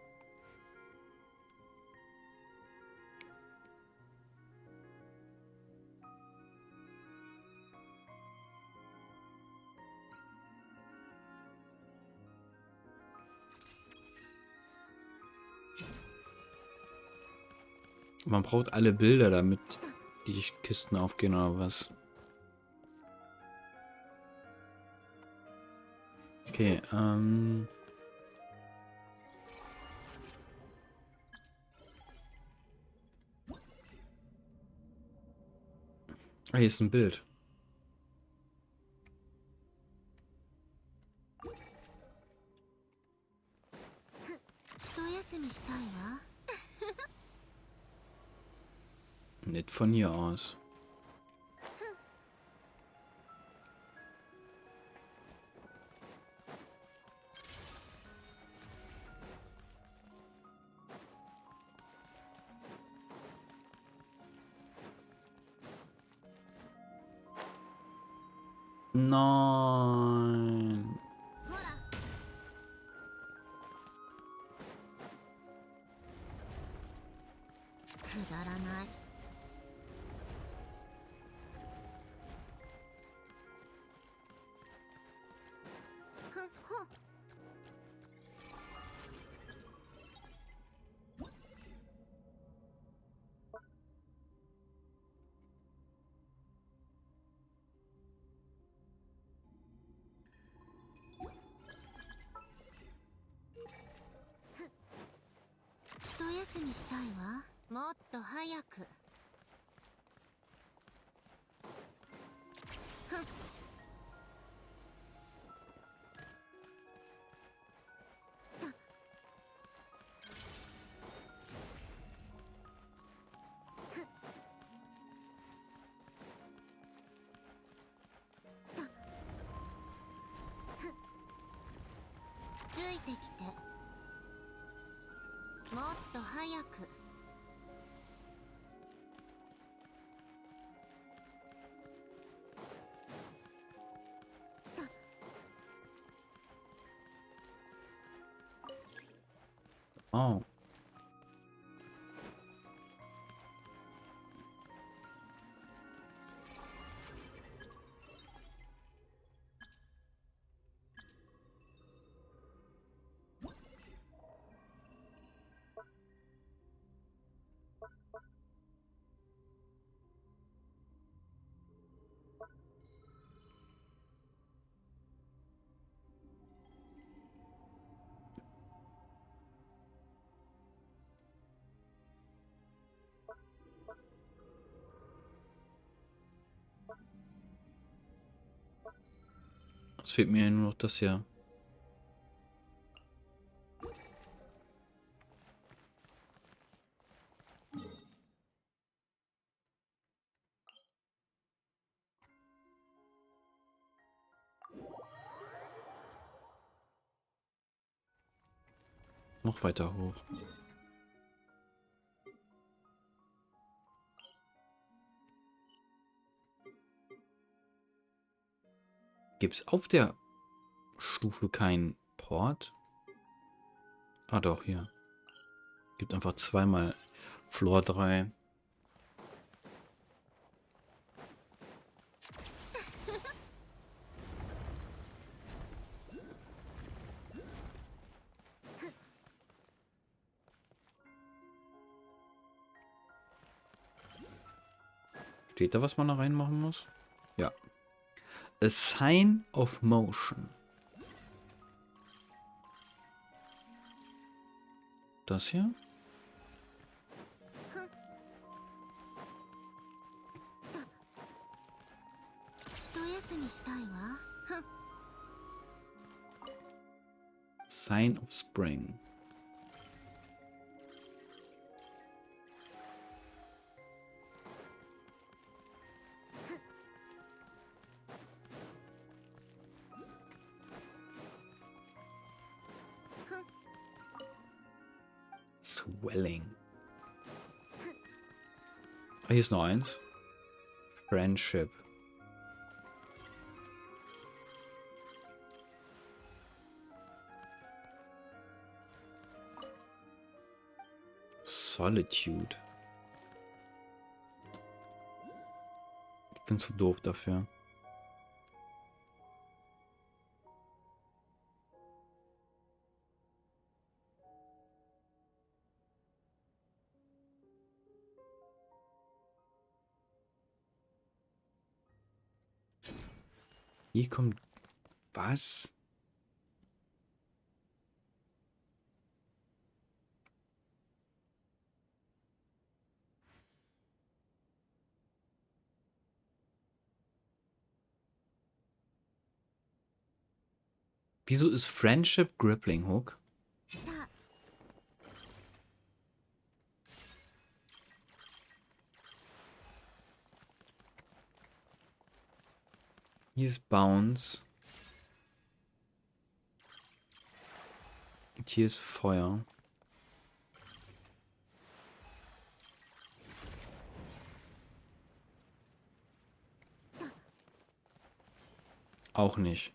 Man braucht alle Bilder, damit die Kisten aufgehen oder was? Okay, Ah, hier ist ein Bild. Nicht von hier aus. Nein. 一休みしたいわ。もっと早く。ふん。ついてきて。もっと早く。Oh. Es fehlt mir nur noch das hier. Noch weiter hoch. Gibt es auf der Stufe keinen Port? Ah doch, hier. Gibt einfach zweimal Floor 3. Steht da, was man da reinmachen muss? Ja. A sign of motion. Das hier? Sign of spring. Swelling. Ah, hier ist noch eins. Friendship. Solitude. Ich bin zu doof dafür. Hier kommt... Was? Wieso ist Friendship Grappling Hook? Hier ist Bounce. Und hier ist Feuer. Auch nicht.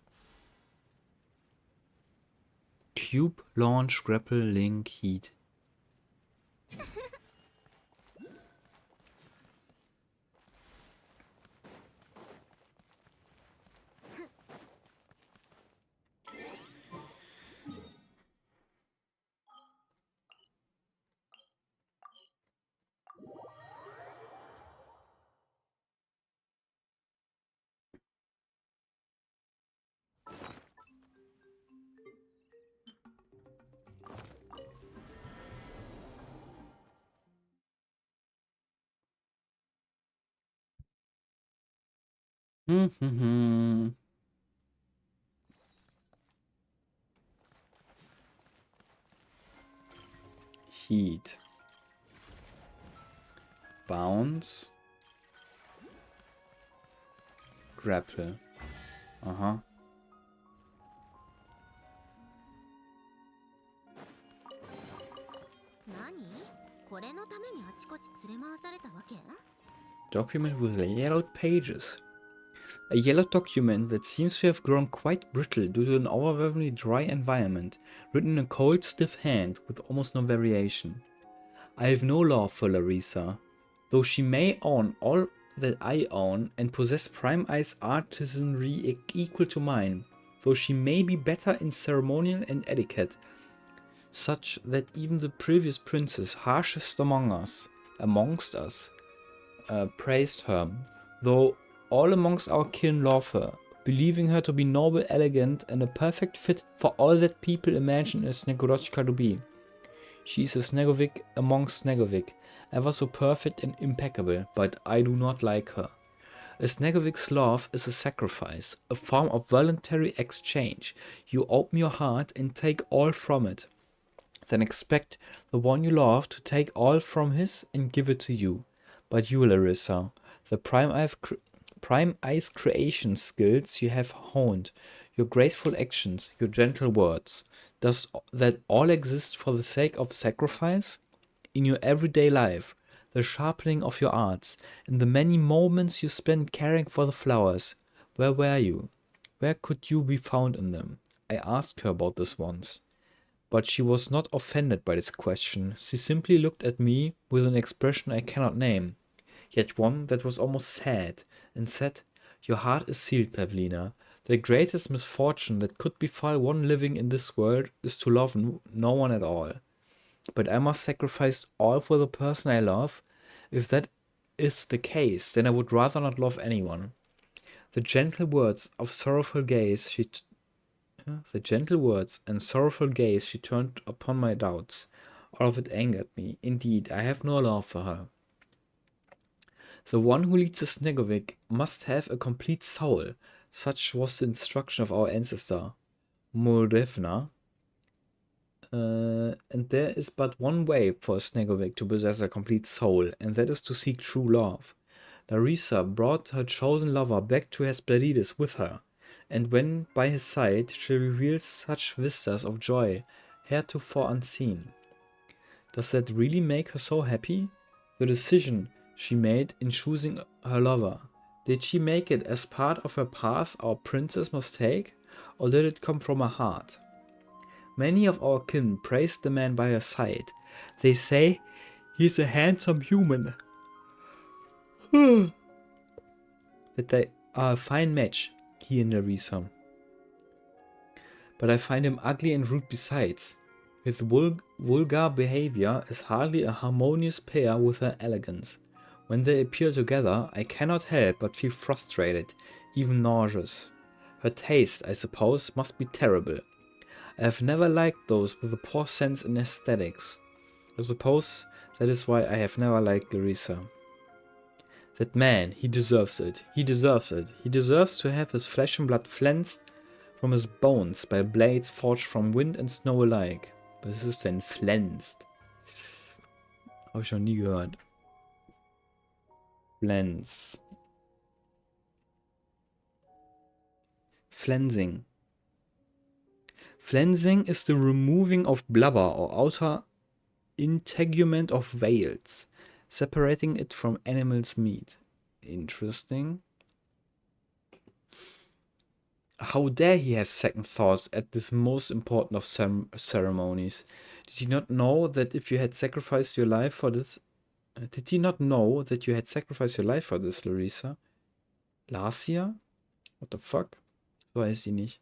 Cube, Launch, Grapple, Link, Heat. Heat. Bounce. Grapple. Aha. これのためにあちこち連れ回されたわけ? Document with yellowed pages. A yellow document that seems to have grown quite brittle due to an overwhelmingly dry environment, written in a cold, stiff hand with almost no variation. I have no love for Larissa, though she may own all that I own and possess Prime Eye's artisanry equal to mine, though she may be better in ceremonial and etiquette, such that even the previous princess, harshest amongst us, praised her, though all amongst our kin love her, believing her to be noble, elegant, and a perfect fit for all that people imagine a Snegorochka to be. She is a Snegovic amongst Snegovic, ever so perfect and impeccable, but I do not like her. A Snegovic's love is a sacrifice, a form of voluntary exchange. You open your heart and take all from it. Then expect the one you love to take all from his and give it to you. But you, Larissa, the Prime Eye's creation skills you have honed, your graceful actions, your gentle words, does that all exist for the sake of sacrifice? In your everyday life, the sharpening of your arts, in the many moments you spent caring for the flowers, where were you? Where could you be found in them? I asked her about this once. But she was not offended by this question. She simply looked at me with an expression I cannot name, yet one that was almost sad, and said, "Your heart is sealed, Pavlina. The greatest misfortune that could befall one living in this world is to love no one at all. But I must sacrifice all for the person I love. If that is the case, then I would rather not love anyone." The gentle words and sorrowful gaze she turned upon my doubts. All of it angered me. Indeed, I have no love for her. The one who leads a Snegovic must have a complete soul. Such was the instruction of our ancestor, Muldevna. And there is but one way for a Snegovic to possess a complete soul, and that is to seek true love. Larissa brought her chosen lover back to Hesperides with her, and when by his side she reveals such vistas of joy heretofore unseen. Does that really make her so happy? The decision she made in choosing her lover, did she make it as part of her path our princess must take, or did it come from her heart? Many of our kin praise the man by her side. They say he is a handsome human, that they are a fine match, he and Larissa. But I find him ugly and rude besides. His vulgar behavior is hardly a harmonious pair with her elegance. When they appear together, I cannot help but feel frustrated, even nauseous. Her taste, I suppose, must be terrible. I have never liked those with a poor sense in aesthetics. I suppose that is why I have never liked Larissa. That man, he deserves it. He deserves it. He deserves to have his flesh and blood flensed from his bones by blades forged from wind and snow alike. Was ist denn flensed? Habe ich noch nie gehört. Flens. Flensing. Flensing is the removing of blubber or outer integument of whales, separating it from animal's meat. Interesting. How dare he have second thoughts at this most important of ceremonies? Did he not know that if you had sacrificed your life for this? Did he not know that you had sacrificed your life for this, Larissa? Larcia? What the fuck? Weiß sie nicht.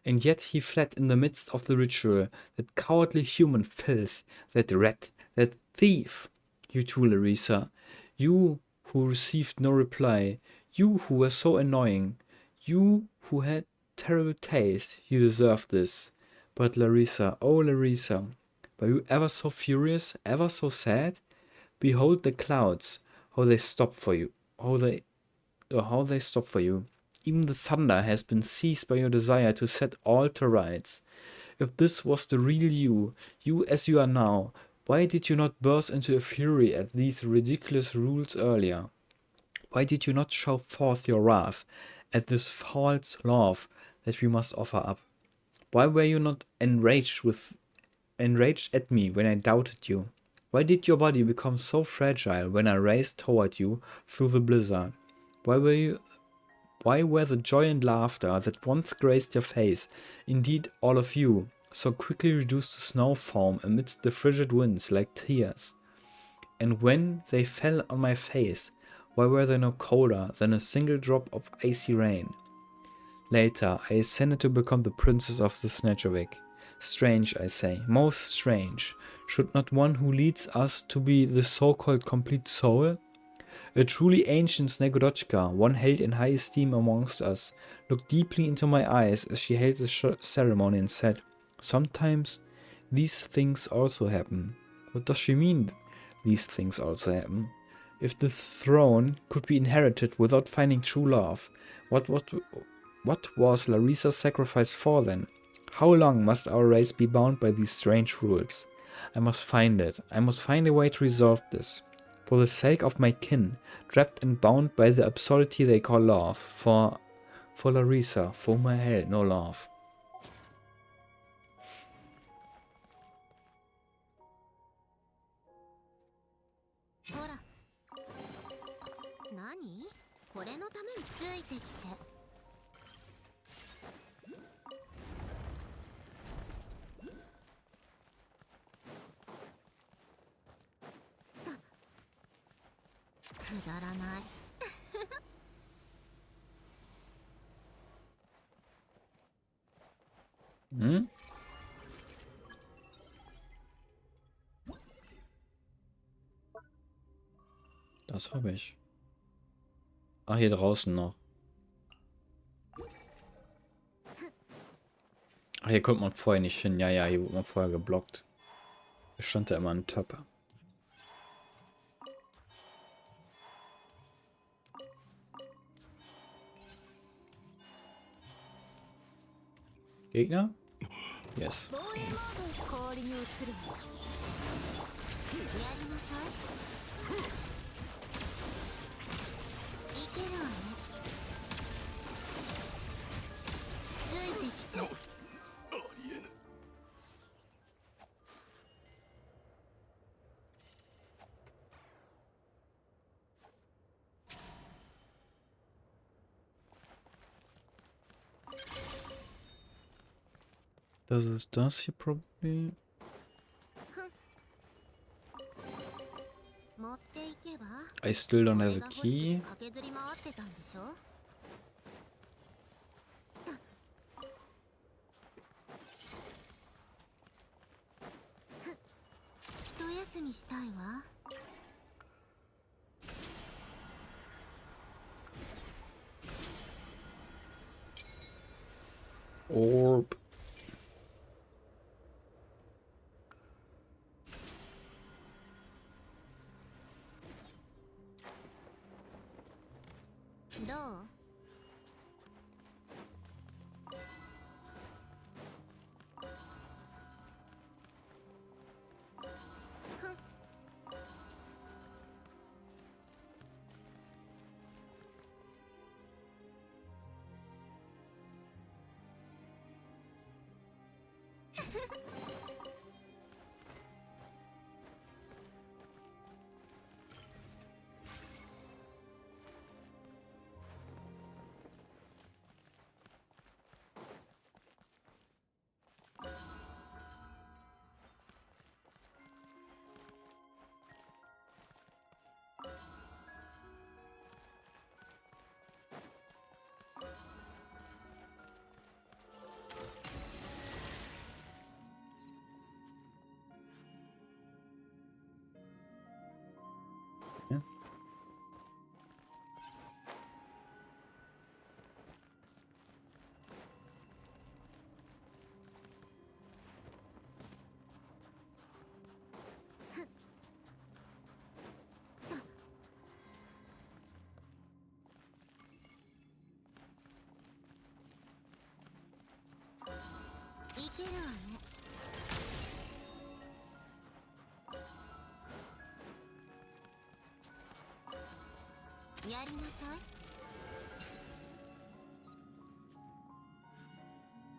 And yet he fled in the midst of the ritual, that cowardly human filth, that rat, that thief. You too, Larissa. You who received no reply. You who were so annoying. You who had terrible taste. You deserve this. But Larissa, oh Larissa, were you ever so furious, ever so sad? Behold the clouds, how they stop for you. How they stop for you. Even the thunder has been seized by your desire to set all to rights. If this was the real you, you as you are now, why did you not burst into a fury at these ridiculous rules earlier? Why did you not show forth your wrath at this false love that we must offer up? Why were you not enraged at me when I doubted you? Why did your body become so fragile when I raced toward you through the blizzard? Why were the joy and laughter that once graced your face, indeed all of you, so quickly reduced to snow foam amidst the frigid winds like tears? And when they fell on my face, why were they no colder than a single drop of icy rain? Later, I ascended to become the princess of the Snatchowick. Strange, I say, most strange. Should not one who leads us to be the so-called complete soul? A truly ancient Snegurochka, one held in high esteem amongst us, looked deeply into my eyes as she held the ceremony and said, "Sometimes these things also happen." What does she mean, these things also happen? If the throne could be inherited without finding true love, what was Larissa's sacrifice for then? How long must our race be bound by these strange rules? I must find it. I must find a way to resolve this. For the sake of my kin, trapped and bound by the absurdity they call love. For Larissa, for whom I held no love. Hora. Nani? これのためについてきて。くだらない。Hm? Das habe ich. Ach, hier draußen noch. Ach, hier kommt man vorher nicht hin. Ja, ja, hier wurde man vorher geblockt. Hier stand da immer ein Töpper. Gegner? Yes. 防衛モードに氷に移るわ。やりなさい。いけるわね。ついてきて。Das ist das hier probably. 持っていけば。 I still don't have 俺 a が欲し key. く駆けずり回ってたんでしょ。一休みしたいわ。Orb. どう？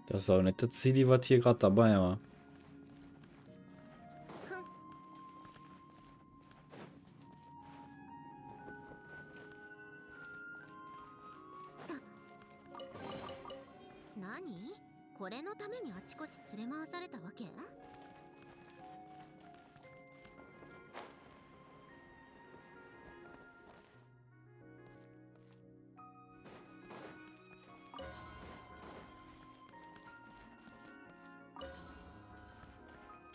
Das ist auch nicht der Ziel, was hier gerade dabei war. Nani? これのためにあちこち連れ回されたわけ？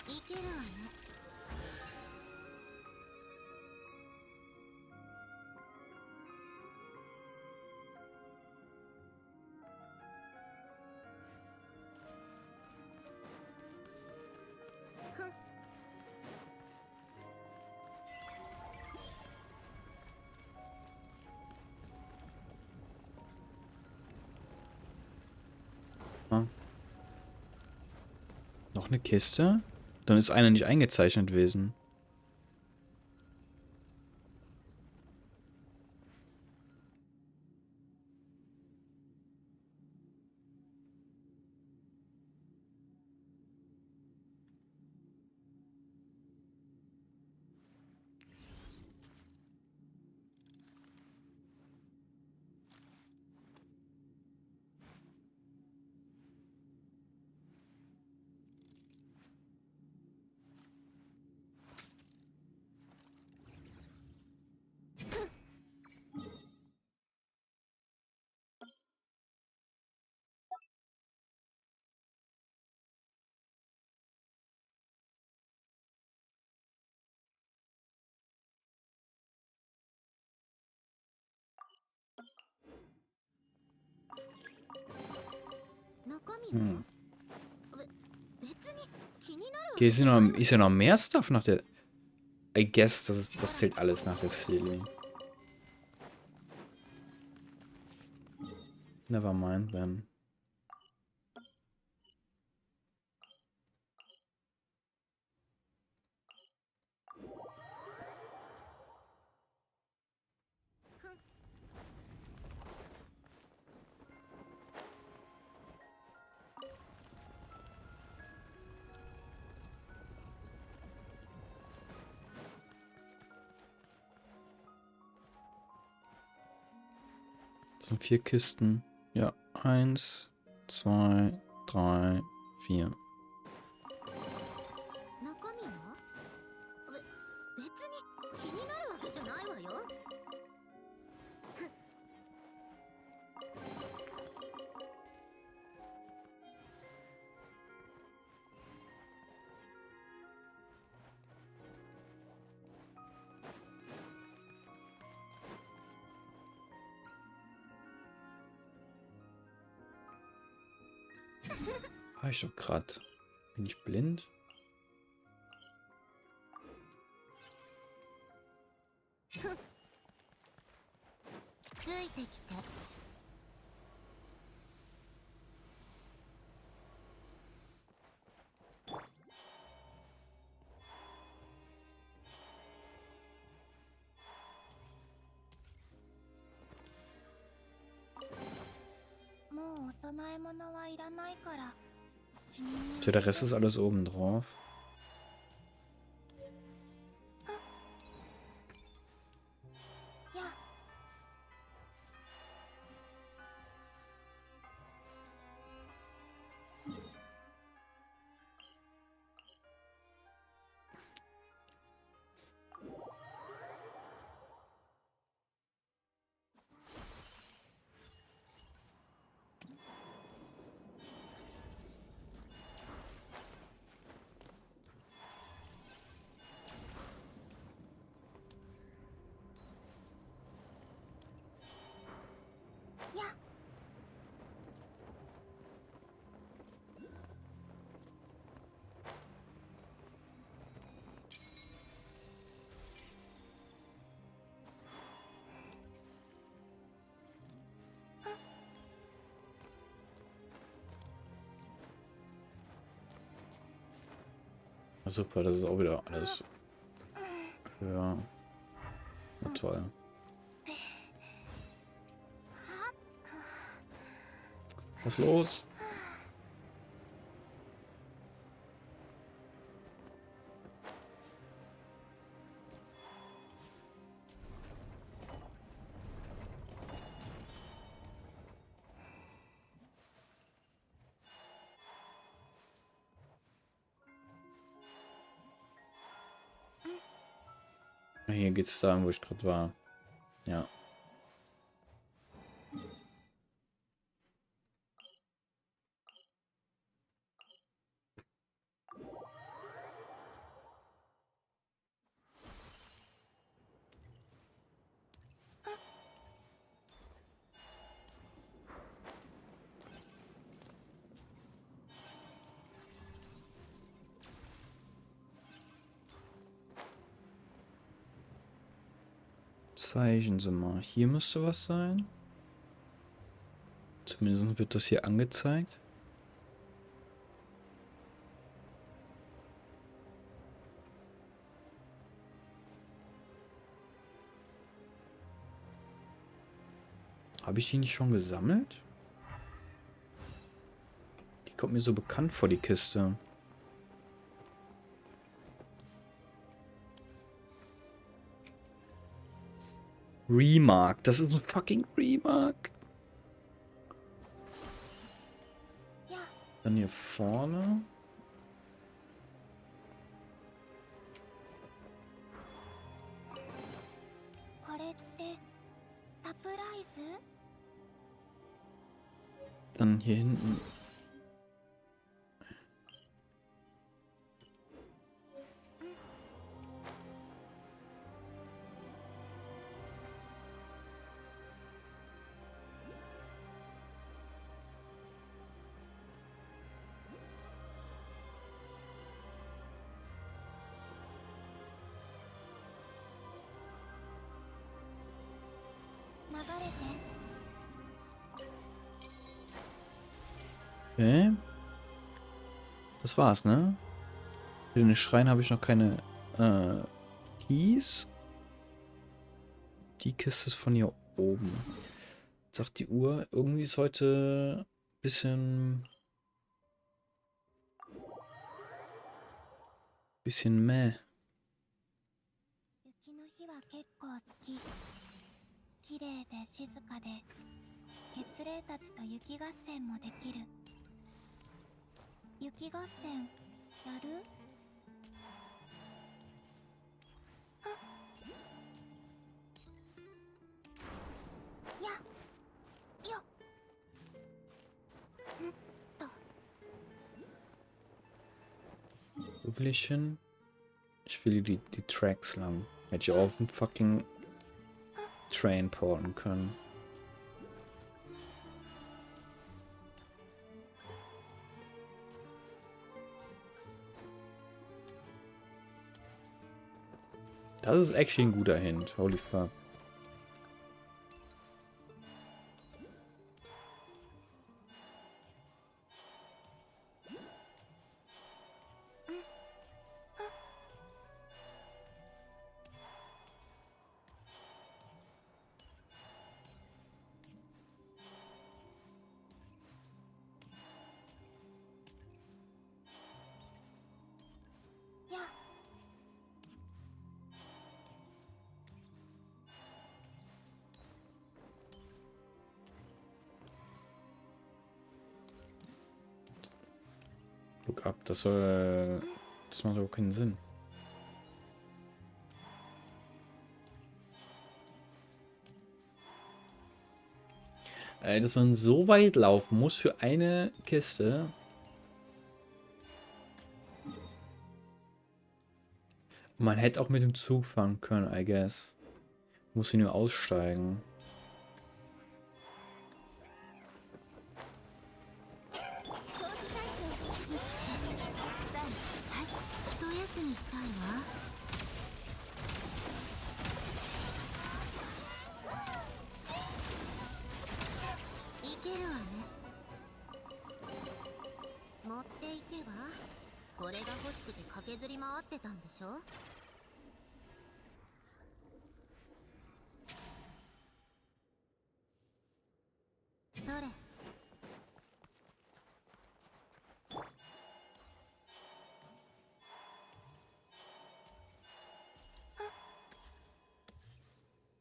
いけるわね。ふん。Ah. Noch eine Kiste? Dann ist einer nicht eingezeichnet gewesen. Hm. Okay, ist ja noch mehr Stuff nach der... I guess, das zählt alles nach der Serie. Never mind, then. Das sind 4 Kisten. Ja, 1, 2, 3, 4. 中身は？別に気になるわけじゃないわよ。Ah, ich doch grad. Bin ich blind? Tja, der Rest ist alles oben drauf. Super, das ist auch wieder alles. Ja. Na toll. Was ist los? Hier geht's da, wo ich gerade war. Ja. Zeichen Sie mal. Hier müsste was sein. Zumindest wird das hier angezeigt. Habe ich die nicht schon gesammelt? Die kommt mir so bekannt vor, die Kiste. Remark. Das ist ein fucking Remark. Dann hier vorne. Dann hier hinten. Okay. Das war's, ne? Für den Schrein habe ich noch keine Keys. Die Kiste ist von hier oben. Sagt die Uhr, irgendwie ist heute ein bisschen meh. 雪の日は結構好き。綺麗で静かで、月霊たちと雪合戦もできる。雪合戦やる？や、よ。Wo will ich hin? Ich will die Tracks lang. Hätte ich auch auf den fucking Train porten können. Das ist actually ein guter Hint. Holy fuck. Look up, das soll. Das macht überhaupt keinen Sinn. Dass man so weit laufen muss für eine Kiste. Man hätte auch mit dem Zug fahren können, I guess. Muss hier nur aussteigen.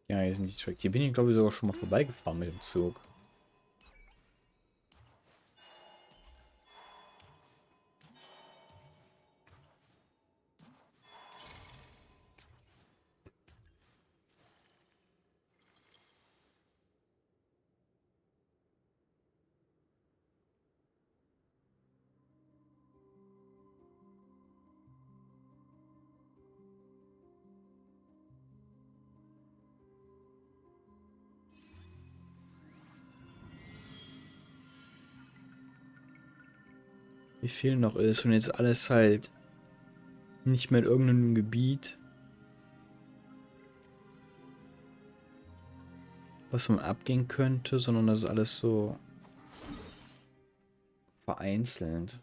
Ja, hier sind die Track. Hier bin ich, glaube ich, sogar schon mal vorbeigefahren mit dem Zug. Wie viel noch ist und jetzt alles halt nicht mehr in irgendeinem Gebiet, was man abgehen könnte, sondern das ist alles so vereinzelt.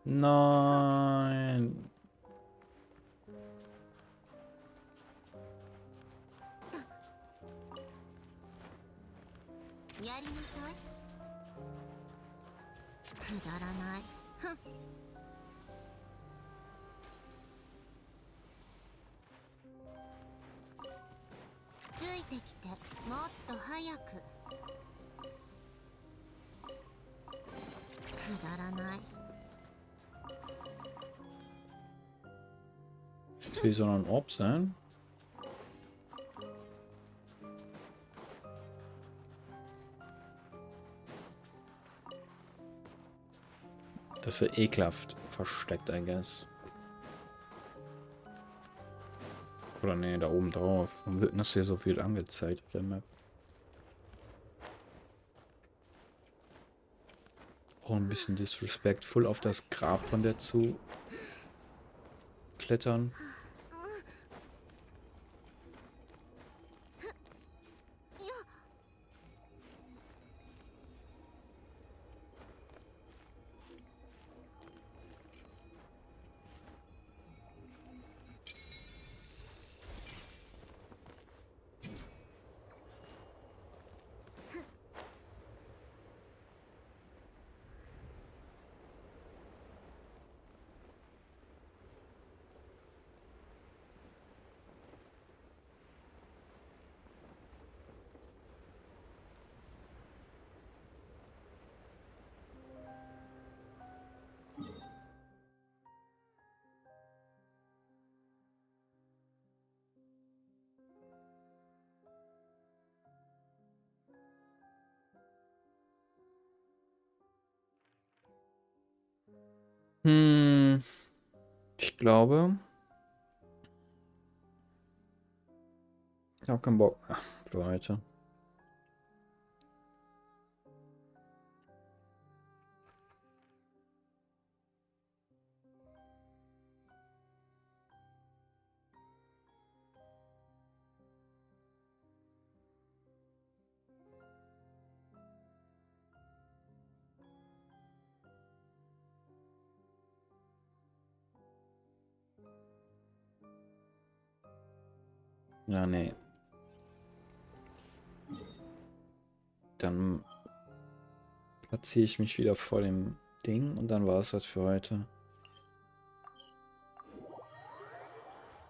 Nein. Wie soll ein Orb sein? Das ist ja ekelhaft versteckt, I guess. Oder nee, da oben drauf. Warum wird denn das hier so viel angezeigt auf der Map? Auch ein bisschen disrespectful auf das Grab von der zu klettern. Hm, ich glaube, ich habe keinen Bock mehr für heute. Ja, nee. Dann platziere ich mich wieder vor dem Ding und dann war es das für heute.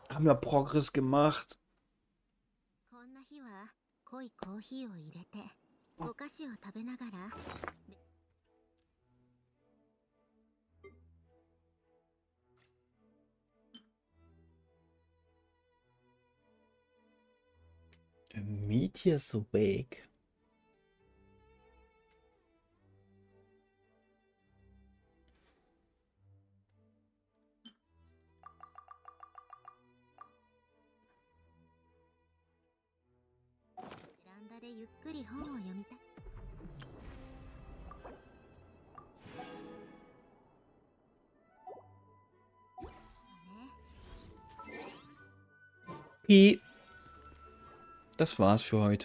Haben wir Progress gemacht? A meteor's awake. Pi. das war's für heute.